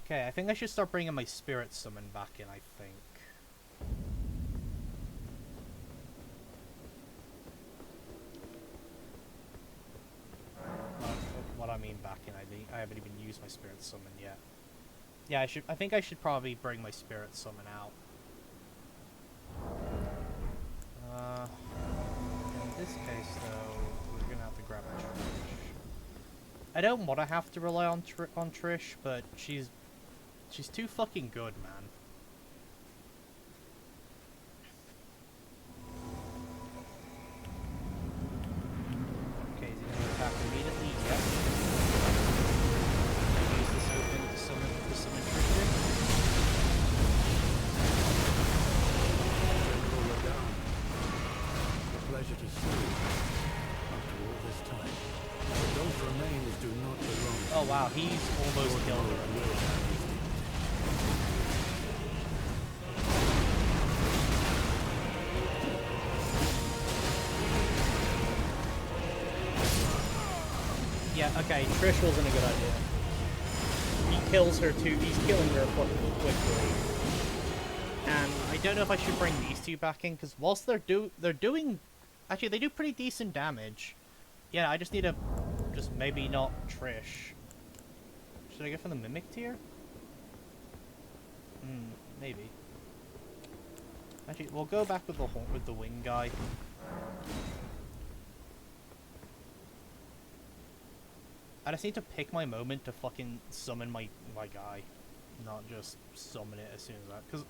Okay, I think I should start bringing my spirit summon back in, I think. What I mean back in, I haven't even used my spirit summon yet. Yeah, I think I should probably bring my spirit summon out. In this case, though, we're gonna have to grab a Trish. I don't want to have to rely on Trish, but she's too fucking good, man. Okay, is he gonna attack immediately? Yep. Use this open to summon Trish here. Pleasure to see you. After all this time, those remains do not belong. Oh wow, he's almost killed her. Yeah, okay, Trish wasn't a good idea. He kills her too. He's killing her fucking quickly. And I don't know if I should bring these two back in, because whilst they're doing... Actually, they do pretty decent damage. Yeah, I just need to... Just maybe not Trish. Should I go for the Mimic tier? Maybe. Actually, we'll go back with the wing guy. I just need to pick my moment to fucking summon my guy. Not just summon it as soon as that. Because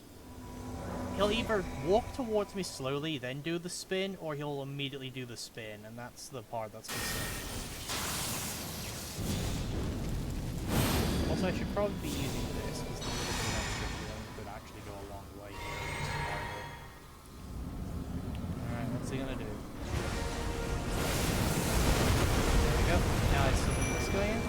he'll either walk towards me slowly, then do the spin, or he'll immediately do the spin, and that's the part that's concerning. Also, I should probably be using this, because the little extra healing could actually go a long way here. Alright, what's he gonna do? There we go. Now I summon this guy in.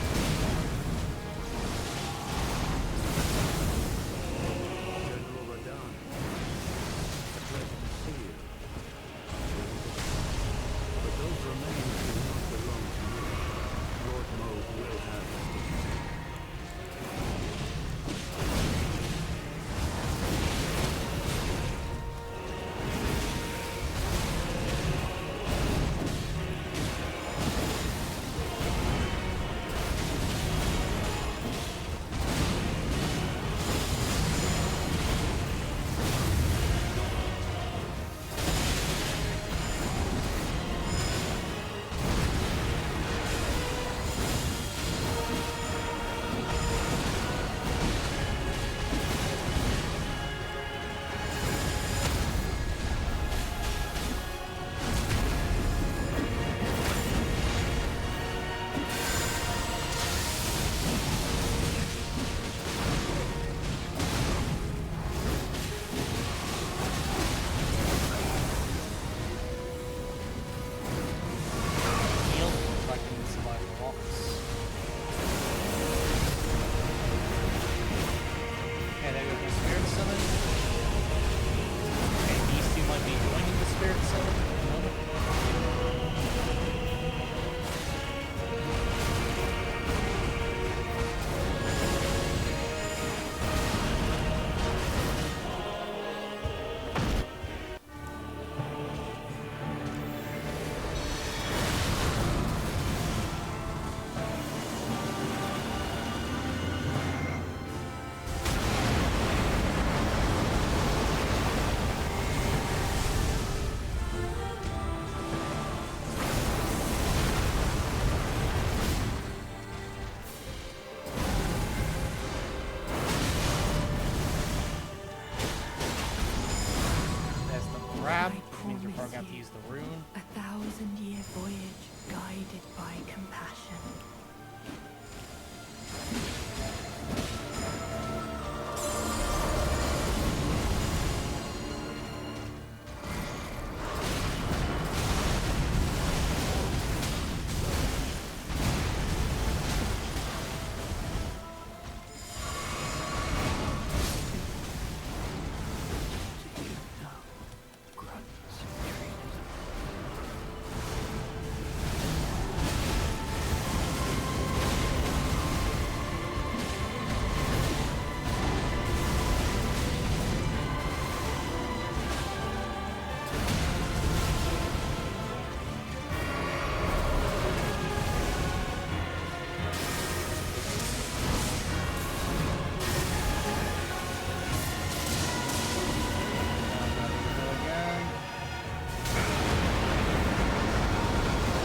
the rune. 1,000-year voyage guided by compassion.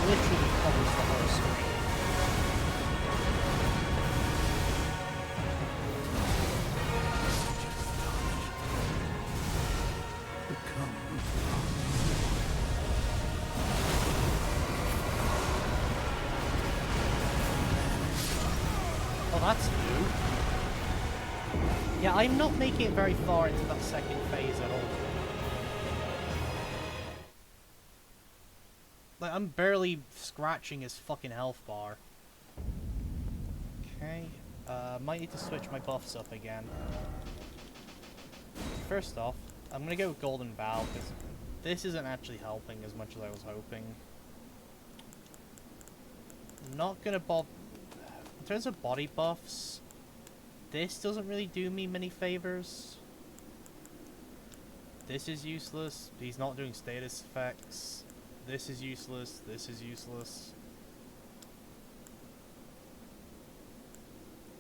Literally covers the whole screen. Oh, that's new. Yeah, I'm not making it very far into that second phase at all. Like, I'm barely scratching his fucking health bar. Okay. Might need to switch my buffs up again. First off, I'm gonna go with Golden Bow, because this isn't actually helping as much as I was hoping. Not gonna bother. In terms of body buffs, this doesn't really do me many favors. This is useless. He's not doing status effects. This is useless. This is useless.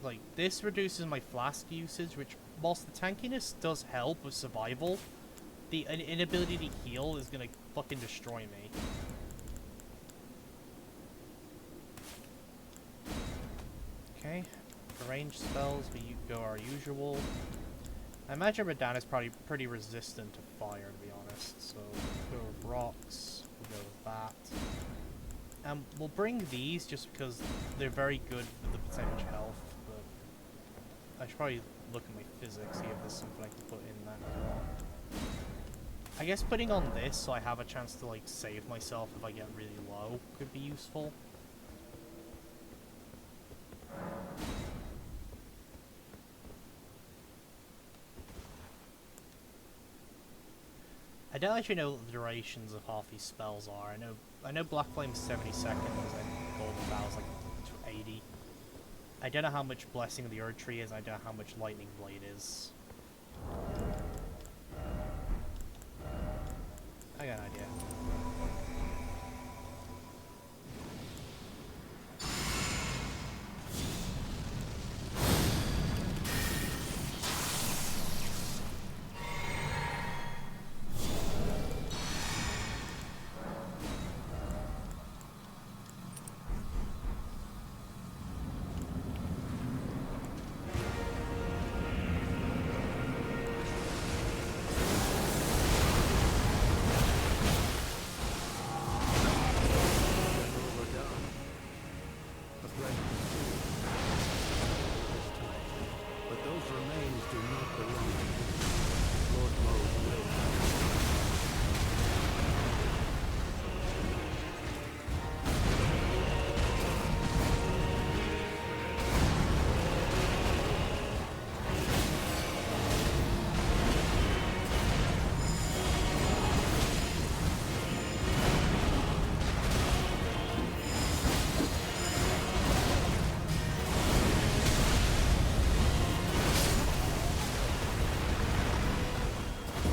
Like, this reduces my flask usage, which, whilst the tankiness does help with survival, the inability to heal is gonna fucking destroy me. Okay, for ranged spells, we go our usual. I imagine Radahn is probably pretty resistant to fire, to be honest, so we'll go with rocks, we'll go with that. We'll bring these just because they're very good with the percentage health, but I should probably look at my physics, see if there's something I can put in that as well. I guess putting on this so I have a chance to, like, save myself if I get really low could be useful. I don't actually know what the durations of half these spells are. I know Black Flame is 70 seconds and Golden Bow is like 80. I don't know how much Blessing of the Erd Tree is, I don't know how much Lightning Blade is. I got an idea.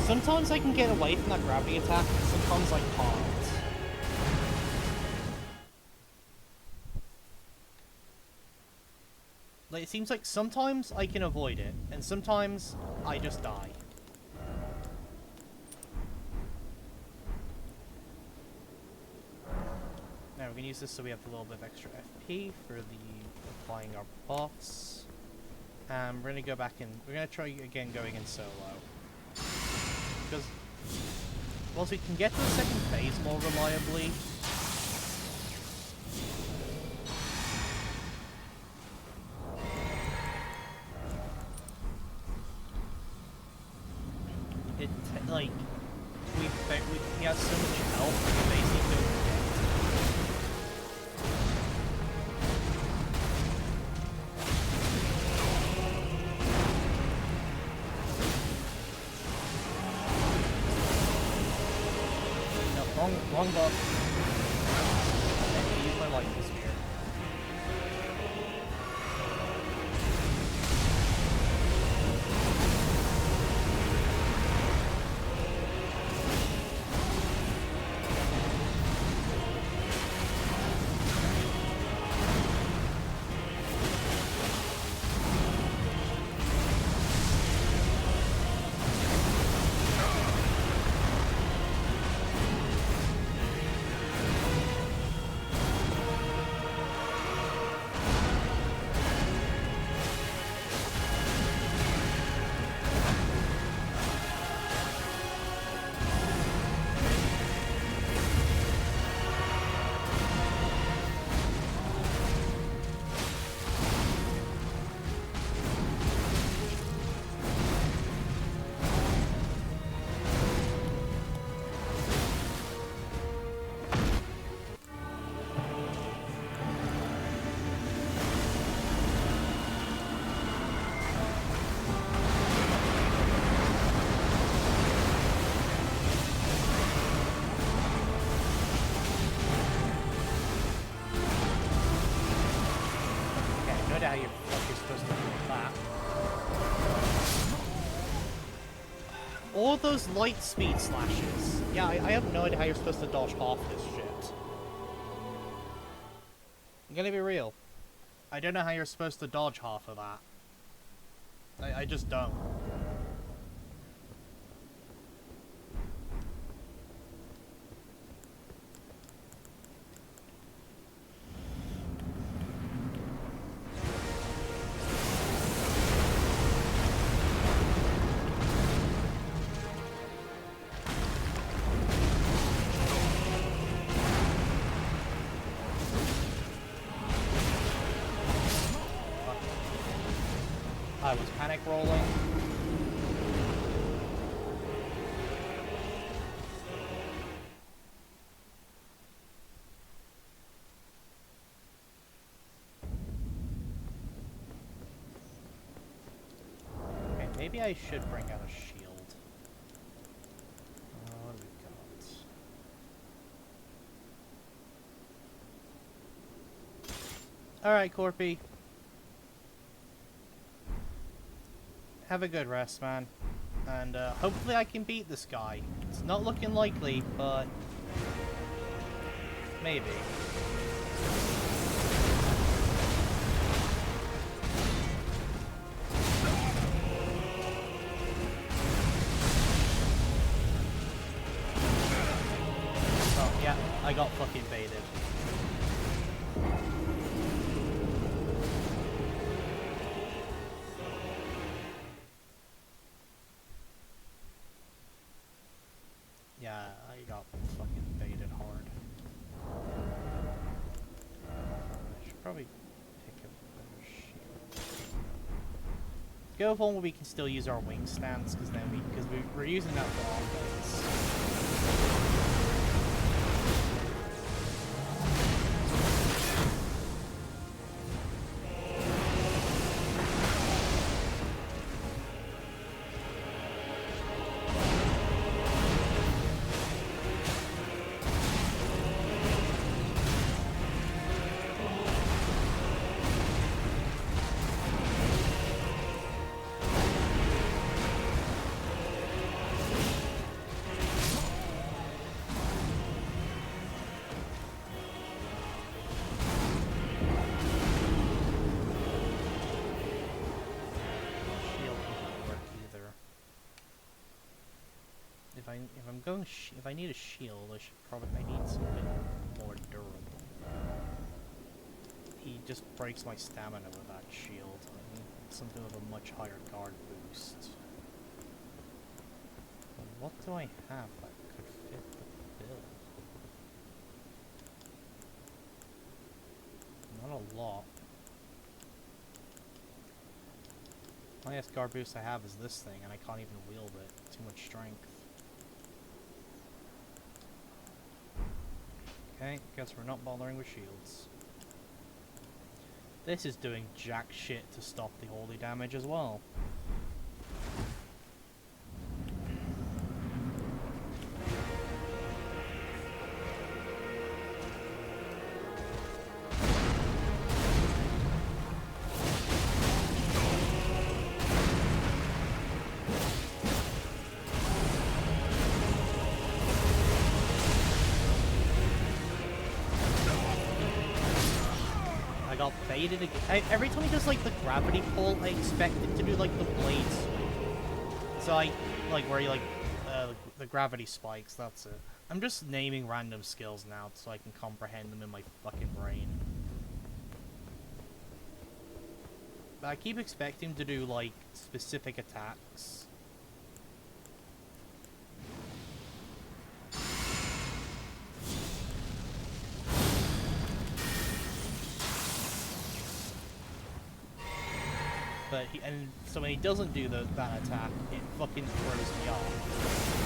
Sometimes I can get away from that gravity attack, and sometimes I can't. Like, it seems like sometimes I can avoid it, and sometimes I just die. Now we're gonna use this so we have a little bit of extra FP for the applying our buffs. We're gonna go back and we're gonna try again going in solo. Because, Well, so we can get to the second phase more reliably. Like, he has so much health, we basically don't wrong buff. Okay, use my lightning spear. How you're supposed to do that. All those light speed slashes. Yeah, I have no idea how you're supposed to dodge half this shit. I'm gonna be real. I don't know how you're supposed to dodge half of that. I just don't. I was panic rolling. Okay, maybe I should bring out a shield. What do we got? Alright, Corpy. Have a good rest, man. And hopefully I can beat this guy. It's not looking likely, but maybe. Oh, yeah, I got fucking baited. Yeah, I got fucking baited hard. I should probably pick up a shield. Go with one where we can still use our wing stance, because we're using that for offense. If I need a shield, I need something more durable. He just breaks my stamina with that shield. I need something with a much higher guard boost. But what do I have that could fit a lot. The highest guard boost I have is this thing, and I can't even wield it. Too much strength. Okay, guess we're not bothering with shields. This is doing jack shit to stop the holy damage as well. Got baited again. Every time he does like the gravity pull, I expect it to do like the blade sweep. So like where you like the gravity spikes. That's it. I'm just naming random skills now so I can comprehend them in my fucking brain. But I keep expecting to do like specific attacks. But so when he doesn't do that attack, it fucking throws me off.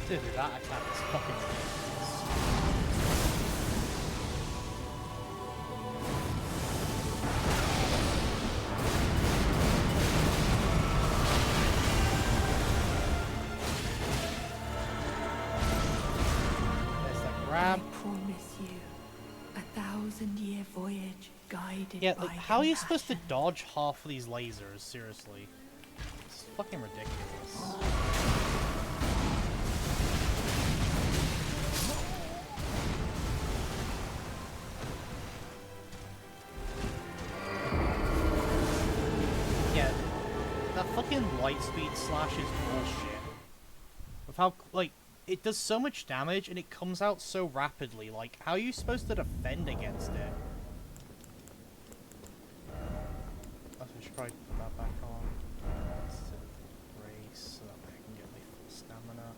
Dude, that attack is fucking ridiculous. There's that grab. I promise you, 1,000-year voyage guided Yeah, by like, how are you supposed to compassion. dodge half of these lasers? Seriously. It's fucking ridiculous. Yeah, that fucking light speed slash is bullshit. With how, like, it does so much damage and it comes out so rapidly. Like, how are you supposed to defend against it? I should probably put that back on. Set brace so that way I can get my full stamina.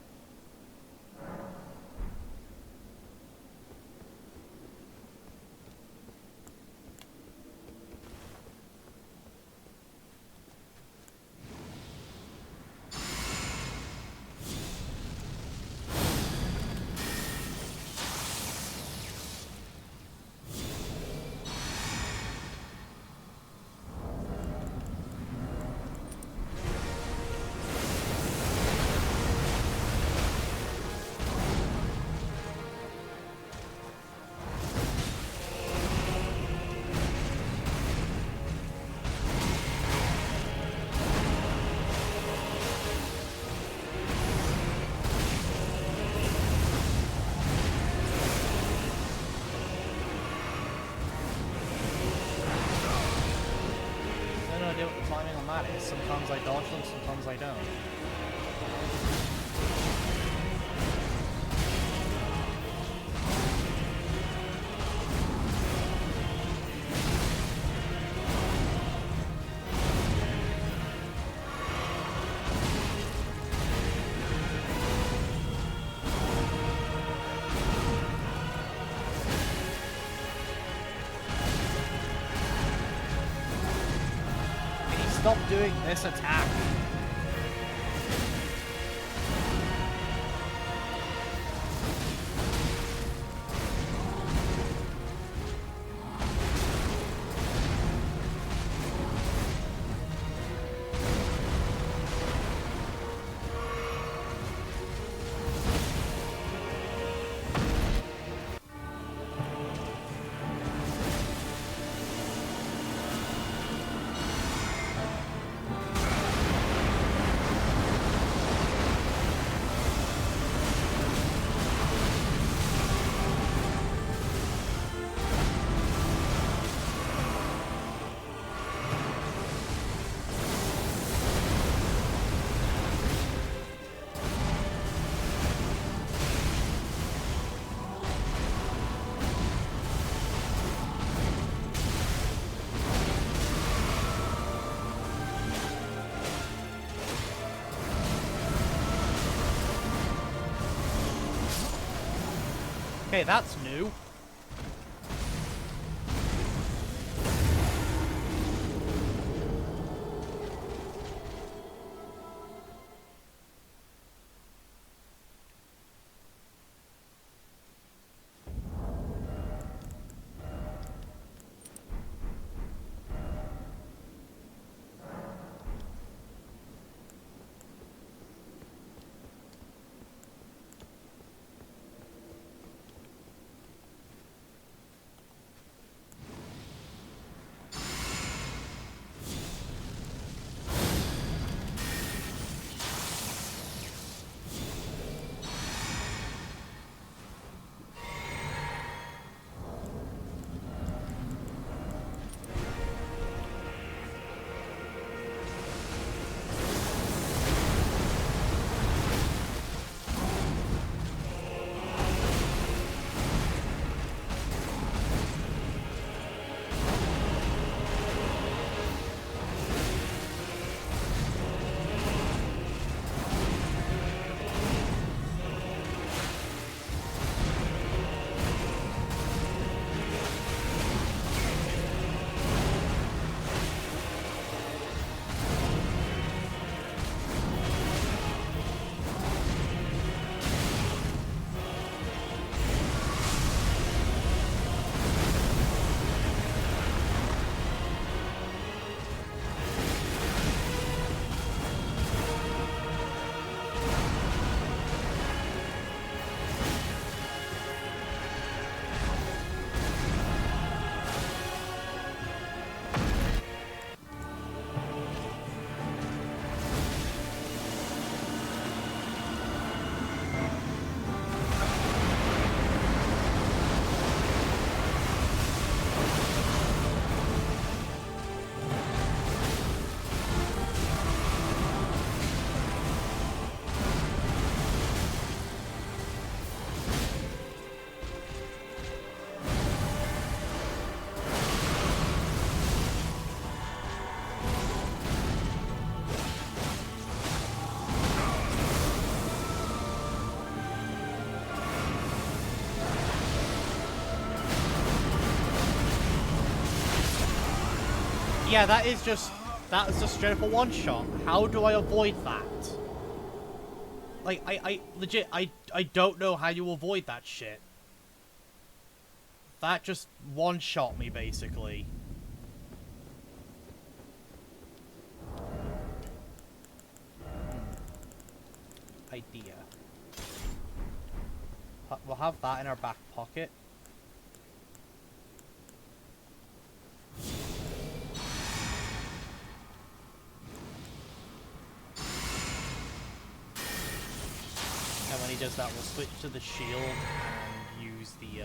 idea what the timing on that is. Sometimes I dodge them, sometimes I don't. Stop doing this attack. Okay, that's new. Yeah, that's just straight up a one-shot. How do I avoid that? Like, I legit, I don't know how you avoid that shit. That just one-shot me, basically. Idea. We'll have that in our back pocket. And when he does that, we'll switch to the shield and use the,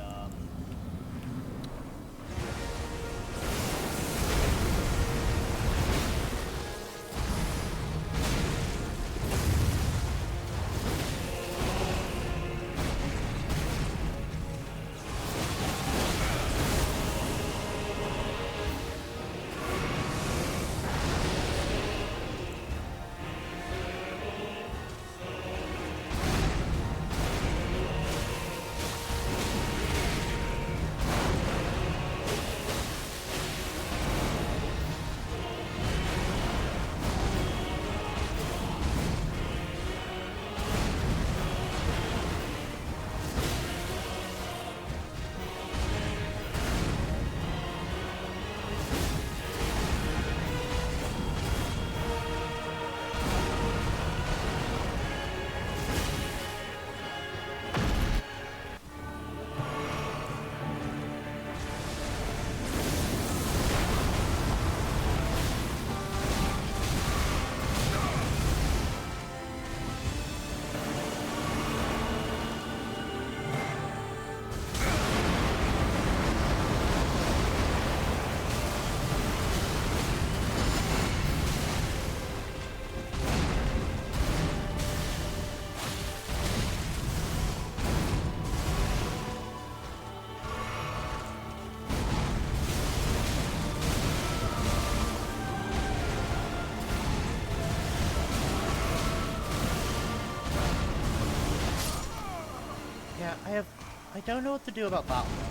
I don't know what to do about that one.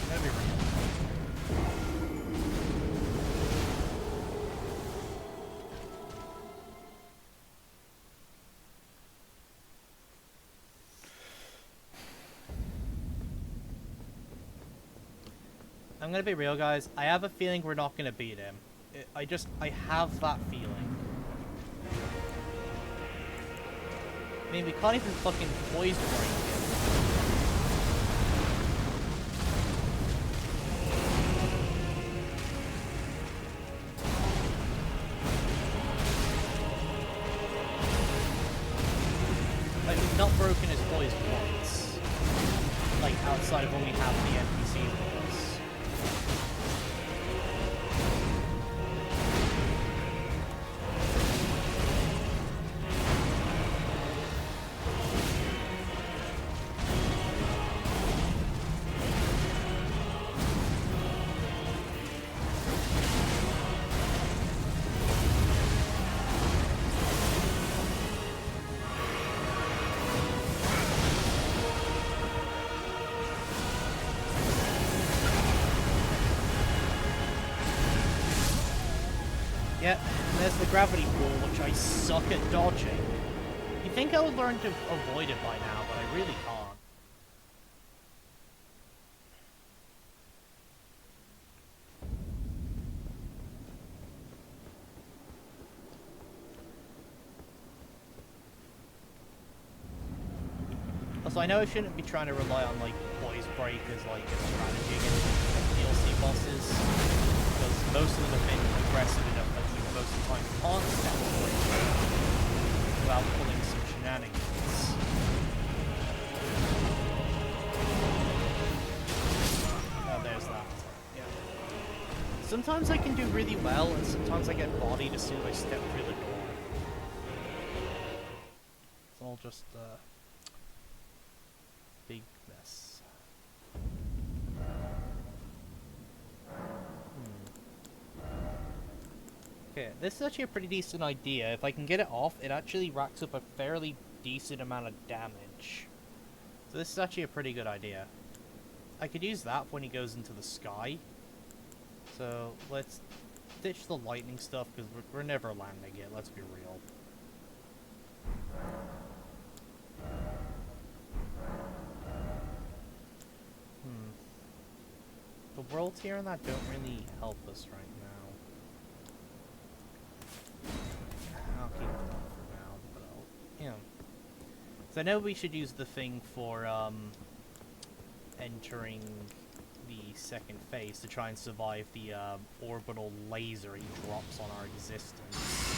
I'm gonna be real. I'm gonna be real, guys. I have a feeling we're not gonna beat him. I have that feeling. I mean, we can't even fucking poise break him. Like, we've not broken his poise once. Like, outside of when we have the NPCs with us. Yep, and there's the gravity pool, which I suck at dodging. You'd think I would learn to avoid it by now, but I really can't. Also, I know I shouldn't be trying to rely on, like, poise break as, like, a strategy against DLC bosses, because most of them have been aggressive enough that you most of the time can't step away without pulling some shenanigans. Oh, there's that. Yeah. Sometimes I can do really well, and sometimes I get bodied as soon as I step through the door. It's all just, big mess. Okay, this is actually a pretty decent idea. If I can get it off, it actually racks up a fairly decent amount of damage. So this is actually a pretty good idea. I could use that when he goes into the sky. So let's ditch the lightning stuff, because we're never landing it, let's be real. The worlds here and that don't really help us right now. I'll keep them on for now, but I'll, you know. So I know we should use the thing for, entering the second phase to try and survive the, orbital laser he drops on our existence.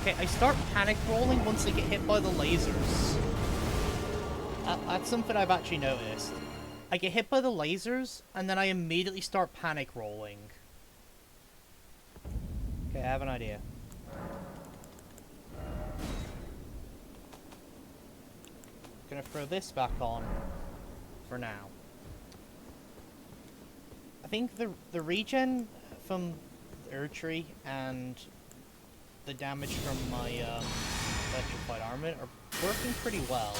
Okay, I start panic rolling once I get hit by the lasers. That's something I've actually noticed. I get hit by the lasers, and then I immediately start panic rolling. Okay, I have an idea. Gonna throw this back on for now. I think the regen from the Erdtree and the damage from my electrified armament are working pretty well.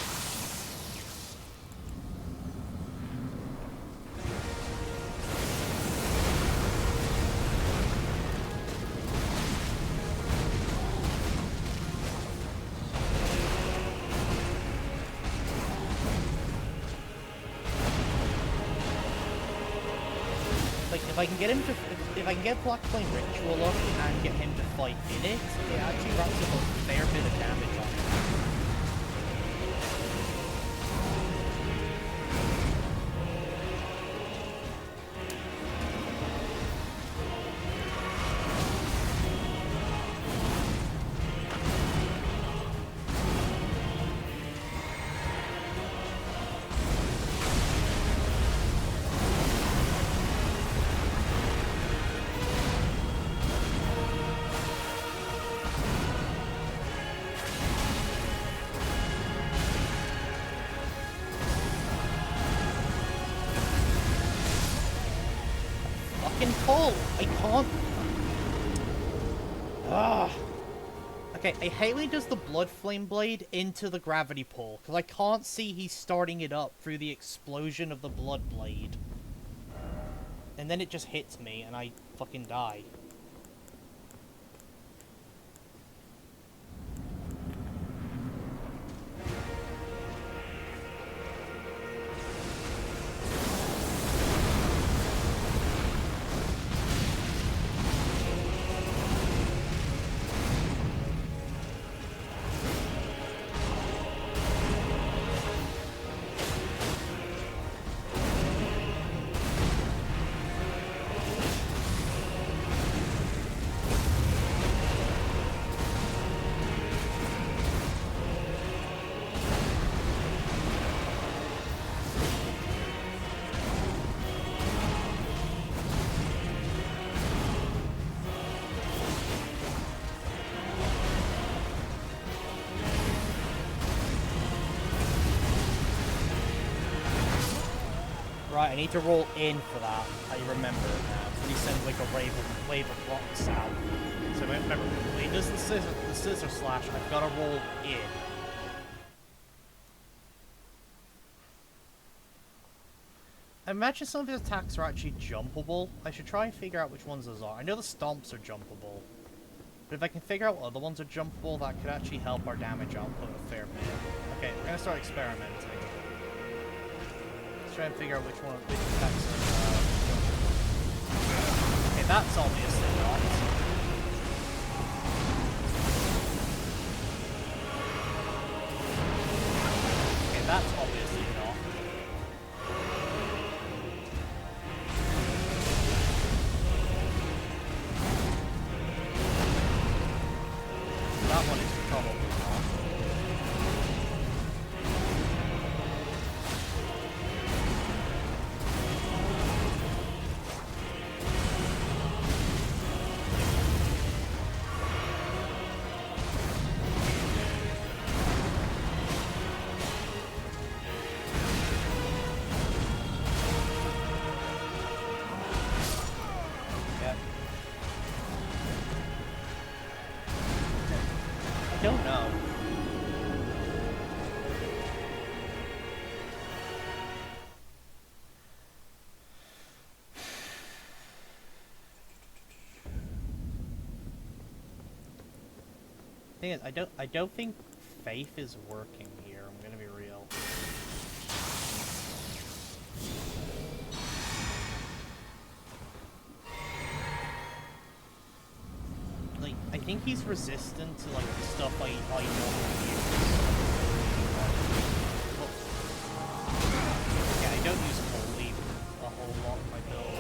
Like, if I can get him to, if I can get Black Flame Ritual up and get him to fight in it, it actually wraps up a fair bit of damage on him. Pull! I can't... Ugh. Okay, I hate when he does the Blood Flame Blade into the Gravity Pull, because I can't see he's starting it up through the explosion of the Blood Blade. And then it just hits me, and I fucking die. Right, I need to roll in for that. I remember it now. So he sends like a wave of rocks out. So remember, when he does the scissor slash, I've got to roll in. I imagine some of his attacks are actually jumpable. I should try and figure out which ones those are. I know the stomps are jumpable. But if I can figure out what other ones are jumpable, that could actually help our damage output a fair bit. Okay, we're going to start experimenting. Try and figure out which attacks are okay, that's obviously not. Okay, that's obviously not. That one is probably not. Don't know. Thing is, I don't think faith is working here. I'm gonna be real. Like, I think he's resistant to like the stuff I normally use. Well, yeah, I don't use Holy a whole lot in my build.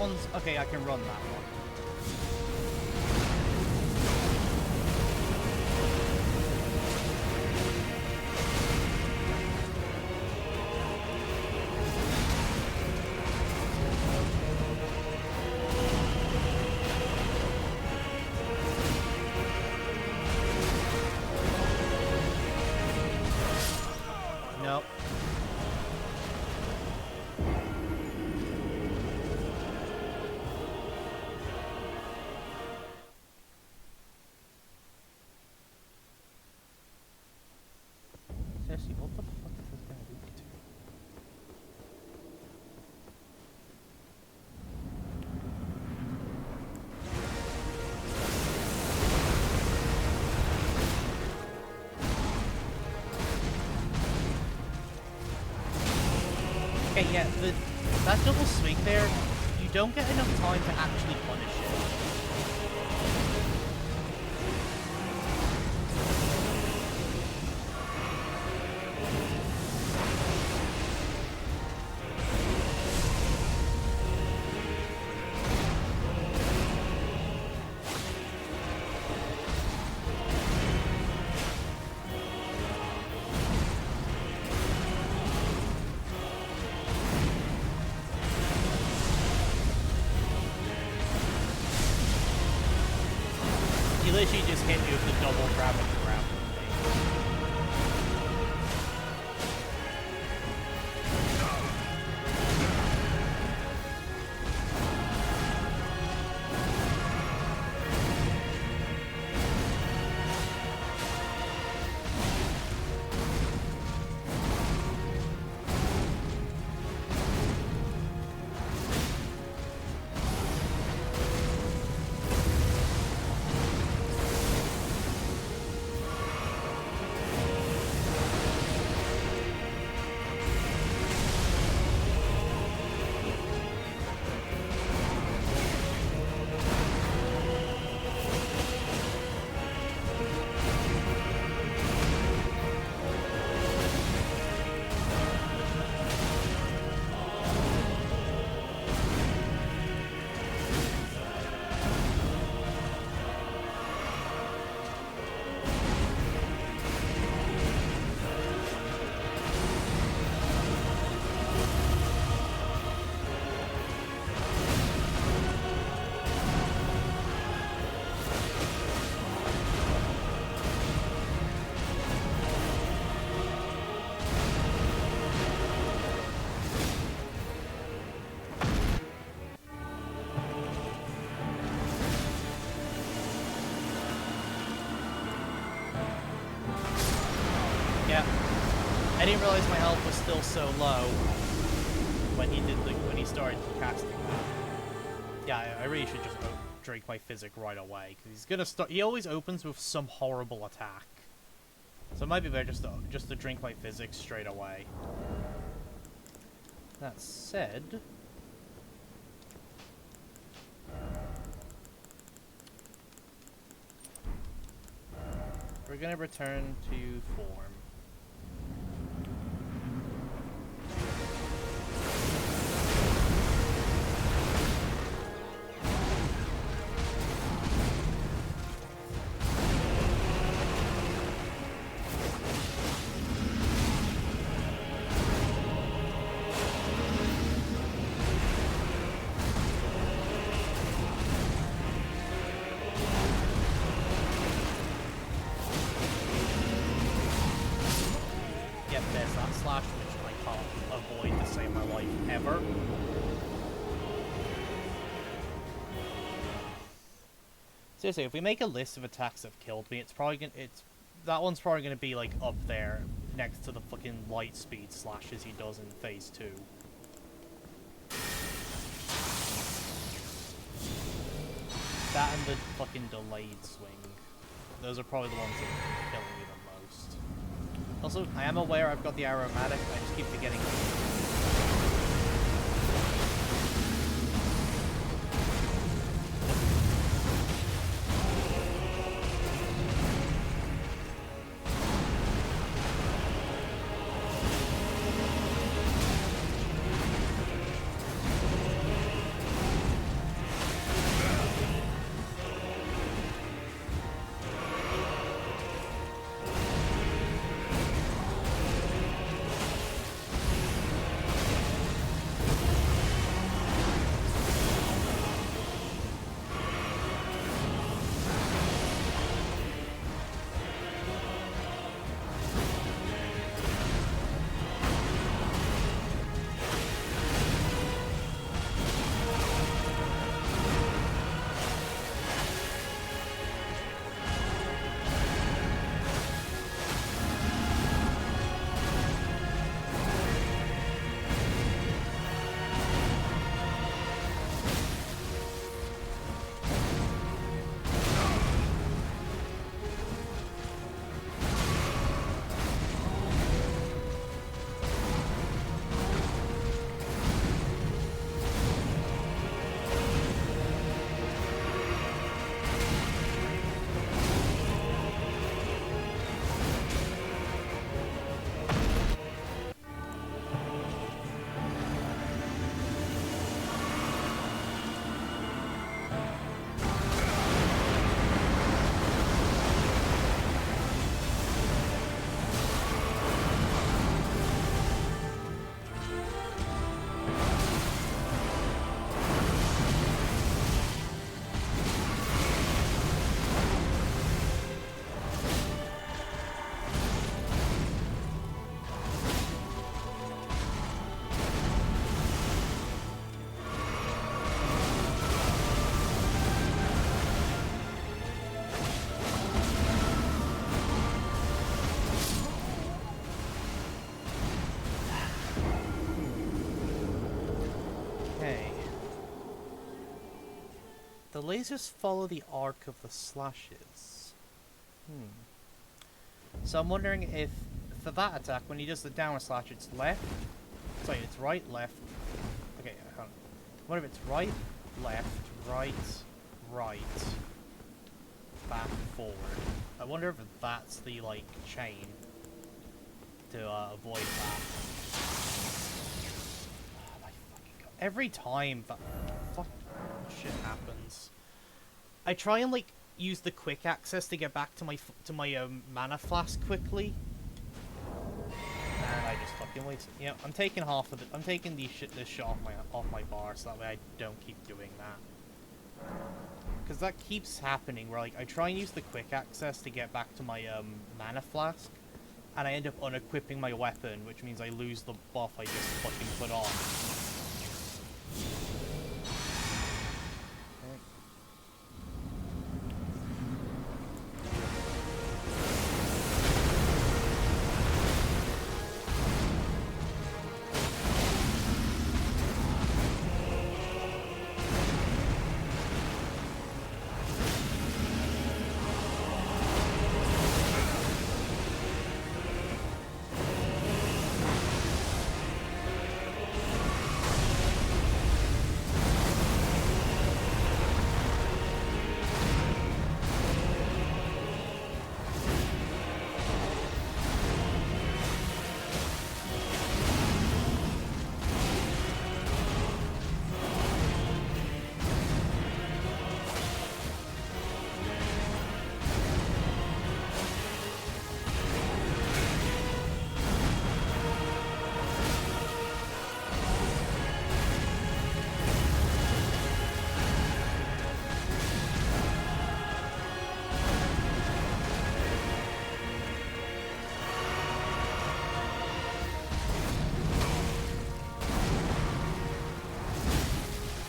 one's... Okay, I can run that one. Nope. Seriously, what the fuck is this gonna lead to? Okay, yeah, that double swing there, you don't get enough time to actually punish it. He literally just hit you with the double gravity grab thing. Yeah. I didn't realize my health was still so low when he started casting. Yeah, I really should just drink my physic right away, because he's gonna start. He always opens with some horrible attack, so it might be better just to drink my physics straight away. That said, we're gonna return to form. Slash, which I can't avoid to save my life ever. Seriously, if we make a list of attacks that have killed me, that one's probably gonna be like up there next to the fucking light speed slashes he does in phase 2. That and the fucking delayed swing. Those are probably the ones that are killing me the most. Also, I am aware I've got the aromatic, I just keep forgetting. The lasers follow the arc of the slashes. So I'm wondering if for that attack, when he does the downward slash, it's left. Sorry, it's right, left. Okay, hold on. What if it's right, left, right, right, back, forward? I wonder if that's the, like, chain to avoid that. Oh my fucking god. Every time that fucking shit happens, I try and, like, use the quick access to get back to my mana flask quickly. And I just fucking wait. You know, I'm taking half of it. I'm taking this shit off my bar, so that way I don't keep doing that. Because that keeps happening, where like I try and use the quick access to get back to my mana flask, and I end up unequipping my weapon, which means I lose the buff I just fucking put on.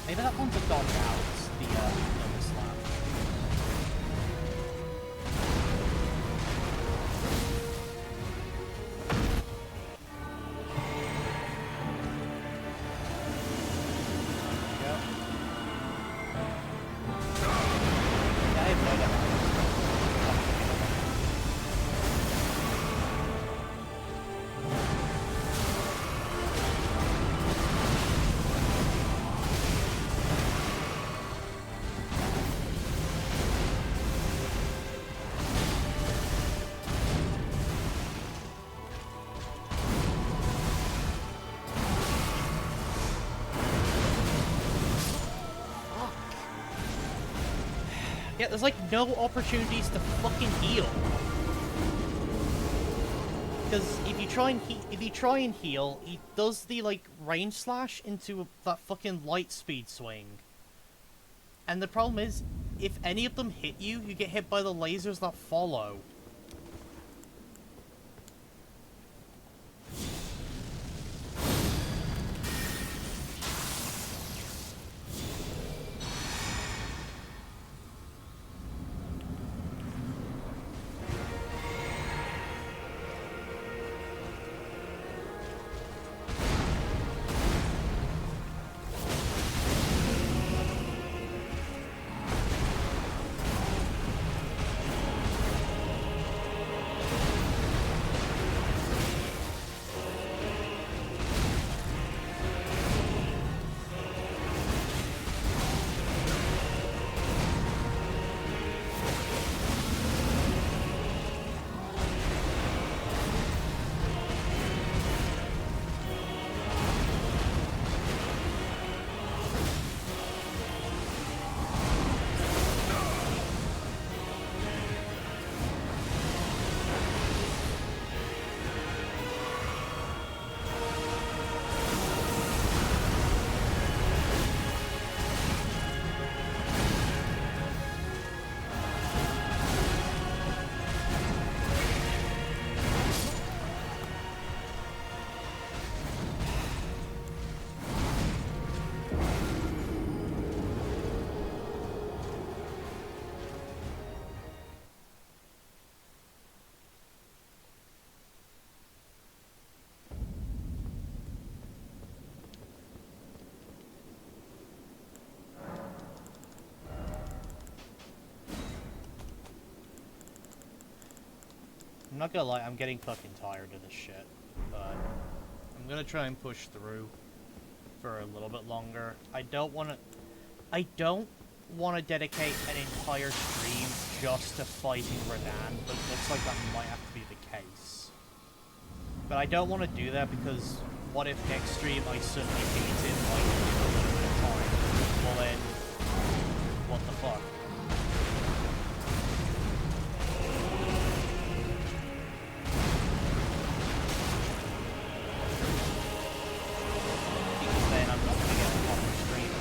Maybe that one's a dodge out, the number slap. Yep. Yeah, I have no idea. Yeah, there's like no opportunities to fucking heal. Because if you try and heal, he does the like range slash into that fucking light speed swing. And the problem is, if any of them hit you, you get hit by the lasers that follow. not gonna lie, I'm getting fucking tired of this shit. But I'm gonna try and push through for a little bit longer. I don't want to dedicate an entire stream just to fighting Redan, but it looks like that might have to be the case. But I don't want to do that because what if next stream I suddenly beat him like in a little bit of time? Well then, what the fuck? Because then I'm not going to get a proper stream.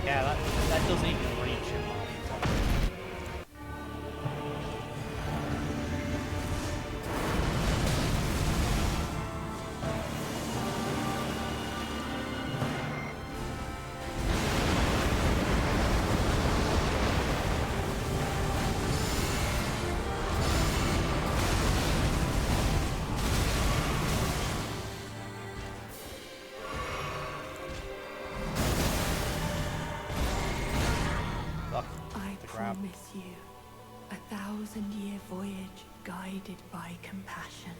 Yeah, that doesn't even reach him half the time. Fuck, I the grab. promise you, 1,000-year voyage guided by compassion.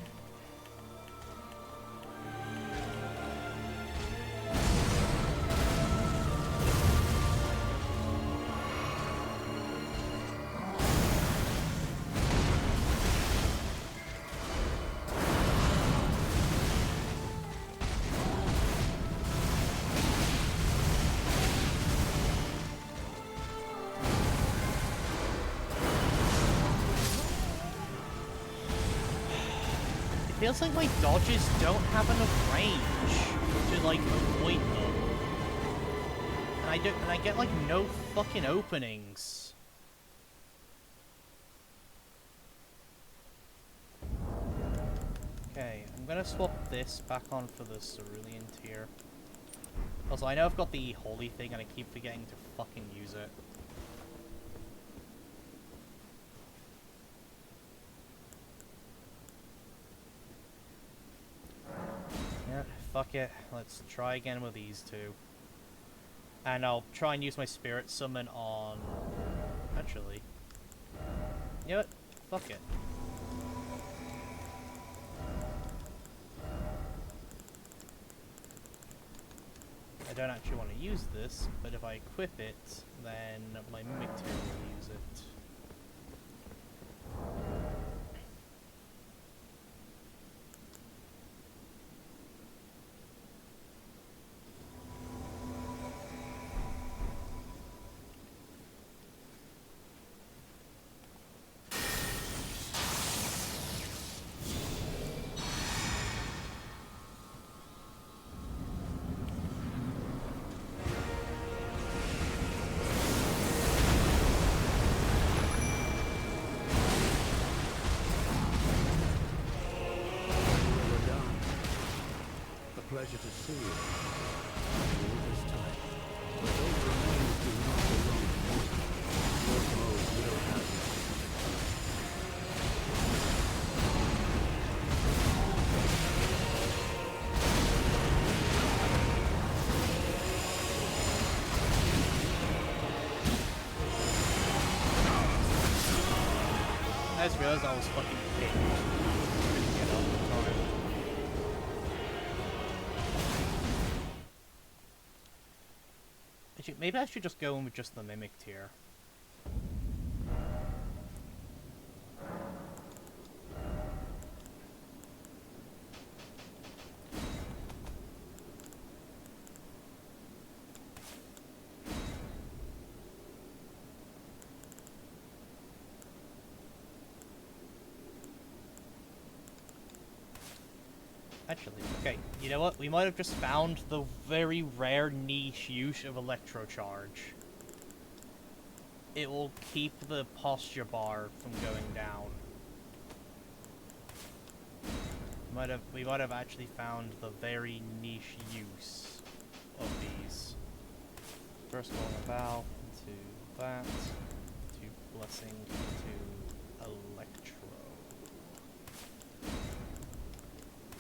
It feels like my dodges don't have enough range to like avoid them. And I get like no fucking openings. Okay, I'm gonna swap this back on for the Cerulean tier. Also, I know I've got the holy thing and I keep forgetting to fucking use it. Yeah, fuck it. Let's try again with these two. And I'll try and use my spirit summon on... Actually... You know what? Fuck it. I don't actually want to use this, but if I equip it, then my mimic tier will use it. Pleasure to see you. All this time. But those remains do not belong to me. Cosmo will have you. I just realized I was fucking picked. Couldn't get up in time. maybe I should just go in with just the Mimic tier. Actually, okay, you know what? We might have just found the very rare niche use of Electrocharge. It will keep the posture bar from going down. We might have actually found the very niche use of these. First one, a vow, into that, to blessing, to electro.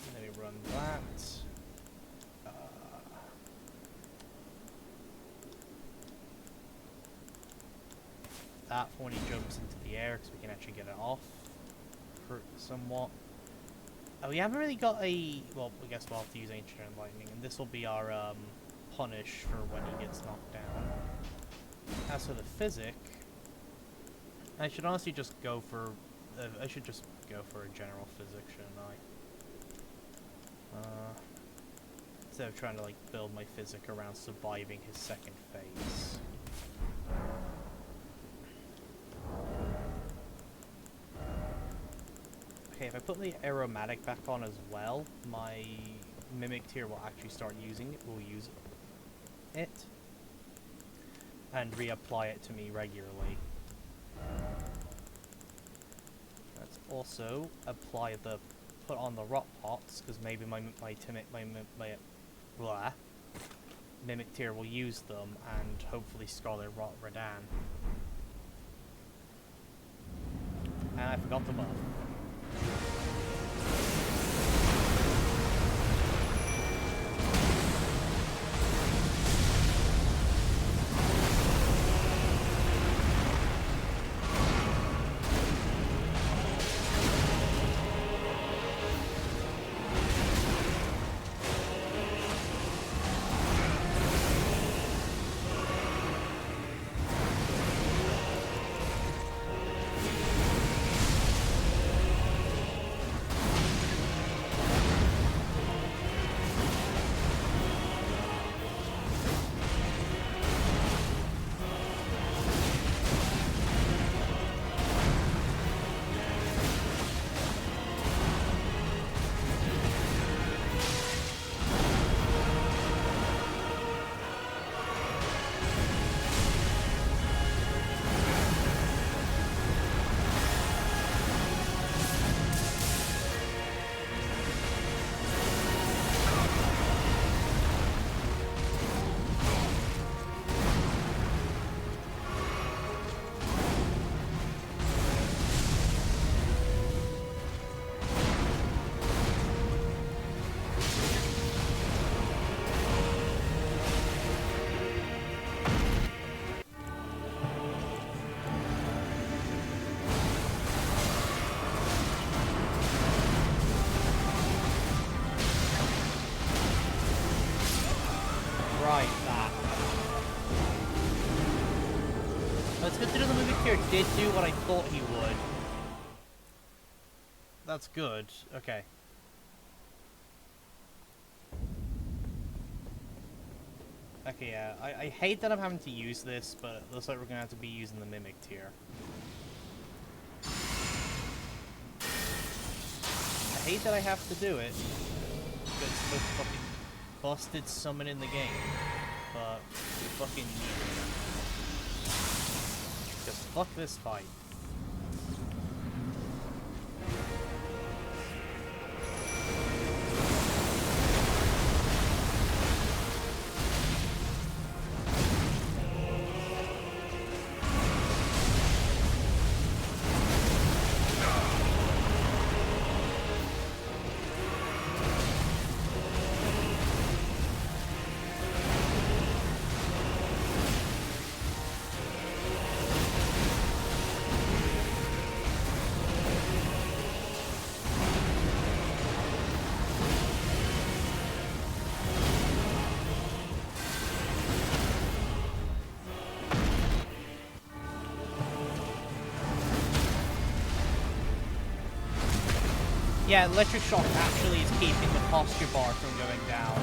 And then we run that. That for when he jumps into the air, because we can actually get it off for somewhat. We haven't really got a... Well, I guess we'll have to use Ancient Enlightening, and this will be our punish for when he gets knocked down. As for the Physic, I should honestly just go for... I should just go for a general Physic, shouldn't I? Instead of trying to like build my Physic around surviving his second phase. Okay, if I put the aromatic back on as well, my Mimic tier will actually start using it. We'll use it. And reapply it to me regularly. Let's also apply the... put on the rot pots, because maybe my Mimic tier will use them, and hopefully Scarlet Rot Radan. And I forgot the buff. Did do what I thought he would. That's good. Okay. Okay, yeah. I hate that I'm having to use this, but it looks like we're gonna have to be using the Mimic tier. I hate that I have to do it. But it's the most fucking busted summon in the game. But we fucking need it. Just fuck this fight. Yeah, electric shock actually is keeping the posture bar from going down.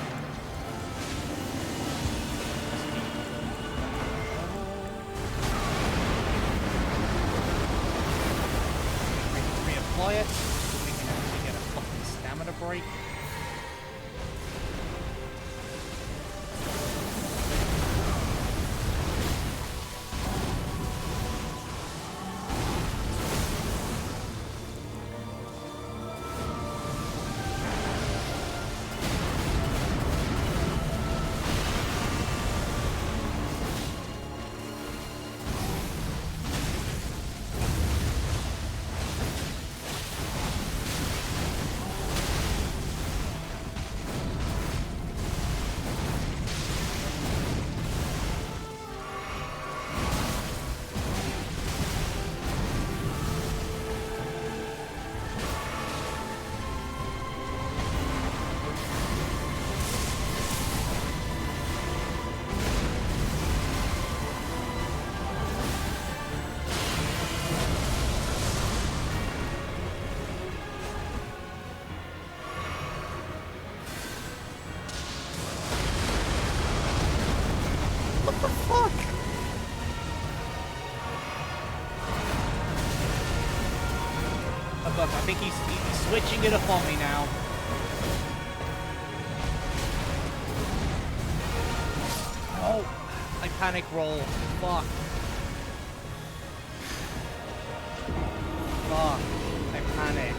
Reapply it, so we can actually get a fucking stamina break. Look, I think he's switching it up on me now. Oh, I panic roll. Fuck. Fuck. I panicked.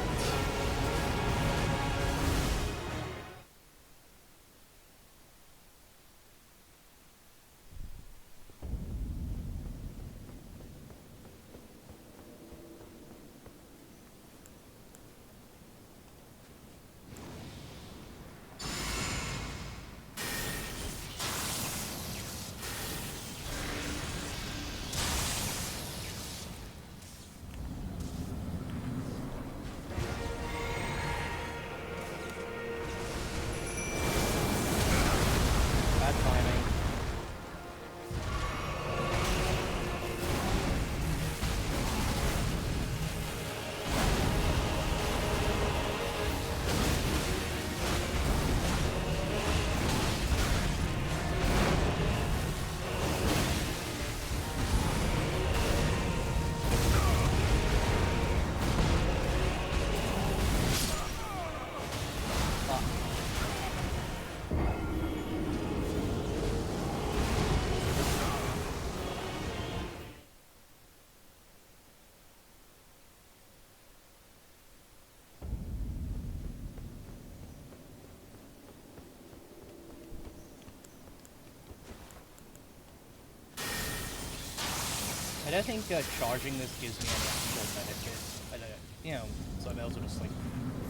I don't think charging this gives me any actual benefit. I don't, you know, so I may as well just like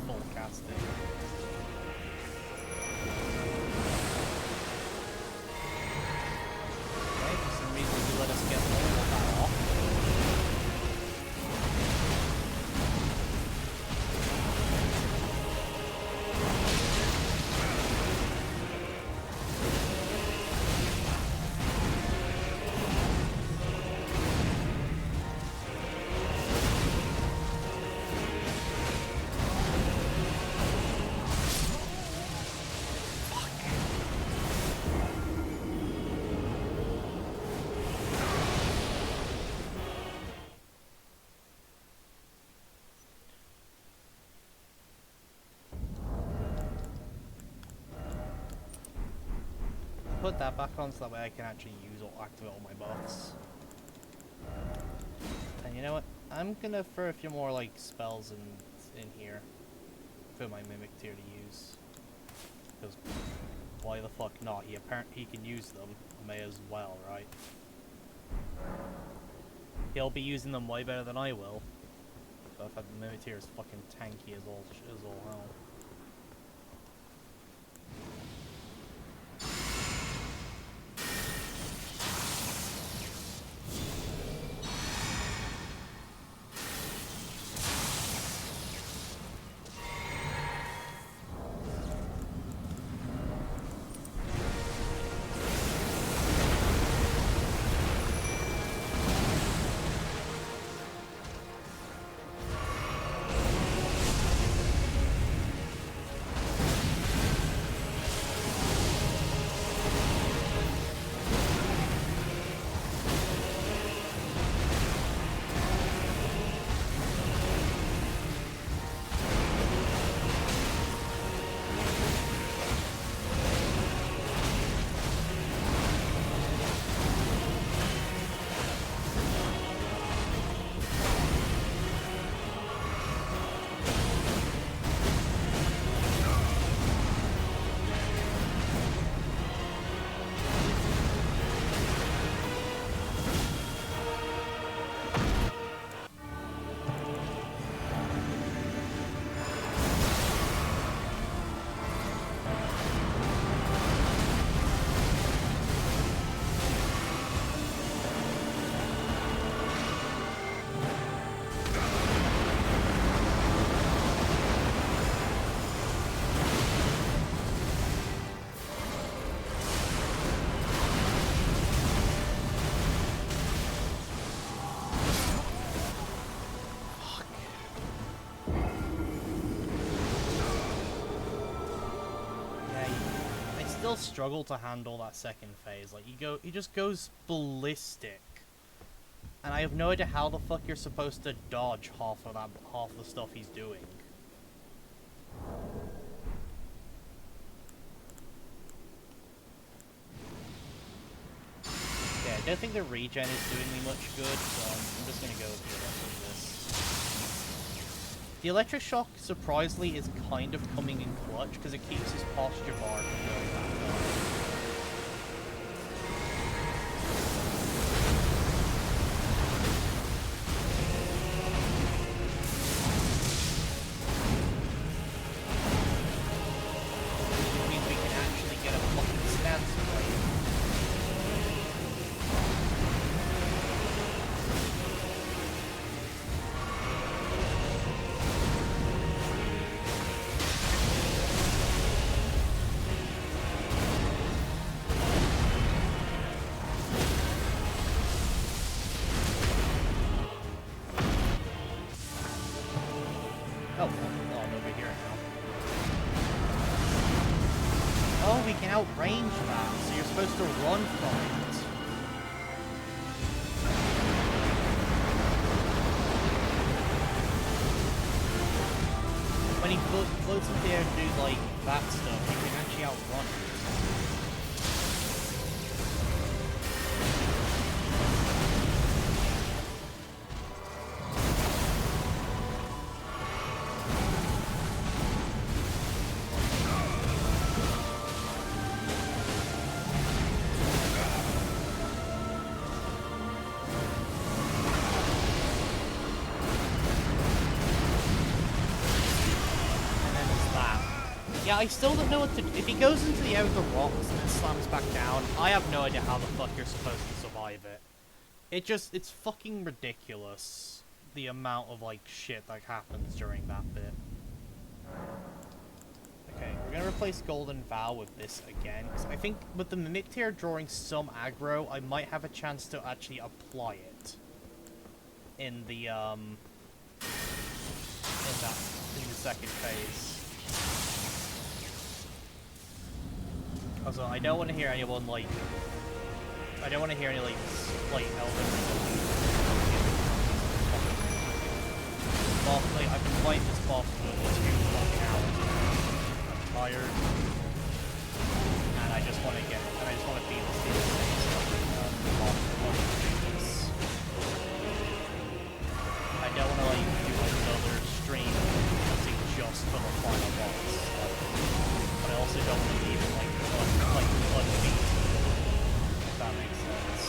full cast it. Okay, for some reason you let us get all of that off. Put that back on so that way I can actually use or activate all my buffs. And you know what? I'm gonna throw a few more like spells in here for my mimic tier to use. Because why the fuck not? He can use them. May as well, right? He'll be using them way better than I will. But in fact, the mimic tier is fucking tanky as all hell. still struggle to handle that second phase. Like, he just goes ballistic. And I have no idea how the fuck you're supposed to dodge half of the stuff he's doing. Yeah, I don't think the regen is doing me much good, so I'm just gonna go with the rest of this. The electric shock, surprisingly, is kind of coming in clutch, because it keeps his posture bar from going back up. Outrange that, so you're supposed to run from it. When he floats in the air and do like that stuff, you can actually outrun it. Yeah, I still don't know what to do. If he goes into the air with the rocks and then slams back down, I have no idea how the fuck you're supposed to survive it. It's fucking ridiculous, the amount of, like, shit that happens during that bit. Okay, we're gonna replace Golden Vow with this again, because I think with the Mimic Tear drawing some aggro, I might have a chance to actually apply it in the, in the second phase. Also, I don't want to hear anyone, like... I don't want to hear any, like, elden boss, like, I've been fighting this boss for 2 fucking hours now. I'm tired. And I just want to beat this DLC, so I don't want to, like, do, like, another stream just for the final boss. But I also don't want to even, like, unbeat, if that makes sense.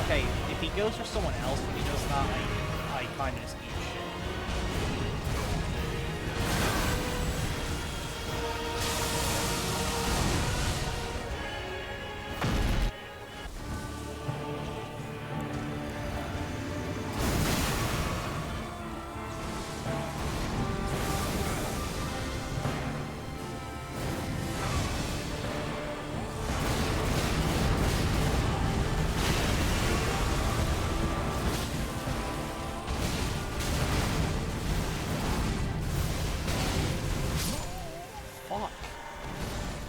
Okay, if he goes for someone else when he does that, I kind of just eat shit.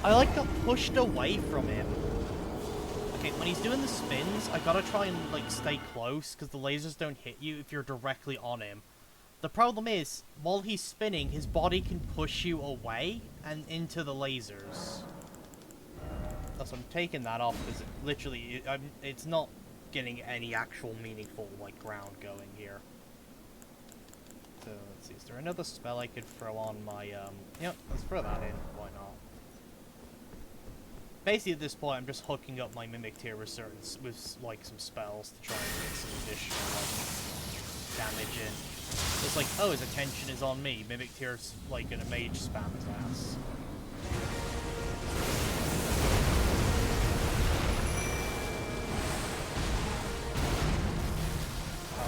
I like got pushed away from him. Okay, when he's doing the spins, I gotta try and like stay close because the lasers don't hit you if you're directly on him. The problem is, while he's spinning, his body can push you away and into the lasers. Thus, I'm taking that off because it's not getting any actual meaningful like ground going here. So let's see, is there another spell I could throw on my Yep, let's throw that in. Why not? Basically, at this point, I'm just hooking up my Mimic Tear with like, some spells to try and get some additional, like, damage in. It's like, oh, his attention is on me. Mimic Tear's, like, gonna mage spam his ass.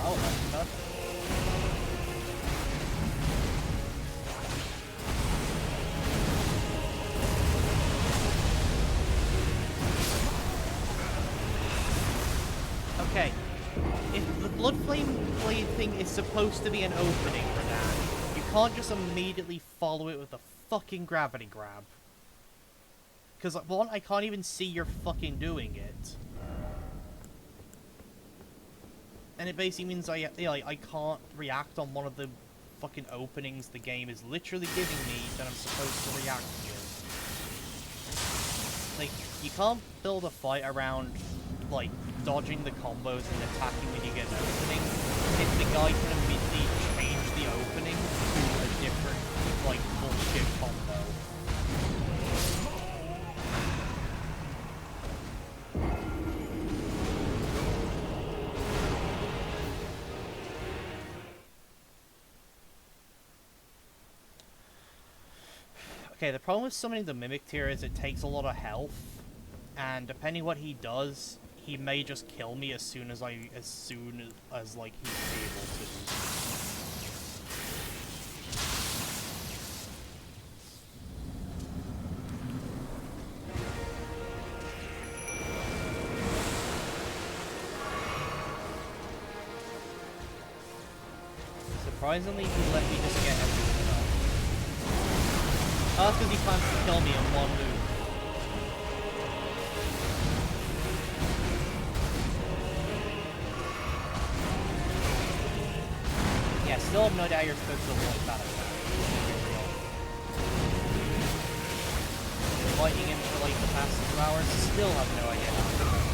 Oh, that's perfect. flame blade thing is supposed to be an opening for that. You can't just immediately follow it with a fucking gravity grab. Because, one, I can't even see you're fucking doing it. And it basically means I can't react on one of the fucking openings the game is literally giving me that I'm supposed to react to. Like, you can't build a fight around, like, dodging the combos and attacking when you get an opening if the guy can immediately change the opening to a different, like, bullshit combo. Okay, the problem with summoning the Mimic tier is it takes a lot of health, and depending what he does, he may just kill me as soon as like he's able to. Surprisingly, he let me just get everything up. Oh, that's because he plans to kill me in one move. Yeah, still have no idea you're supposed to avoid that attack. Been fighting him for like the past 2 hours, still have no idea how to do that attack.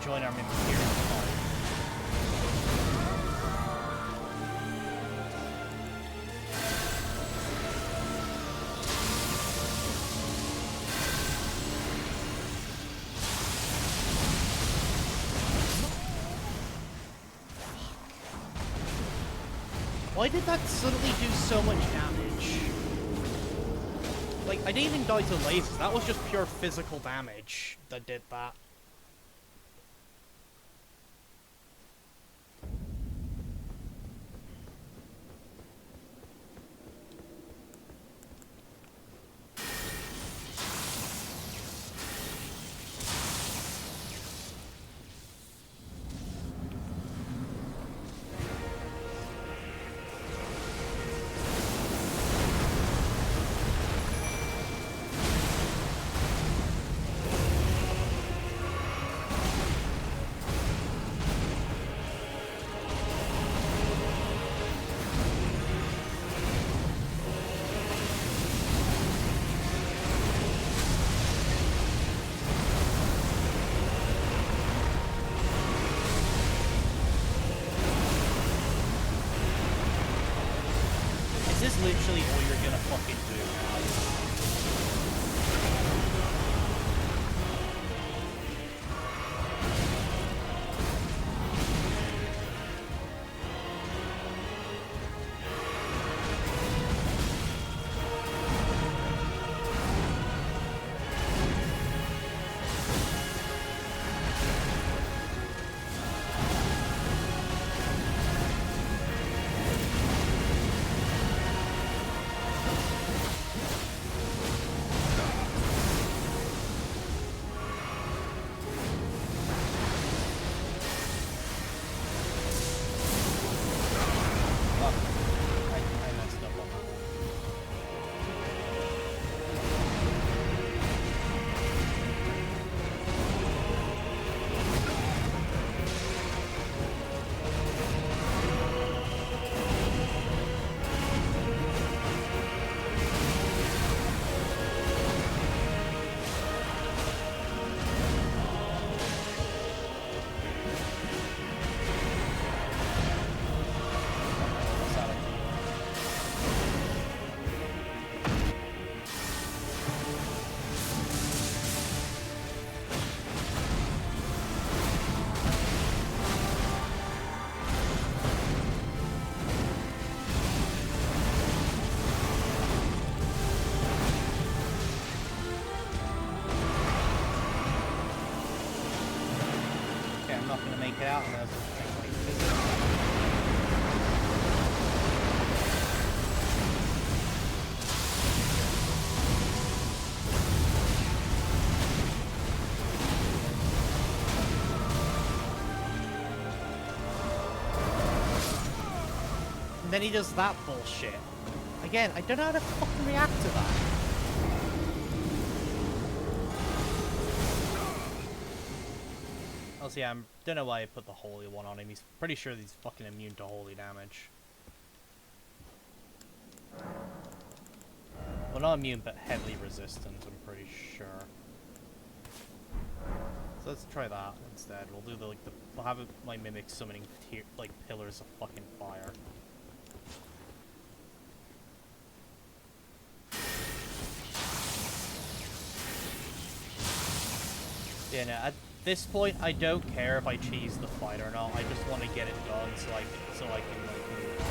Join our mimic here in the fight. Why did that suddenly do so much damage? Like, I didn't even die to lasers. That was just pure physical damage that did that. Is this literally all you're gonna fucking do now? make it out, and then I was just like, is it? And then he does that bullshit. Again, I don't know how to fucking react to that. Also, yeah, I don't know why I put the holy one on him. He's pretty sure he's fucking immune to holy damage. Well, not immune, but heavily resistant, I'm pretty sure. So let's try that instead. We'll do we'll have my mimic summoning like pillars of fucking fire. Yeah, no, at this point, I don't care if I cheese the fight or not. I just want to get it done so I can like move on.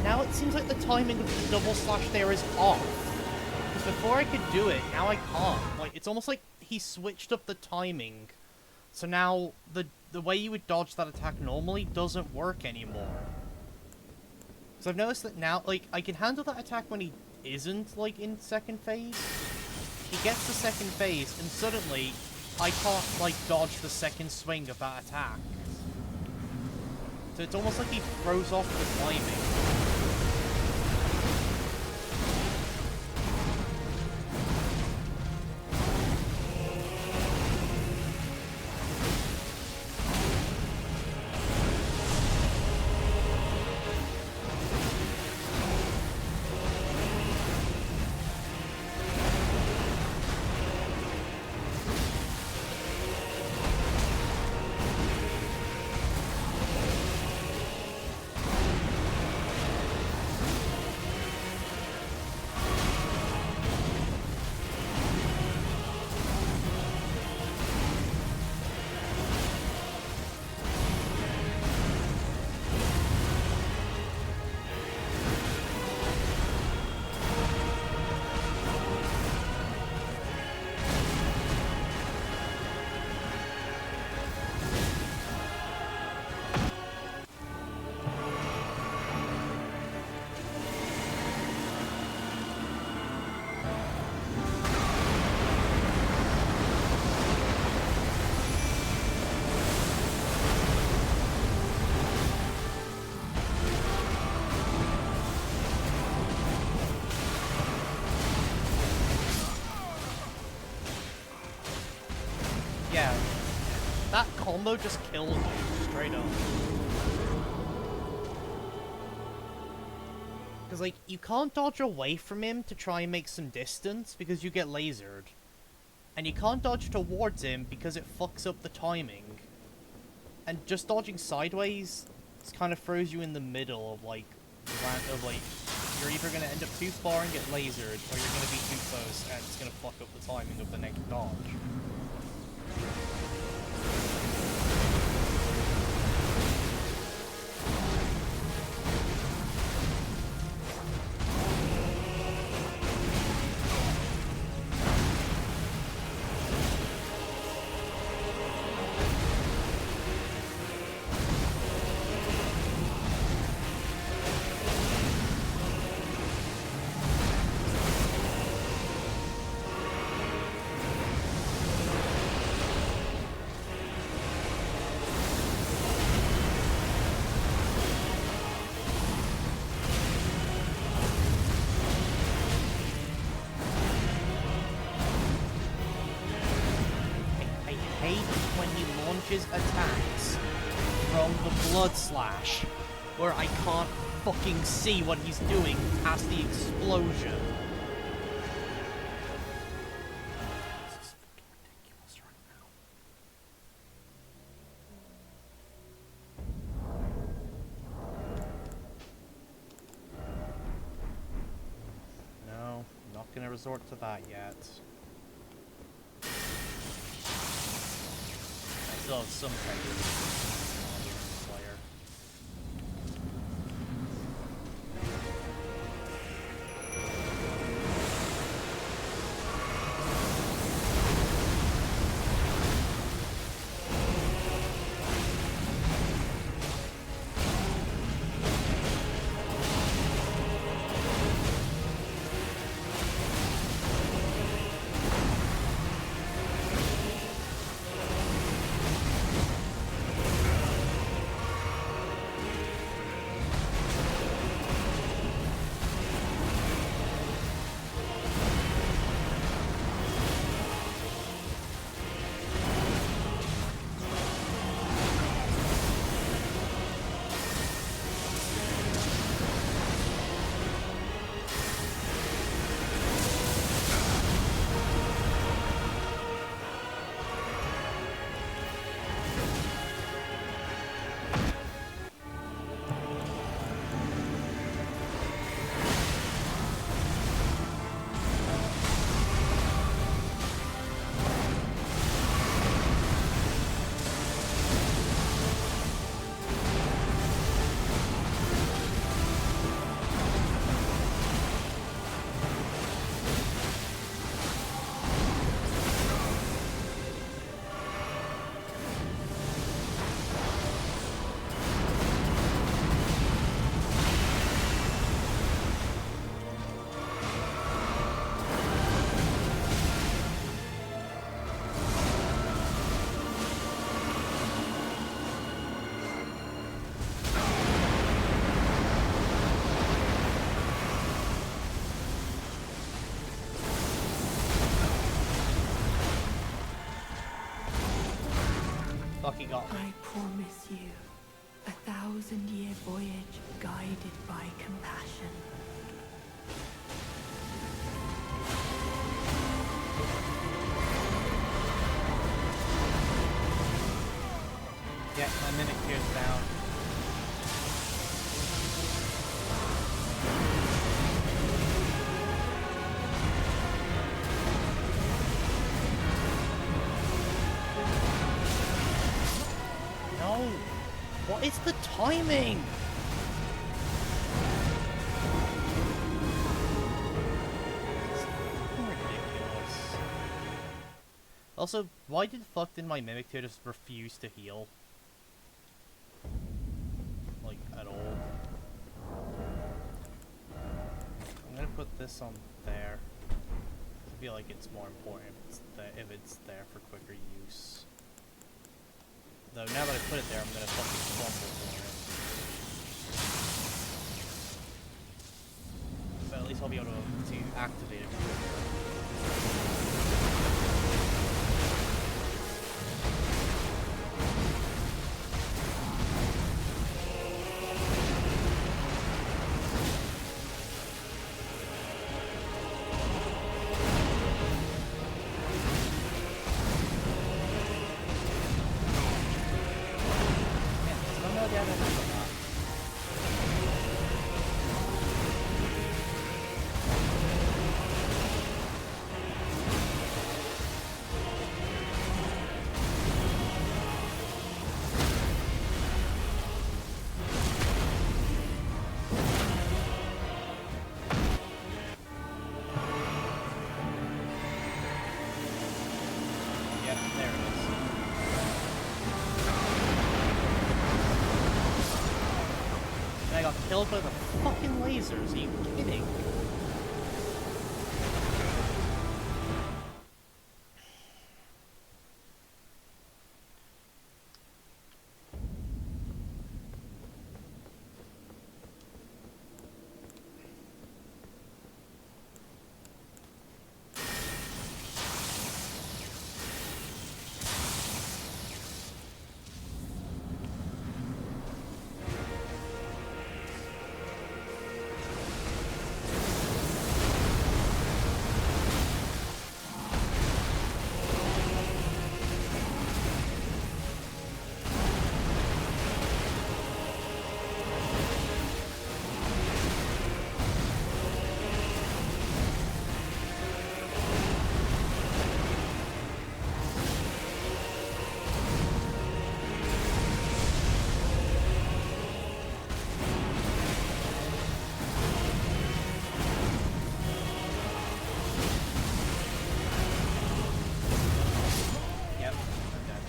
Now it seems like the timing of the double slash there is off. Because before I could do it, now I can't. Like, it's almost like he switched up the timing. So now the way you would dodge that attack normally doesn't work anymore. Because I've noticed that now, like, I can handle that attack when he isn't, like, in second phase. He gets the second phase, and suddenly I can't, like, dodge the second swing of that attack. So it's almost like he throws off the timing. combo just kills you, straight up. Because, like, you can't dodge away from him to try and make some distance because you get lasered. And you can't dodge towards him because it fucks up the timing. And just dodging sideways kind of throws you in the middle of, like, you're either going to end up too far and get lasered, or you're going to be too close and it's going to fuck up the timing of the next dodge. Attacks from the blood slash, where I can't fucking see what he's doing past the explosion. This is fucking ridiculous right now. No, I'm not gonna resort to that yet. Still have some kind of player. He got me. I promise you, 1,000-year voyage guided by compassion. Yeah, my mimic tears down. What is the timing? It's fucking ridiculous. Also, why the fuck did my mimic here just refuse to heal? Like, at all. I'm gonna put this on there. I feel like it's more important if it's there for quicker use. Though now that I put it there, I'm gonna fucking fumble for it. But at least I'll be able to activate it quicker. Yeah, I remember that. Yep, there it is. And I got killed by the fucking lasers. Are you kidding? Yep, I'm dead.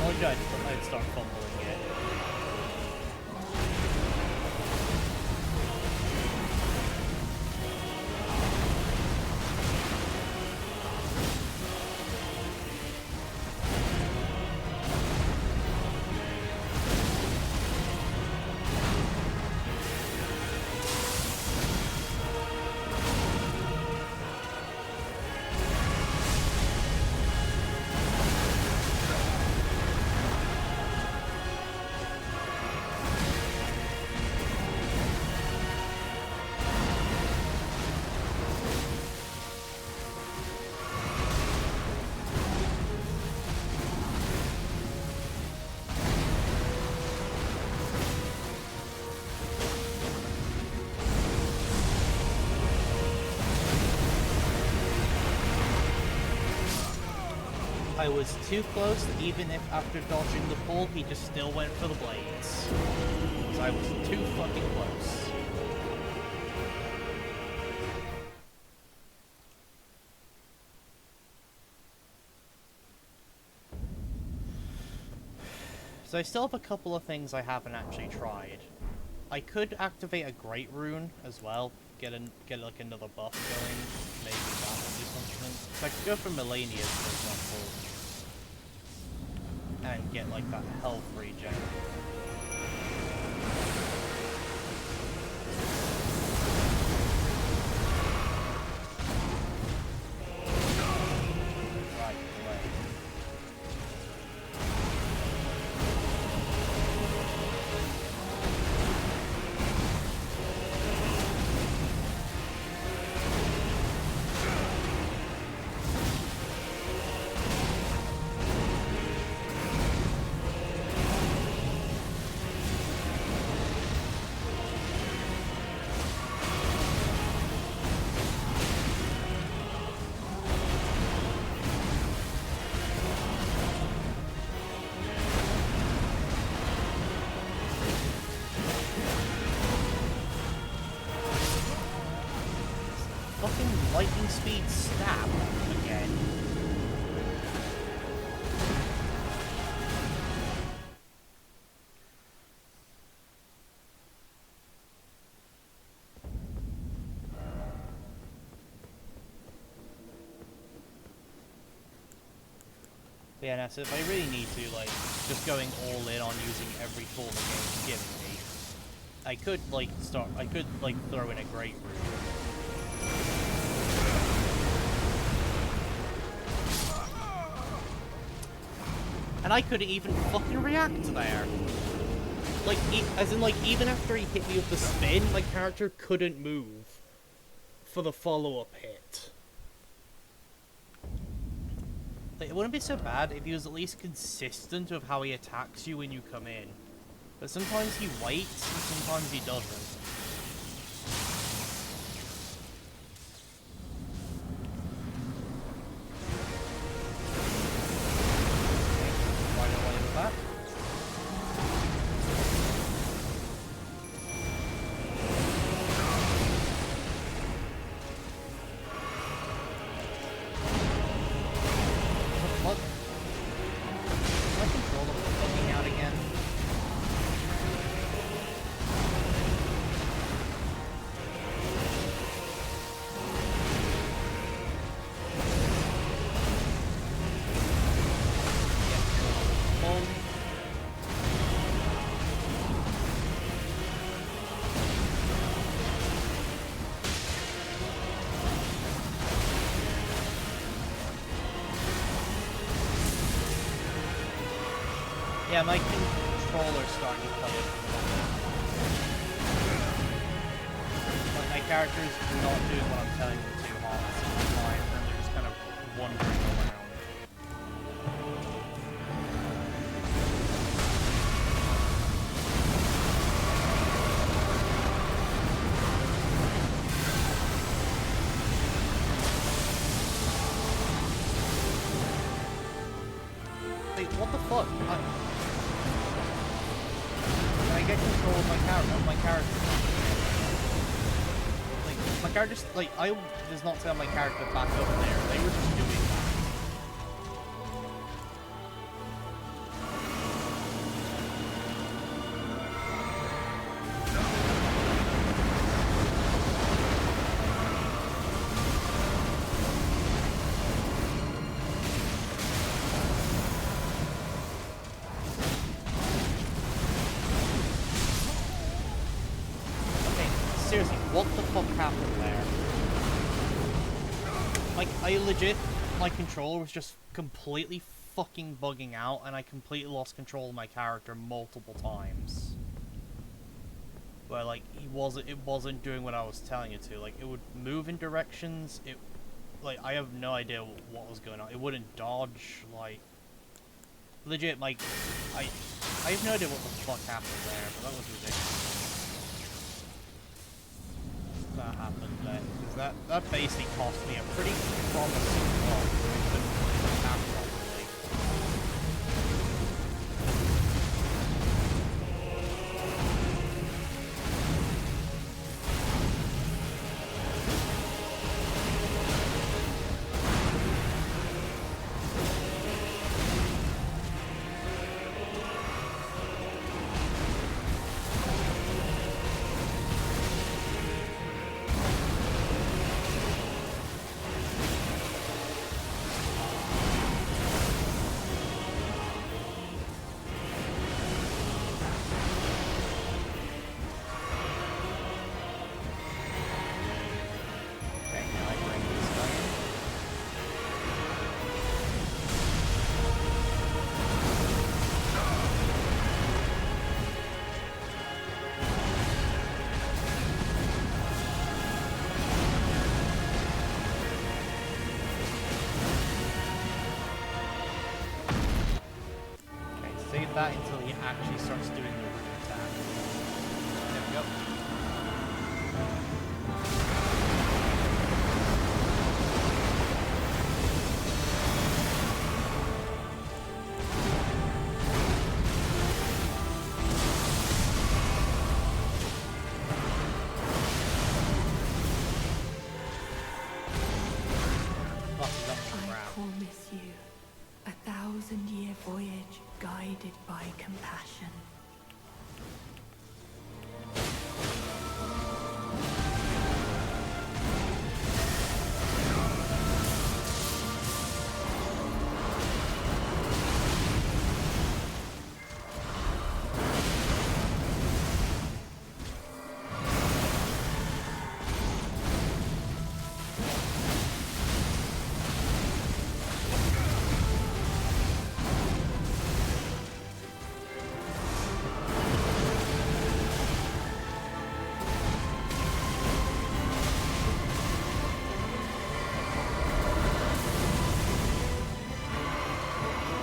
Oh, yeah, I'd start fumbling it. I was too close, even if after dodging the pull, he just still went for the blades. Because I was too fucking close. So I still have a couple of things I haven't actually tried. I could activate a Great Rune as well, get like another buff going. Maybe that will do something. So I could go for Millennials, for example, and get like that health regen. Right away. lightning speed stab again. But yeah, so if I really need to, like, just going all in on using every tool the game's giving me, I could, like, throw in a great room. And I couldn't even fucking react there. Like, as in, like, even after he hit me with the spin, my character couldn't move for the follow-up hit. Like, it wouldn't be so bad if he was at least consistent with how he attacks you when you come in. But sometimes he waits, and sometimes he doesn't. Why don't I do that? What? Is my controller bugging out again? Yeah, my controller's starting to play it. Like, my character's not doing what I'm telling them to half the time, and they're just kind of wandering around. Wait, what the fuck? Can I get control of my character? Like, my character's, like, I does not tell my character back up there. They were just doing that. Seriously, what the fuck happened there? Like, I legit, my controller was just completely fucking bugging out, and I completely lost control of my character multiple times. Where, like, it wasn't doing what I was telling it to. Like, it would move in directions, like, I have no idea what was going on. It wouldn't dodge, like, legit, like, I have no idea what the fuck happened there, but that was ridiculous. That happened then, because that basically cost me a pretty promising block where I couldn't attack properly. Save that until he actually starts doing the root attack. There we go. promise you a 1,000-year voyage guided by compassion.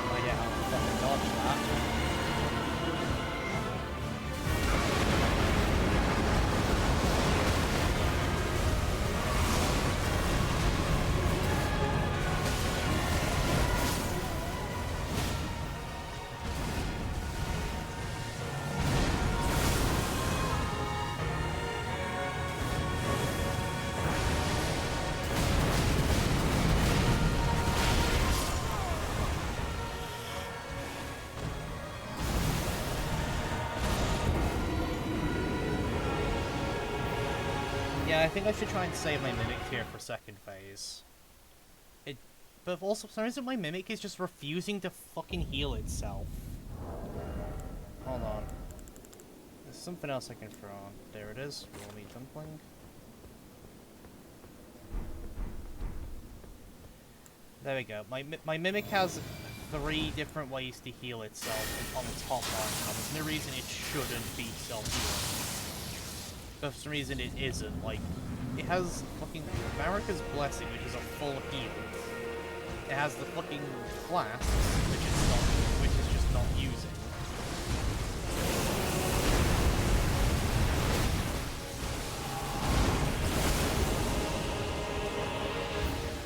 I get how to fucking dodge that. Yeah, I think I should try and save my Mimic here for second phase. But also, for some reason, my Mimic is just refusing to fucking heal itself. Hold on. There's something else I can throw on. There it is. Roll me dumpling. There we go. My Mimic has 3 different ways to heal itself on its hotbar now. There's no reason it shouldn't be self-healing. But for some reason it isn't. Like, it has fucking Marika's Blessing, which is a full heal. It has the fucking Flask, which is just not using.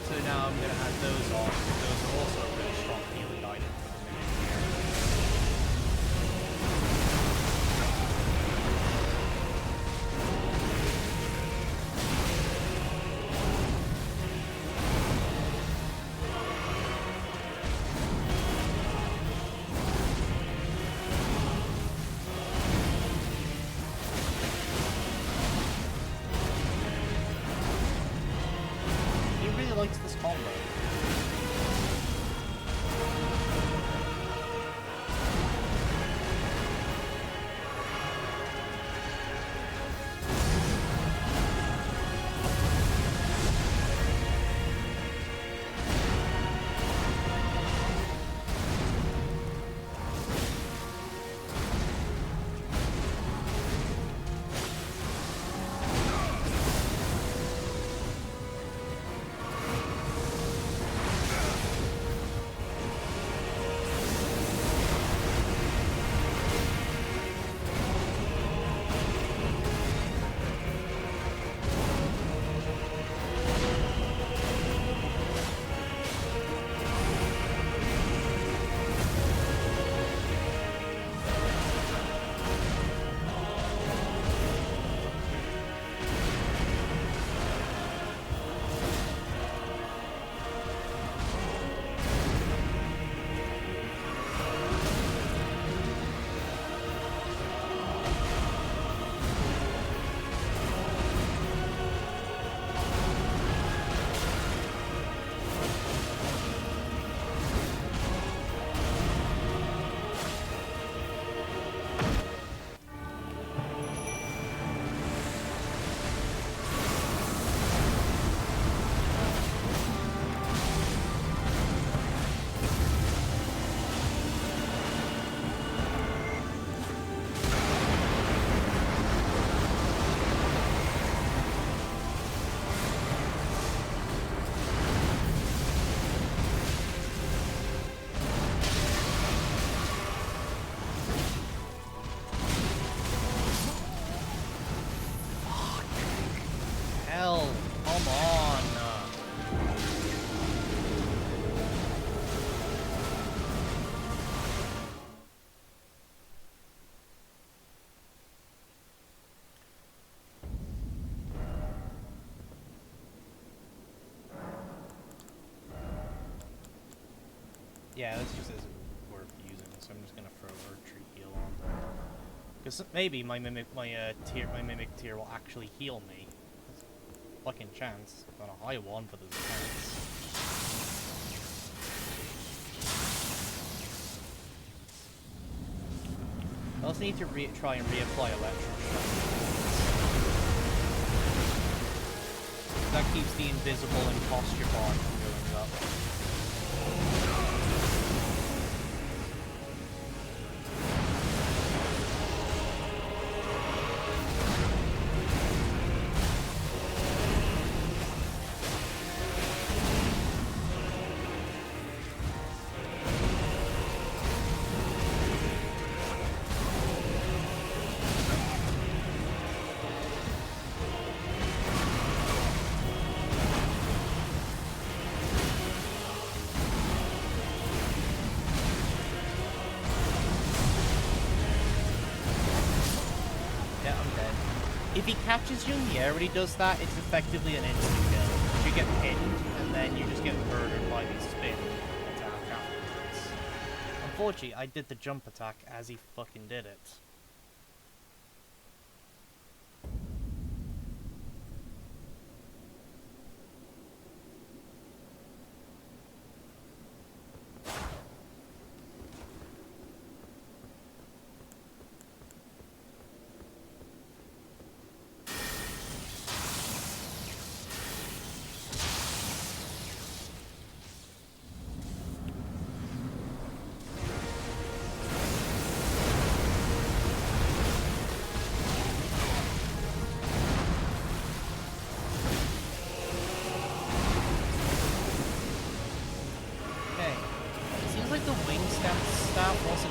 So now I'm gonna add those on, because those are also a really strong healing item for the Mimic here. He really likes this combo. Yeah, this just isn't worth using, so I'm just gonna throw a retreat heal on. Because maybe my mimic tier will actually heal me. There's a fucking chance. Not a high one, but there's a chance. I also need to try and reapply electroshock. That keeps the invisible and posture bar from going up. If he catches you in the air when he does that, it's effectively an instant kill. You get pinned, and then you just get murdered by the spin attack afterwards. Unfortunately, I did the jump attack as he fucking did it.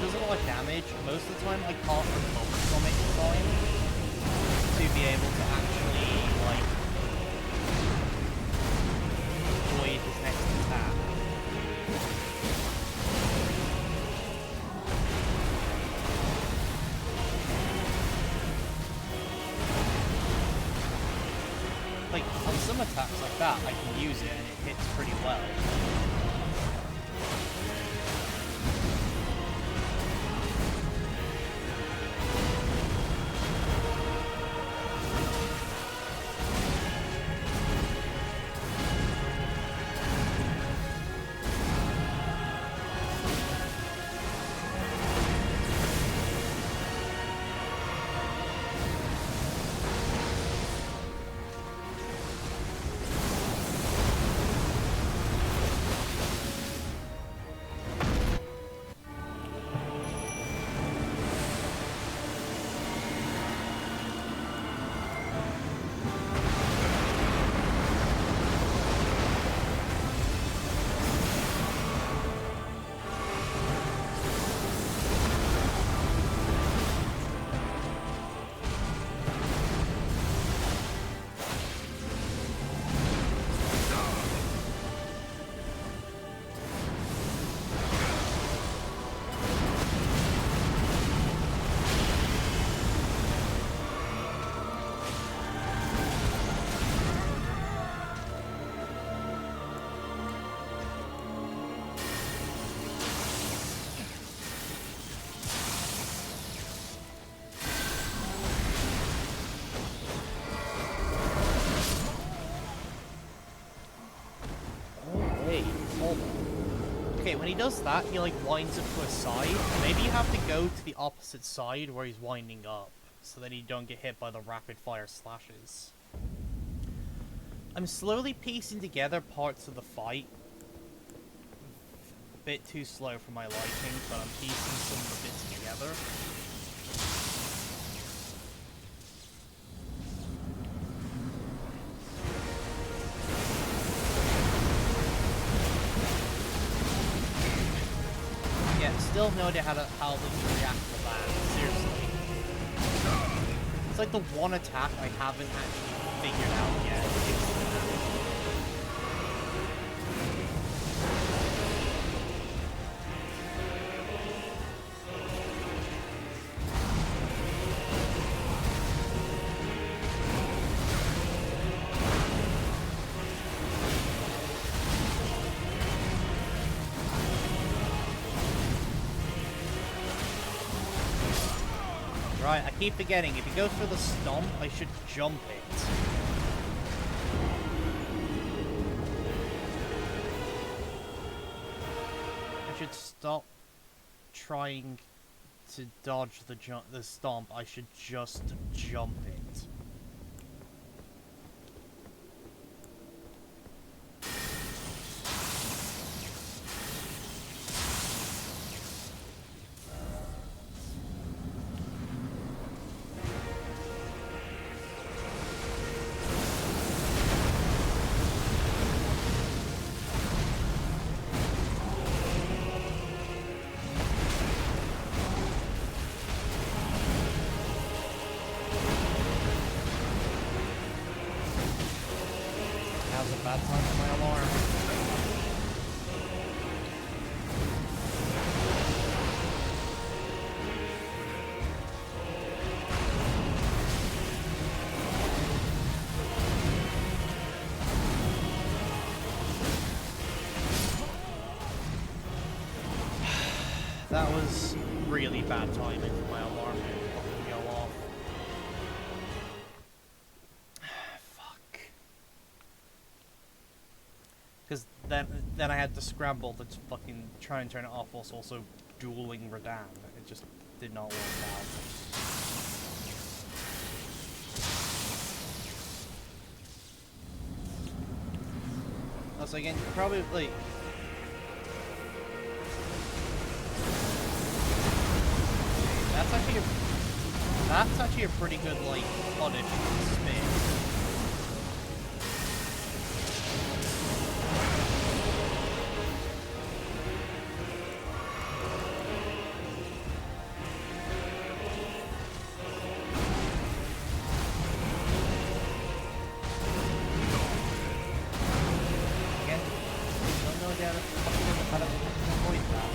Does a lot of damage. Most of the time I can't recover from it in time to be able to actually, like, avoid his next attack. Like, on some attacks like that, I can use it and it hits pretty well. Okay, when he does that, he like winds up to a side. Maybe you have to go to the opposite side where he's winding up, so that you don't get hit by the rapid fire slashes. I'm slowly piecing together parts of the fight. A bit too slow for my liking, but I'm piecing some of the bits together. Still no idea how they can react to that. Seriously. It's like the one attack I haven't actually figured out yet. Right, I keep forgetting. If he goes for the stomp, I should jump it. I should stop trying to dodge the stomp. I should just jump it. Now's a bad time for my alarm. That was really bad timing for my alarm to fucking go off. Fuck. Because then I had to scramble to fucking try and turn it off whilst also dueling Radan. It just did not work out. Also, again, probably... That's actually a pretty good, like, punish spin. Again, don't know how to avoid that.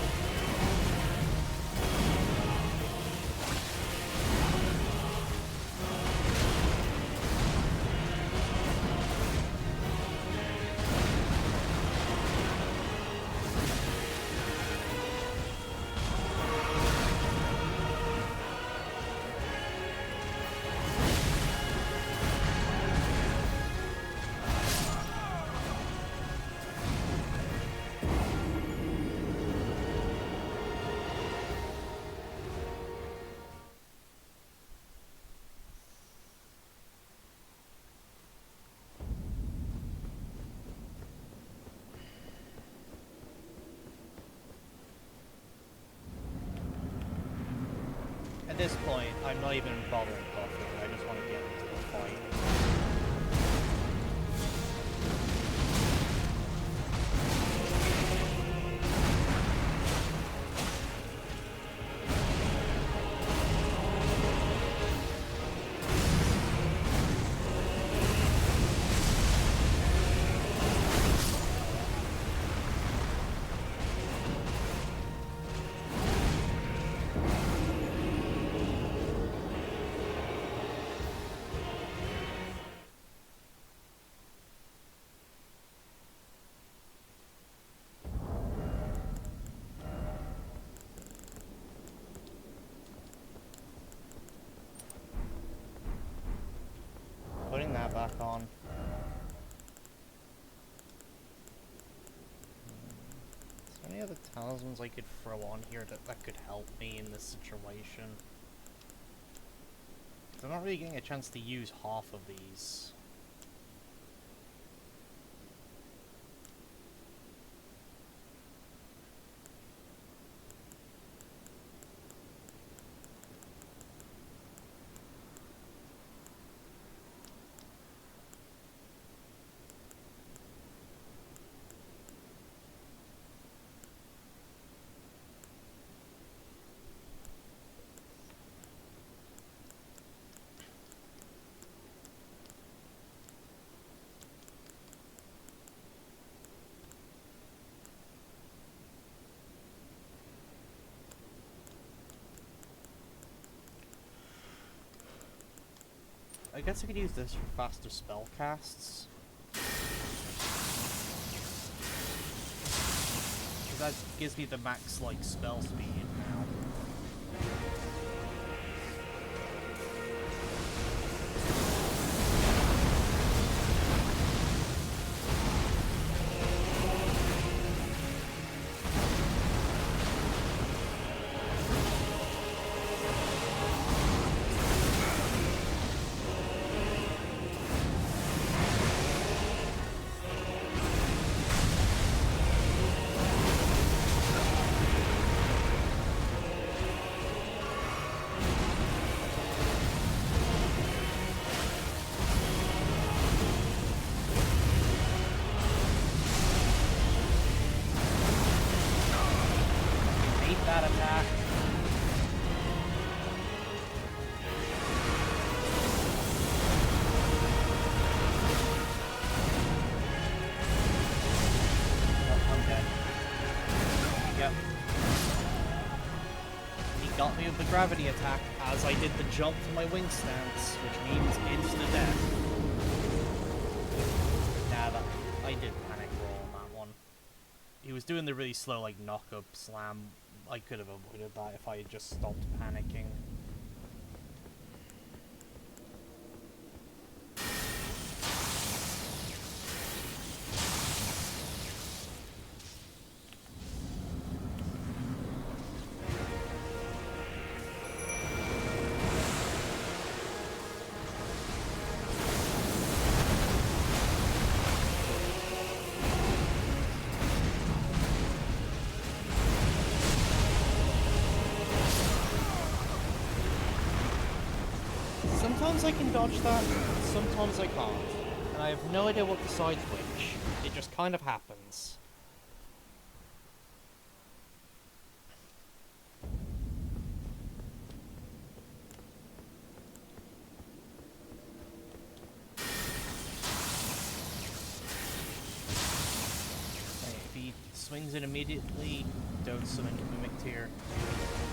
At this point, I'm not even bothering buffing, I just want to get into the fight. Putting that back on. Is there any other talismans I could throw on here that could help me in this situation? I'm not really getting a chance to use half of these. I guess I could use this for faster spell casts. Because that gives me the max, like, spell speed now. got me with the gravity attack as I did the jump to my wing stance, which means instant death. Nah, that I did panic roll on that one. He was doing the really slow, like, knock-up slam. I could have avoided that if I had just stopped panicking. Sometimes I can dodge that, sometimes I can't. And I have no idea what decides which. It just kind of happens. Okay, if he swings it immediately, don't summon Mimic Tier.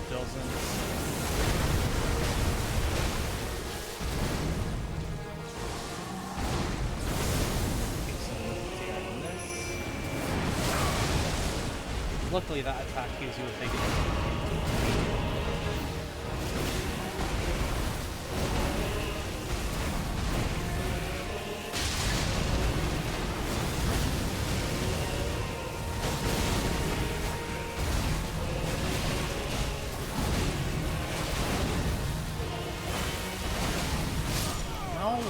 Doesn't. Luckily that attack gives you a big No!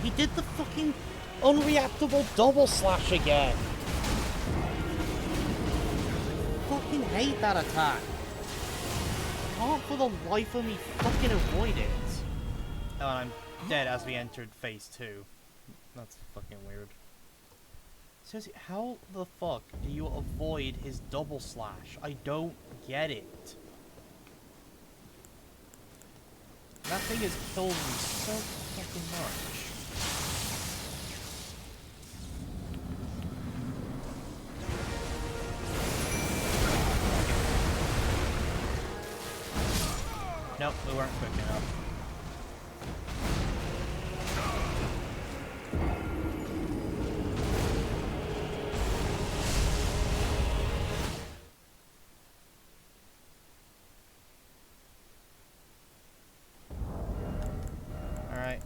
He did the fucking unreactable double slash again! I hate that attack. I can't for the life of me fucking avoid it. Oh, and I'm dead as we entered phase 2. That's fucking weird. Seriously, how the fuck do you avoid his double slash? I don't get it. That thing has killed me so fucking much. Nope, we weren't quick enough. Alright.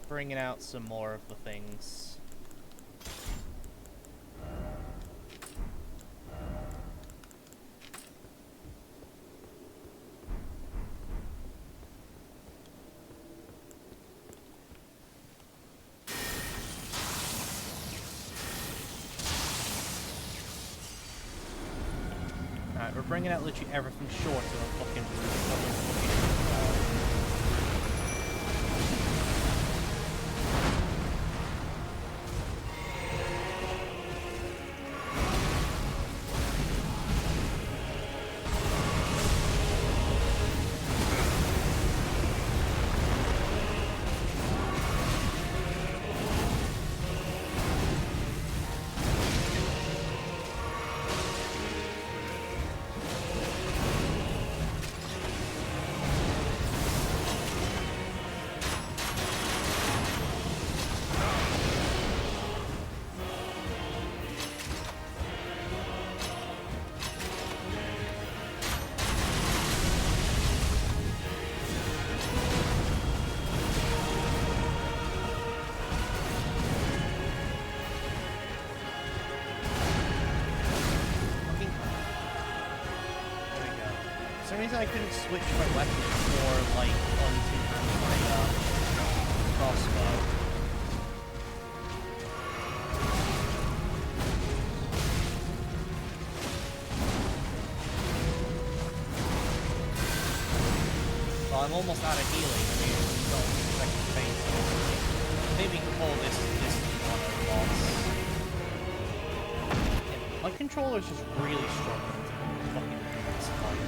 Bringing out some more of the things. We're bringing out literally everything short of a fucking For some reason I couldn't switch my weapon for, like, on two-handed my crossbow. Well, I'm almost out of healing. I mean, we've got the second phase. Maybe we can call this one a boss. Yeah, my controller's just really struggling to fucking do this fight.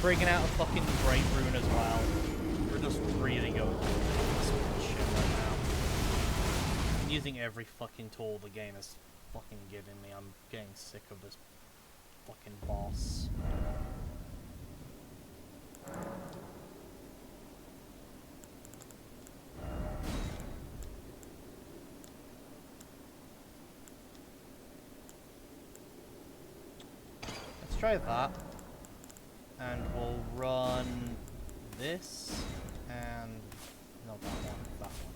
bringing out a fucking Great Rune as well. We're just really going through this bullshit right now. I'm using every fucking tool the game is fucking giving me. I'm getting sick of this fucking boss. Let's try that. And we'll run this and no, that one, that one.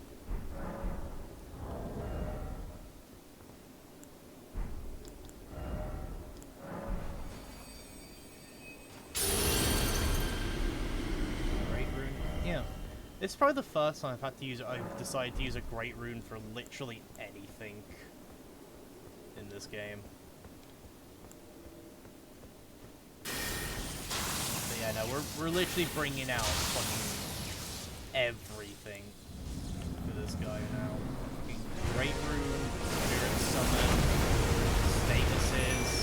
Great rune. Yeah. It's probably the first time I've decided to use a great rune for literally anything in this game. But yeah, no, we're literally bringing out fucking everything for this guy now. Fucking great rune, spirit summon, statuses.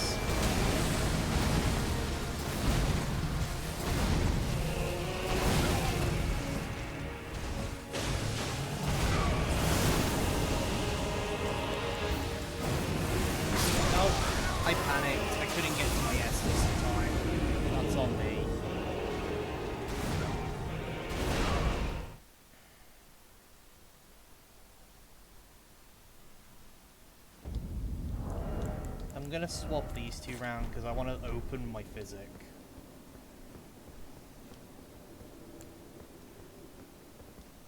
I panicked. I couldn't get to my S this time. That's on me. I'm gonna swap these two round because I want to open my physic.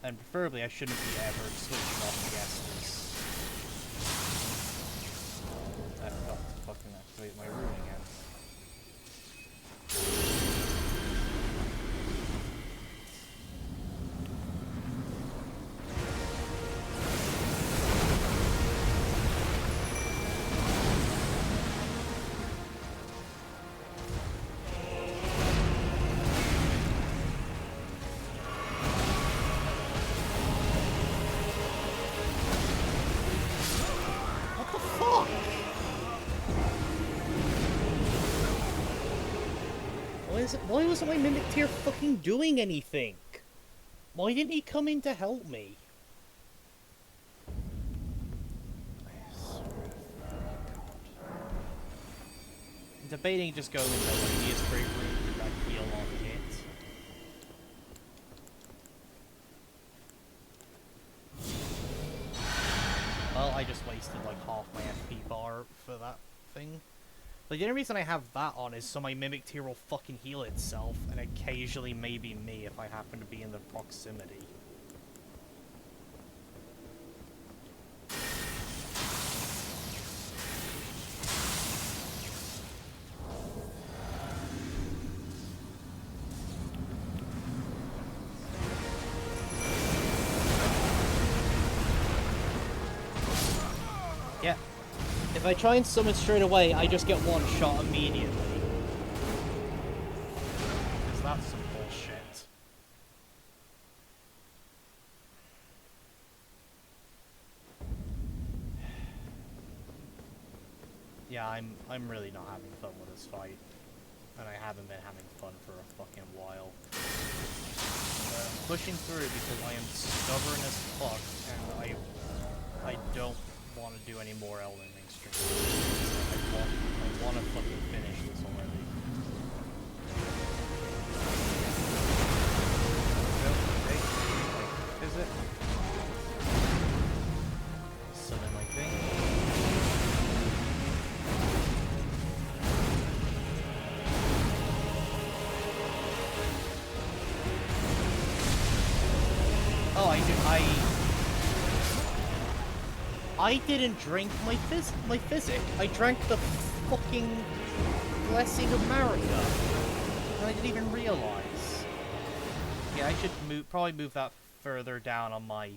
And preferably I shouldn't be ever switching off the Estus. I forgot to fucking activate my rune again. Why wasn't my Mimic Tier fucking doing anything? Why didn't he come in to help me? I'm debating just going with Melodious Great Rune for that heal on hit. Well, I just wasted like half my FP bar for that thing. Like, the only reason I have that on is so my Mimic Tier will fucking heal itself, and occasionally maybe me if I happen to be in the proximity. Yeah. If I try and summon straight away, I just get one shot immediately. Because that's some bullshit. Yeah, I'm really not having fun with this fight. And I haven't been having fun for a fucking while. But I'm pushing through because I am stubborn as fuck, and I don't want to do any more elden ring streams. I want to fucking finish this already. Okay. Is it? Summon my thing. Oh, I didn't drink my physic. I drank the fucking Blessing of Marika. And I didn't even realize. Yeah, I should probably move that further down on my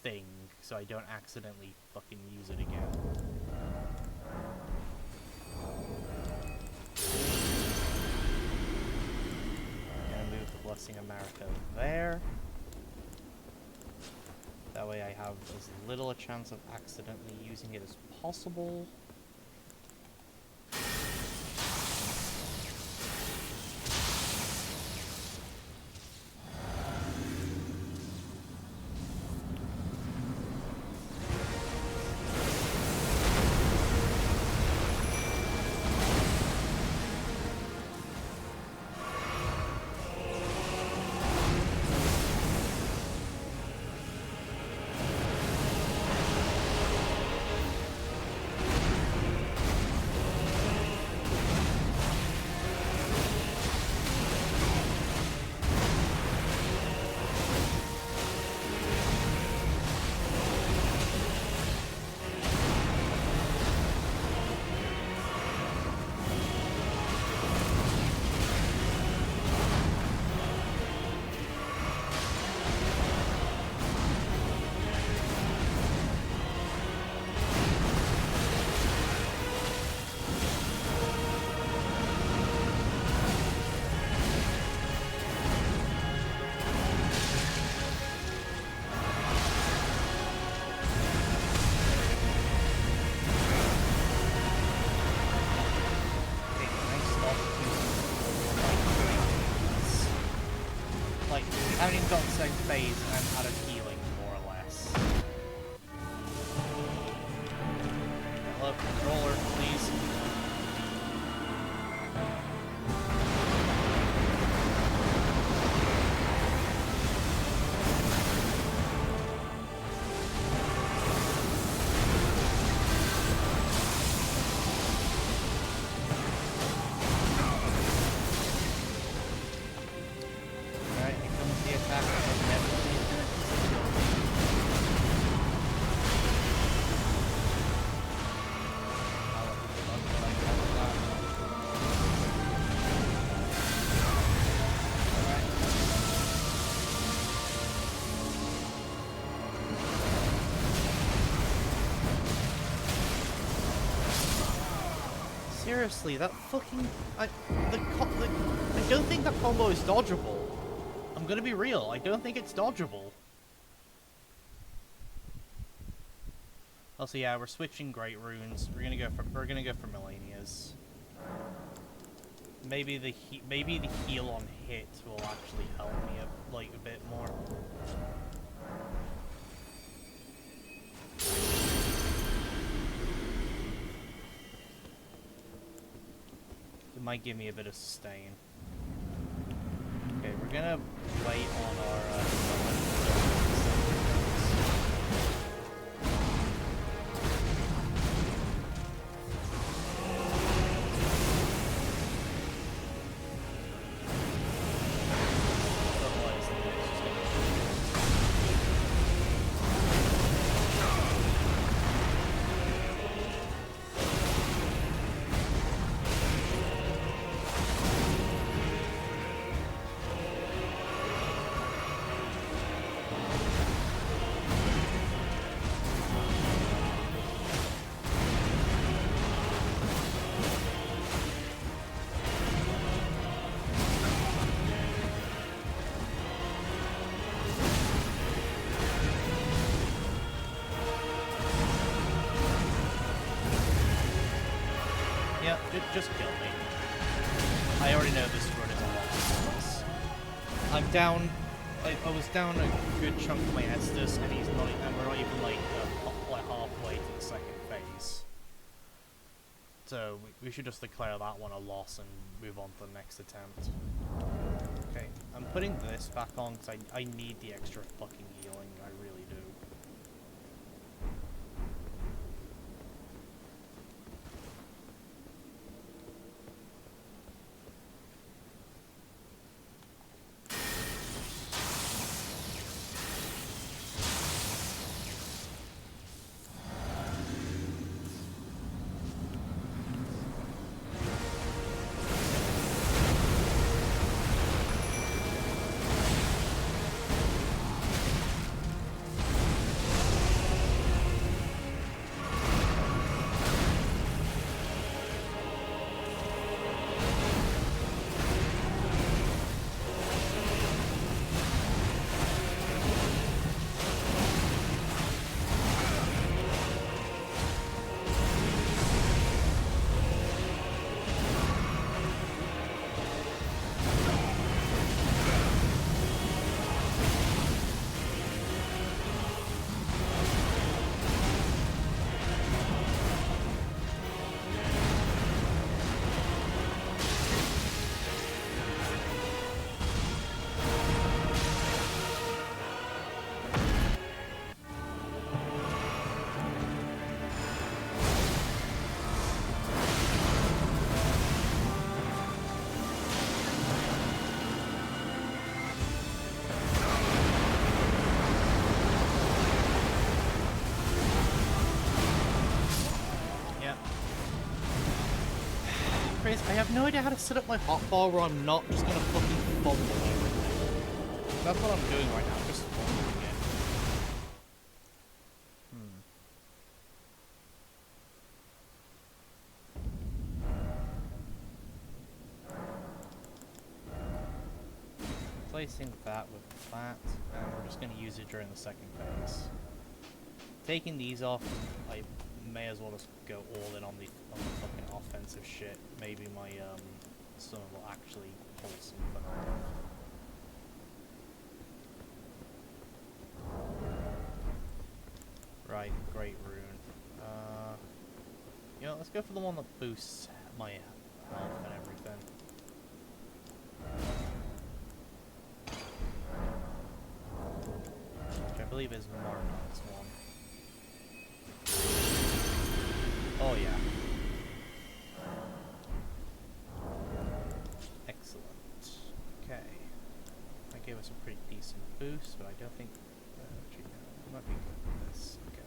thing so I don't accidentally fucking use it again. I'm gonna move the Blessing of Marika there. That way I have as little a chance of accidentally using it as possible. phase and I'm out of healing, more or less. Hello, controller, please. Seriously, that fucking... I don't think that combo is dodgeable. I'm gonna be real, I don't think it's dodgeable. Also, yeah, we're switching Great Runes. We're gonna go for Melania's. Maybe the heal on hit will actually help me a bit more. It might give me a bit of sustain. Okay, we're gonna wait on our just kill me. I already know this run is a lot of kills. I'm down. I was down a good chunk of my Estus, and we're not even like halfway to the second phase. So we should just declare that one a loss and move on to the next attempt. Okay, I'm putting this back on because I need the extra fucking healing. I really do. I have no idea how to set up my hotbar where I'm not just gonna fucking fumble everything. That's what I'm doing right now, just fumbling it. Replacing that with that, and we're just gonna use it during the second phase. Taking these off, I may as well just go all in on the fucking offensive shit. Maybe my summon will actually pull something off. Right, great rune. You know, let's go for the one that boosts my health and everything. Which I believe is Marnot's one. Oh yeah. Excellent. Okay. That gave us a pretty decent boost, but I don't think... actually, no, it might be good with this. Okay.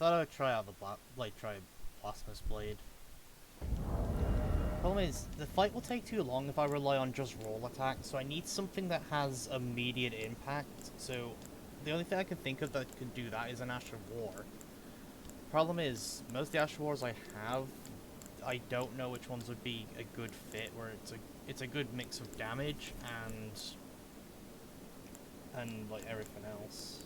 thought I would try out the try Plasmus Blade. Problem is, the fight will take too long if I rely on just roll attacks, so I need something that has immediate impact. So the only thing I can think of that could do that is an Ash of War. Problem is, most of the Ash of Wars I have, I don't know which ones would be a good fit, where it's a good mix of damage and like everything else.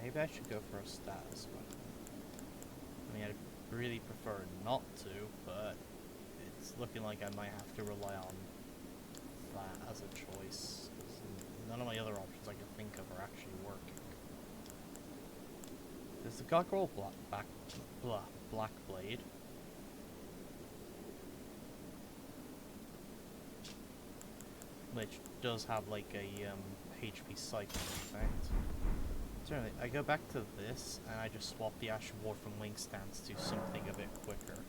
Maybe I should go for a status weapon. I mean, I'd really prefer not to, but it's looking like I might have to rely on that as a choice, because none of my other options I can think of are actually working. There's the Gargoyle Black Blade. Which does have like a HP cycling effect. Certainly, I go back to this, and I just swap the Ash of War from Wing Stance to something a bit quicker.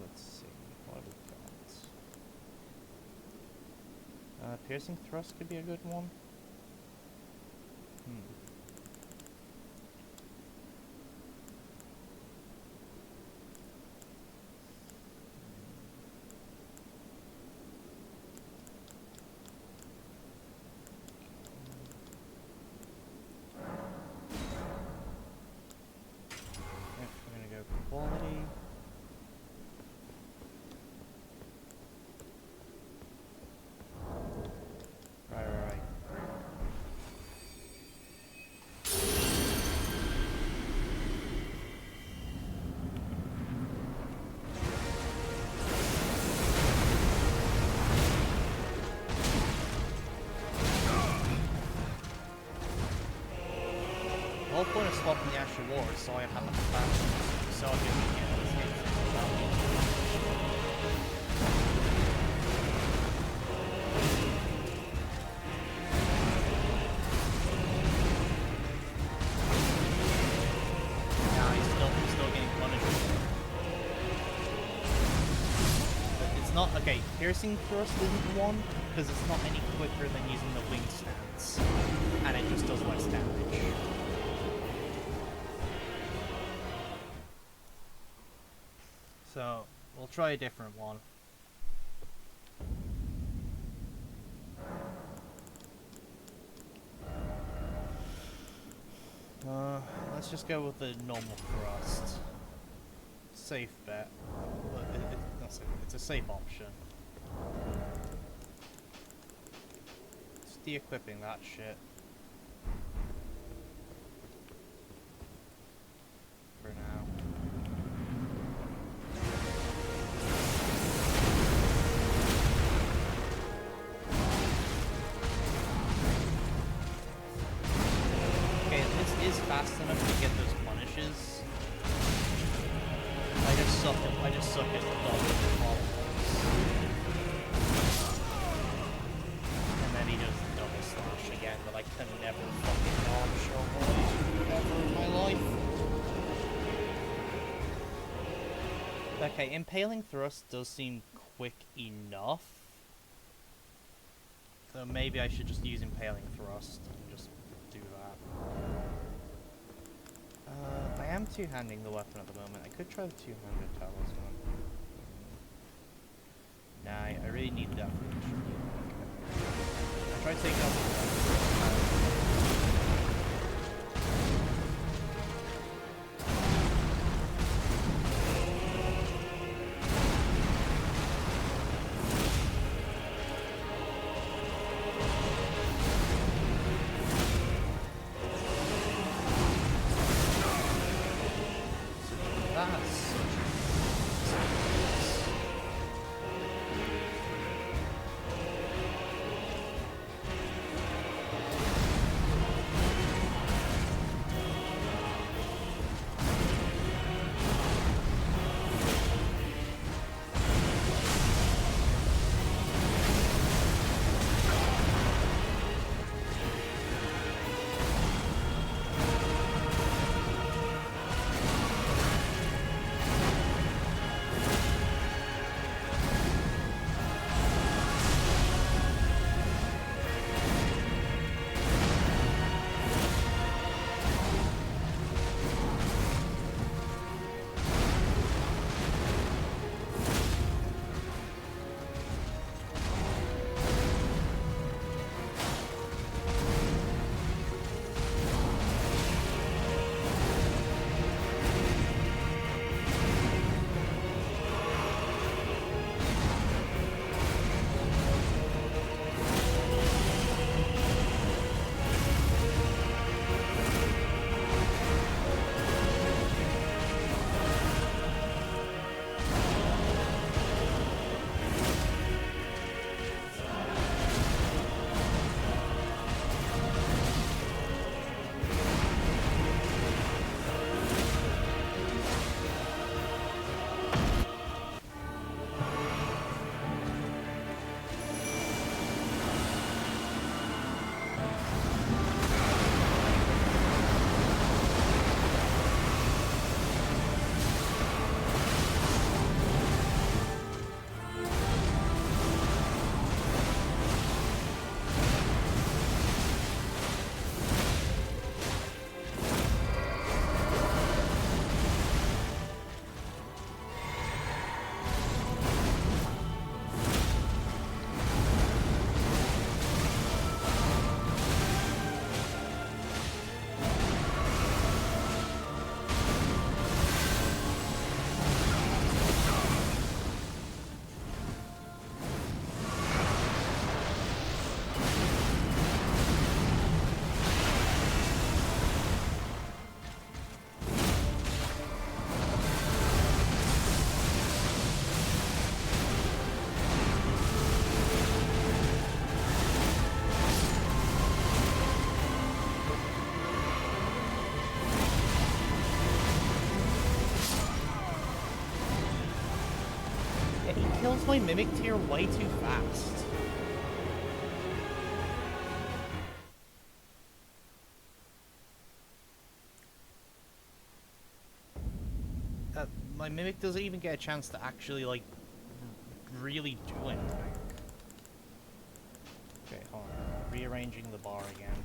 Let's see, what have we got? Piercing Thrust could be a good one. Quality. Right. The whole point of swapping the Ash of War is so I have a fast. So I'll give you he's still getting punished. But it's not okay. Piercing Thrust isn't one because it's not any quicker than using the Wing Stance, and it just does less damage. So, we'll try a different one. Let's just go with the normal thrust. Safe bet. It's a safe option. Just de-equipping that shit. For now. Fast enough to get those punishes. I just suck at dodging the combos. And then he does the double slash again, but I can never fucking dodge or ever in my life. Okay, Impaling Thrust does seem quick enough. So maybe I should just use Impaling Thrust and just do that. I am two-handing the weapon at the moment. I could try the two-handed talisman. Nah, I really need that for the I tried taking out the kills my Mimic tier way too fast. My Mimic doesn't even get a chance to actually, like, really do anything. Okay, hold on. Rearranging the bar again.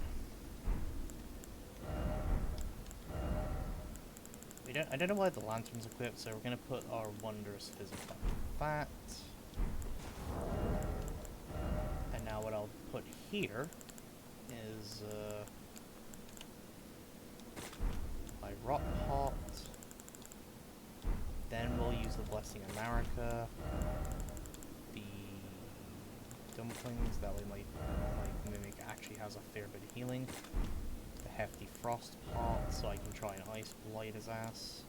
I don't know why the lantern's equipped, so we're gonna put our wondrous physical that. And now what I'll put here is my rot pot. Then we'll use the Blessing America, the dumplings, that way my Mimic actually has a fair bit of healing. The hefty frost pot, so I can try and ice blight his ass.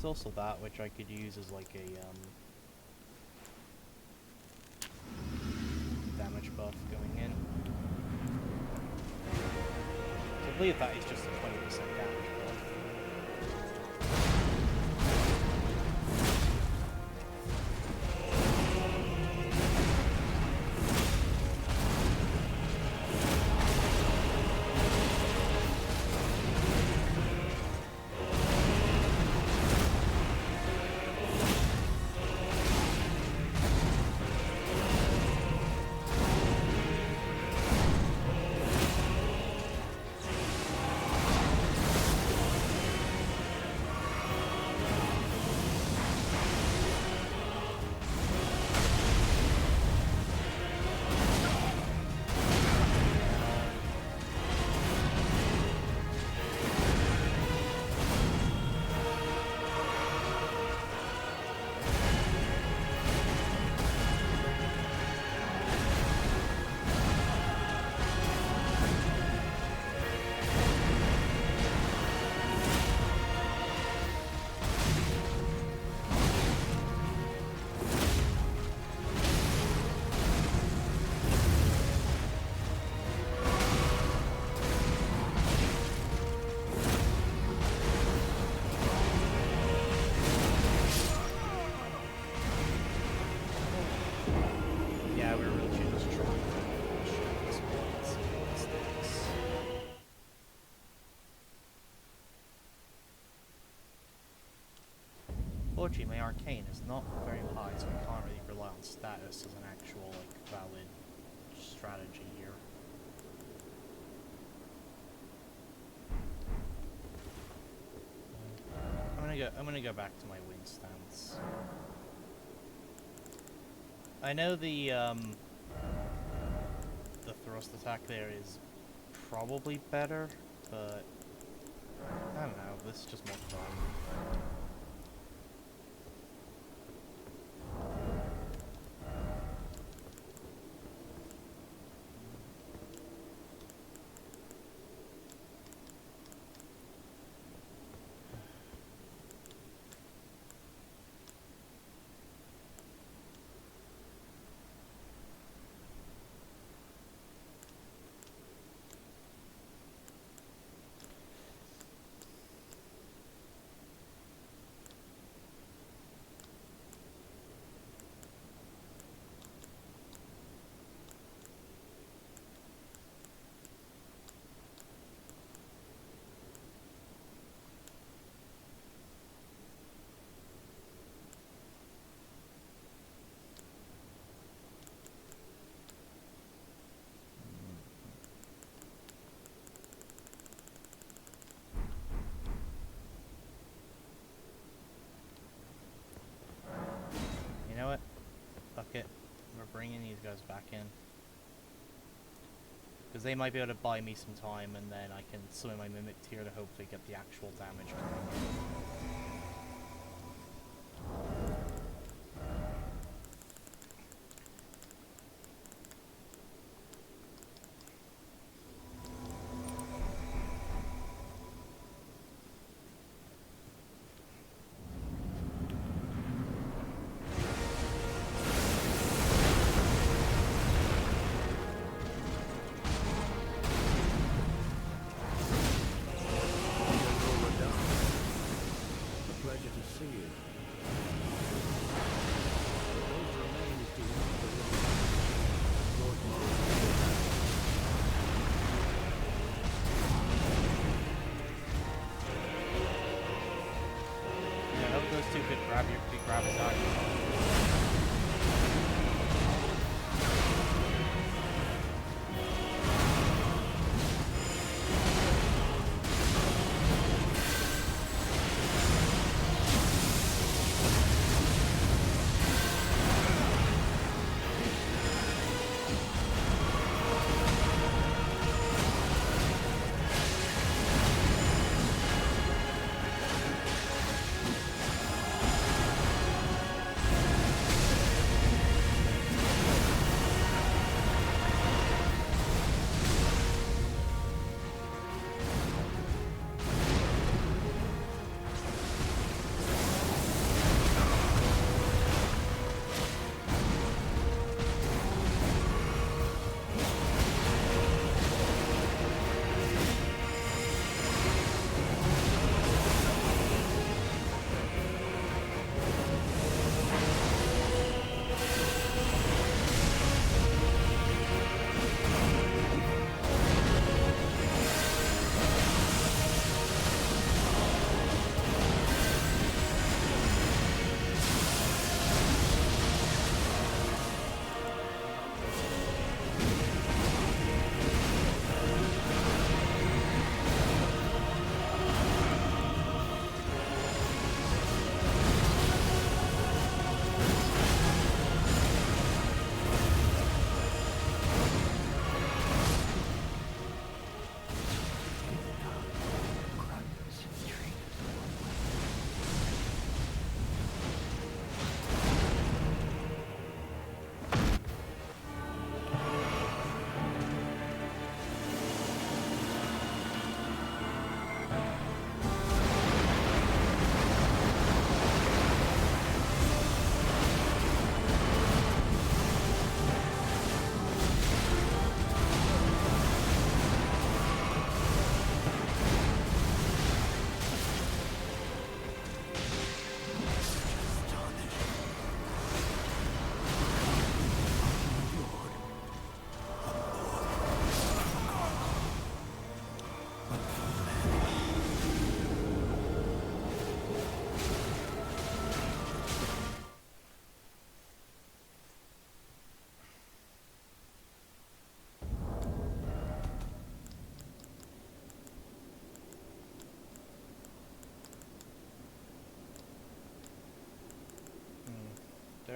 Also that, which I could use as like a damage buff going in. So I believe that is just a 20% damage buff. Unfortunately, my arcane is not very high, so I can't really rely on status as an actual, like, valid strategy here. I'm gonna go back to my wing stance. I know the thrust attack there is probably better, but I don't know, this is just more fun. You know what? Fuck it. We're bringing these guys back in. Because they might be able to buy me some time, and then I can summon my Mimic tier to hopefully get the actual damage coming.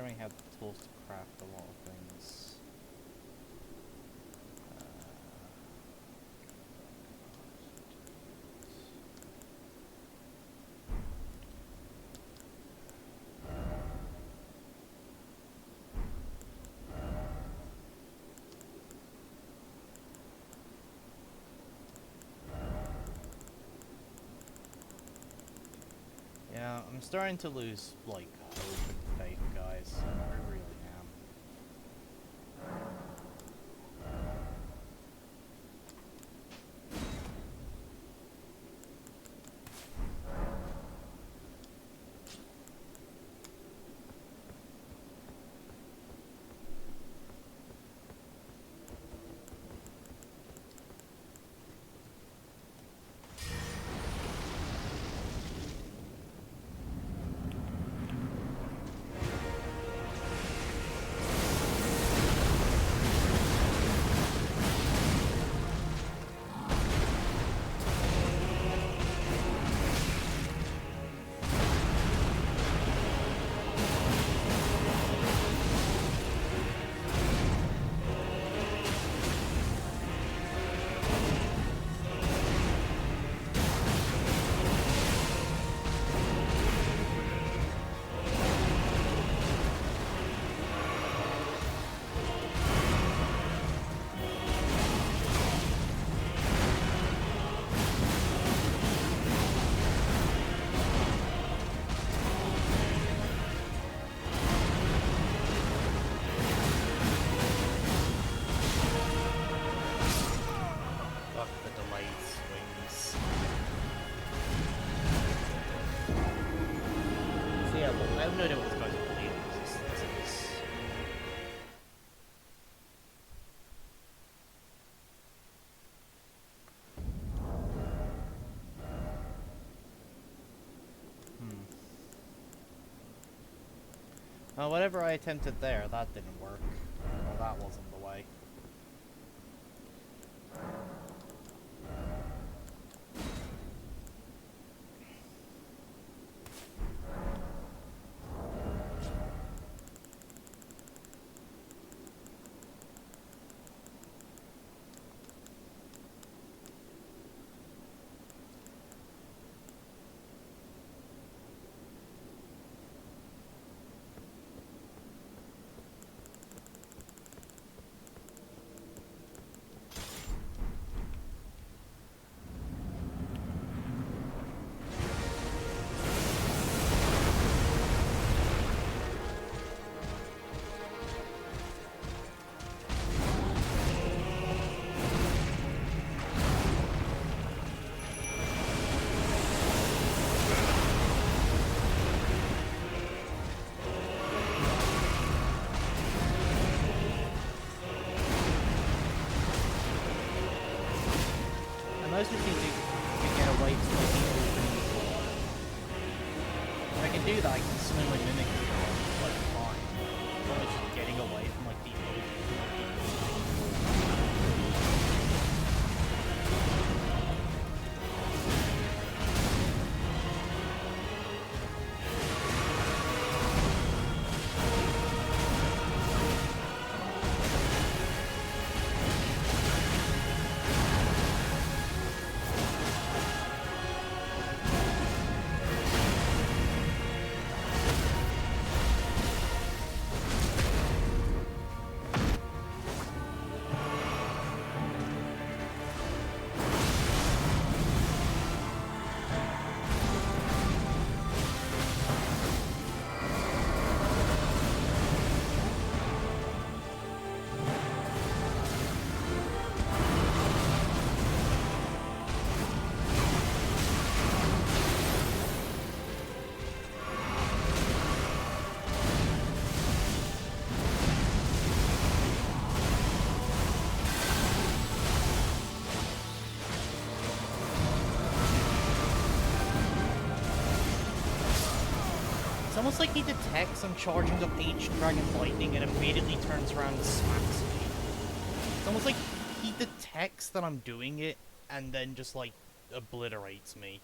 already have the tools to craft a lot of things. Yeah, I'm starting to lose, like, hope and faith, guys. I really am. Fuck the delayed swings. So yeah, well, I have no idea what this guy's believing is. Whatever I attempted there, that didn't work. Or that wasn't the way. I mostly think to get away from like the opening door. If I can do that, I can swim like mimic like fine. It's only just getting away from like the almost like he detects I'm charging up Ancient Dragon Lightning and immediately turns around and smacks me. It's almost like he detects that I'm doing it and then just like obliterates me.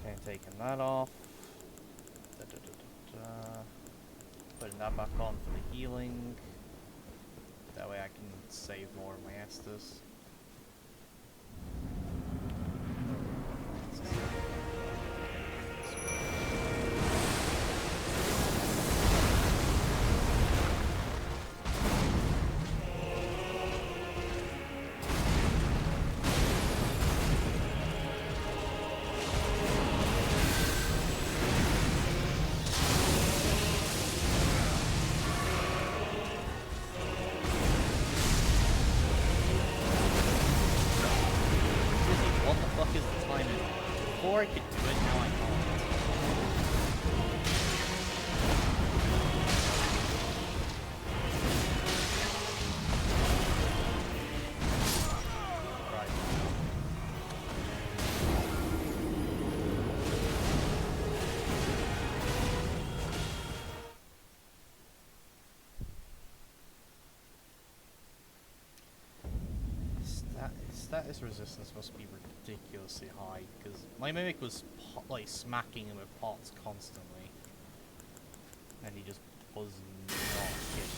Okay, taking that off. Putting that back on for the healing. That way I can save more of my Estus. Before I could do it, now I can't. Right. Status resistance must be ridiculously high, because my Mimic was like smacking him with pots constantly, and he just was not hitting.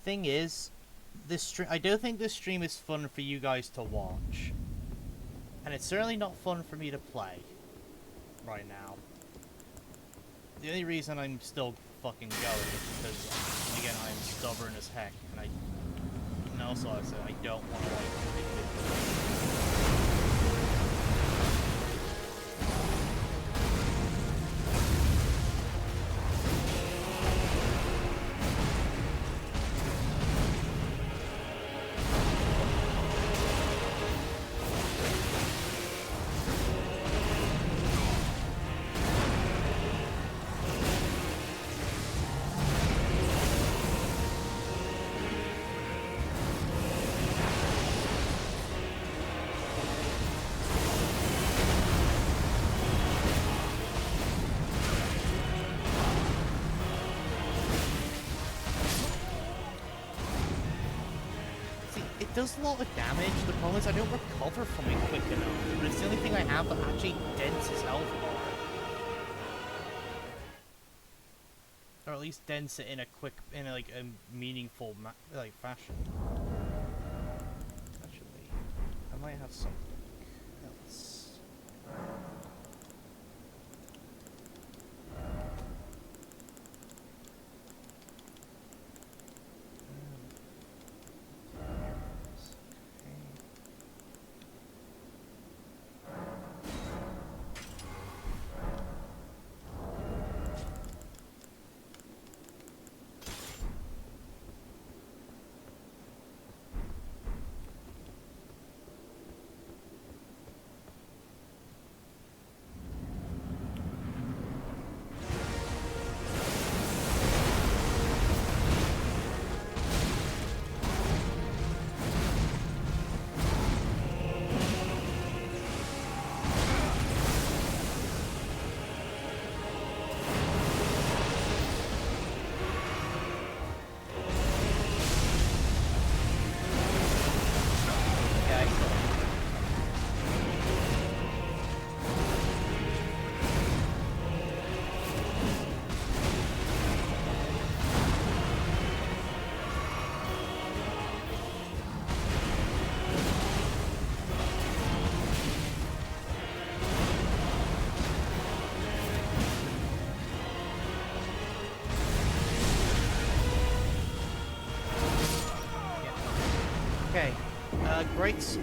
Thing is, this stream, I don't think this stream is fun for you guys to watch, and it's certainly not fun for me to play right now. The only reason I'm still fucking going is because, again, I'm stubborn as heck, and also I said I don't want to like. Does a lot of damage. The problem is I don't recover from it quick enough, but it's the only thing I have that actually dents his health bar. Or at least dents it in a quick, in a, like a meaningful fashion. Actually, I might have something else.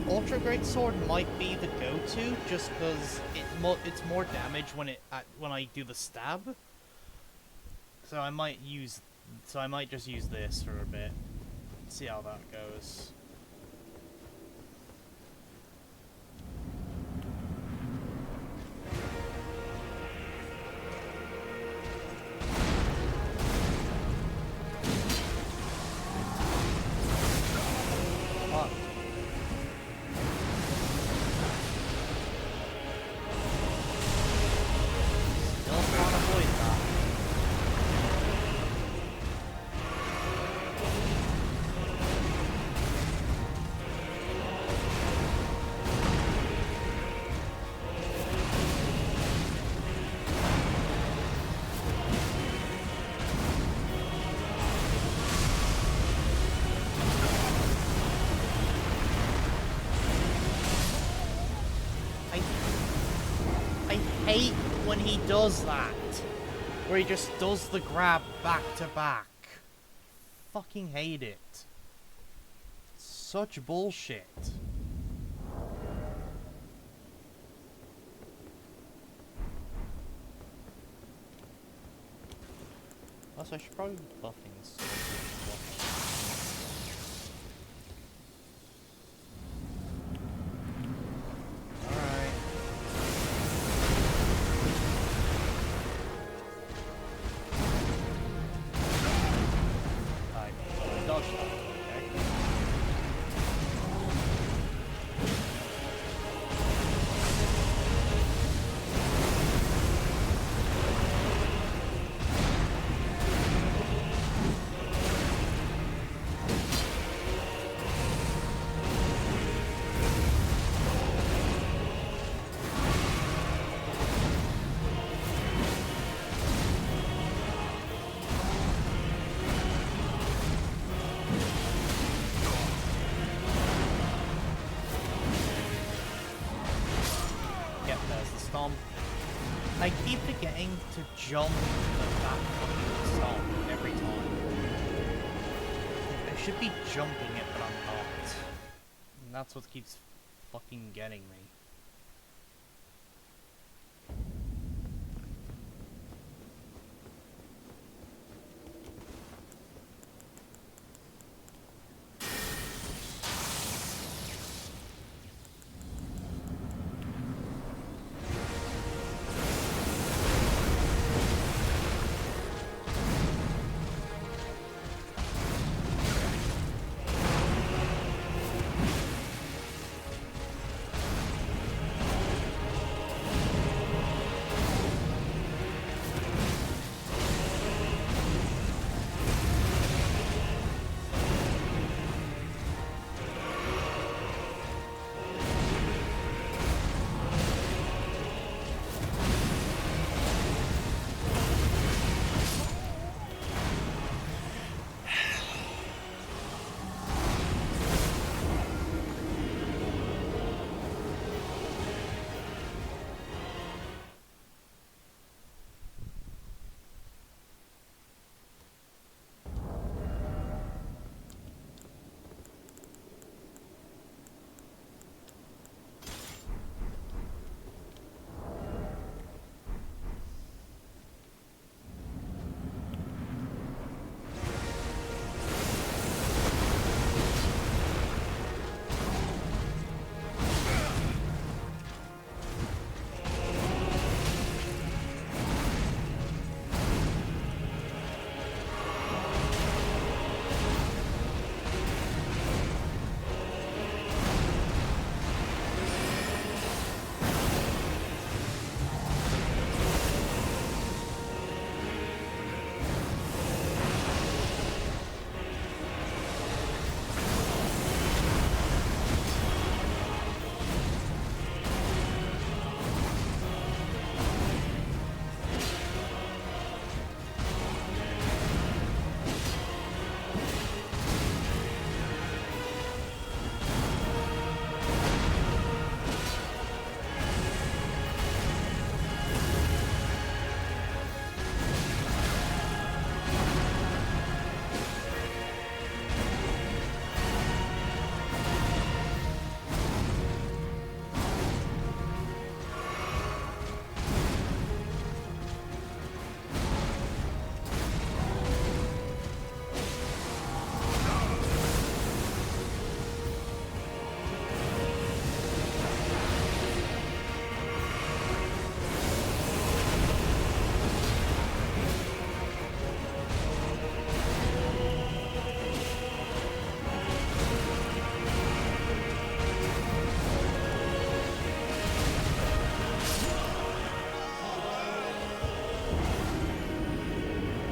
Ultra Great Sword might be the go-to, just because it's more damage when I do the stab. So I might just use this for a bit. See how that goes. Fuck. Still can't avoid that. I hate when he does that. Where he just does the grab back to back. Fucking hate it. Such bullshit. Also, I should probably be buffing this. Alright. I dodged that, okay. Yep, there's the stomp. I keep forgetting to jump at that fucking stomp every time. I should be jumping it, but I'm not. And that's what keeps fucking getting me.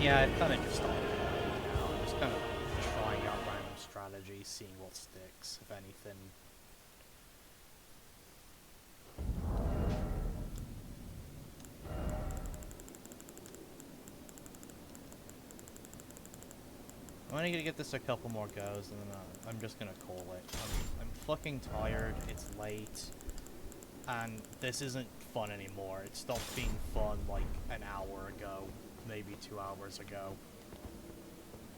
Yeah, I've kind of just started now. I'm just kind of trying out random strategies, seeing what sticks, if anything. I'm only gonna get this a couple more goes, and then I'm just gonna call it. I'm fucking tired, it's late, and this isn't fun anymore. It stopped being fun like an hour ago, maybe 2 hours ago.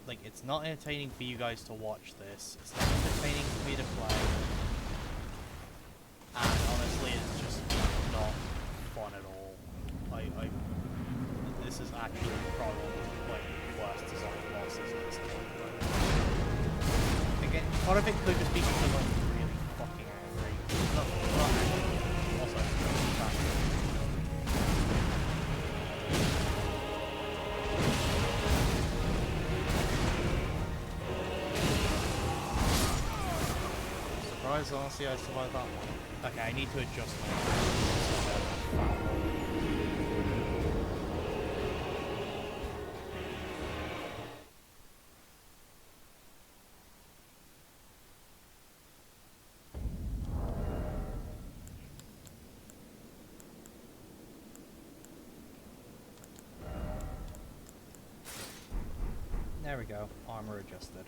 Like, it's not entertaining for you guys to watch this, it's not entertaining for me to play, and honestly, it's just not fun at all. This is actually probably like the worst design bosses at this point. Again, part of it could just be because I'm really fucking angry. Not angry. Also, surprise, honestly, I survived that one. Okay, I need to adjust my... There we go, armor adjusted.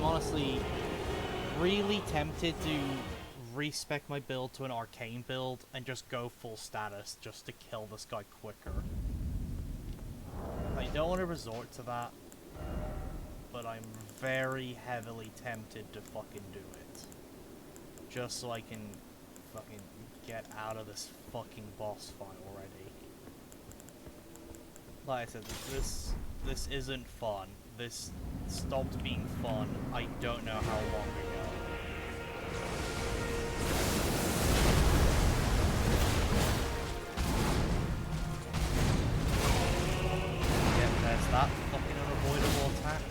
Honestly really tempted to respec my build to an arcane build and just go full status just to kill this guy quicker. I don't want to resort to that, but I'm very heavily tempted to fucking do it. Just so I can fucking get out of this fucking boss fight already. Like I said, this isn't fun. This stopped being fun, I don't know how long ago. Yeah, there's that fucking unavoidable attack.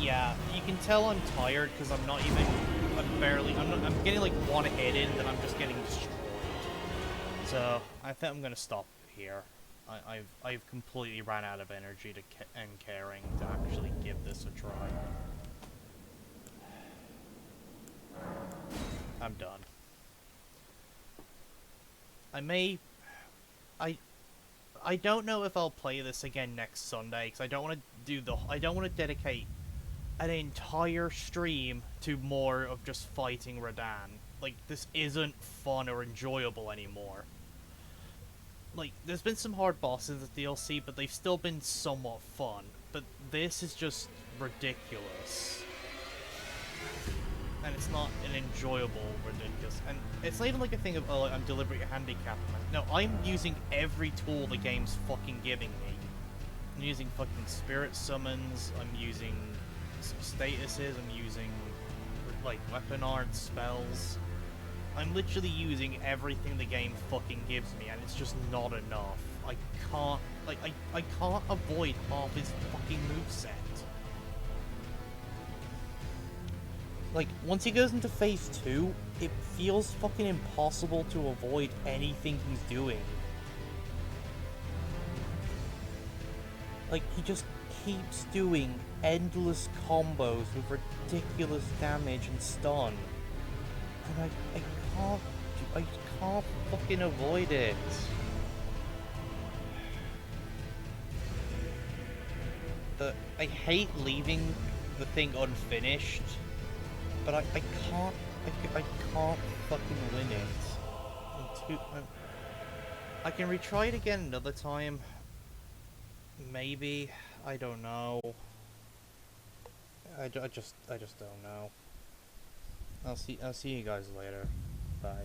Yeah, you can tell I'm tired because I'm getting like one hit in, then I'm just getting destroyed. So I think I'm gonna stop here. I've completely ran out of energy and caring to actually give this a try. I'm done. I don't know if I'll play this again next Sunday because I don't want to dedicate an entire stream to more of just fighting Radahn. Like, this isn't fun or enjoyable anymore. Like, there's been some hard bosses in the DLC, but they've still been somewhat fun. But this is just ridiculous. And it's not an enjoyable ridiculous. And it's not even like a thing of, oh, I'm deliberately handicapped. No, I'm using every tool the game's fucking giving me. I'm using fucking spirit summons, I'm using statuses, I'm using, like, weapon art, spells. I'm literally using everything the game fucking gives me, and it's just not enough. I can't, like, I can't avoid half his fucking moveset. Like, once he goes into phase 2, it feels fucking impossible to avoid anything he's doing. Like, he just keeps doing endless combos with ridiculous damage and stun. And I can't fucking avoid it. I hate leaving the thing unfinished, but I can't, I can't fucking win it. I can retry it again another time. Maybe. I don't know. I just don't know. I'll see you guys later. Bye.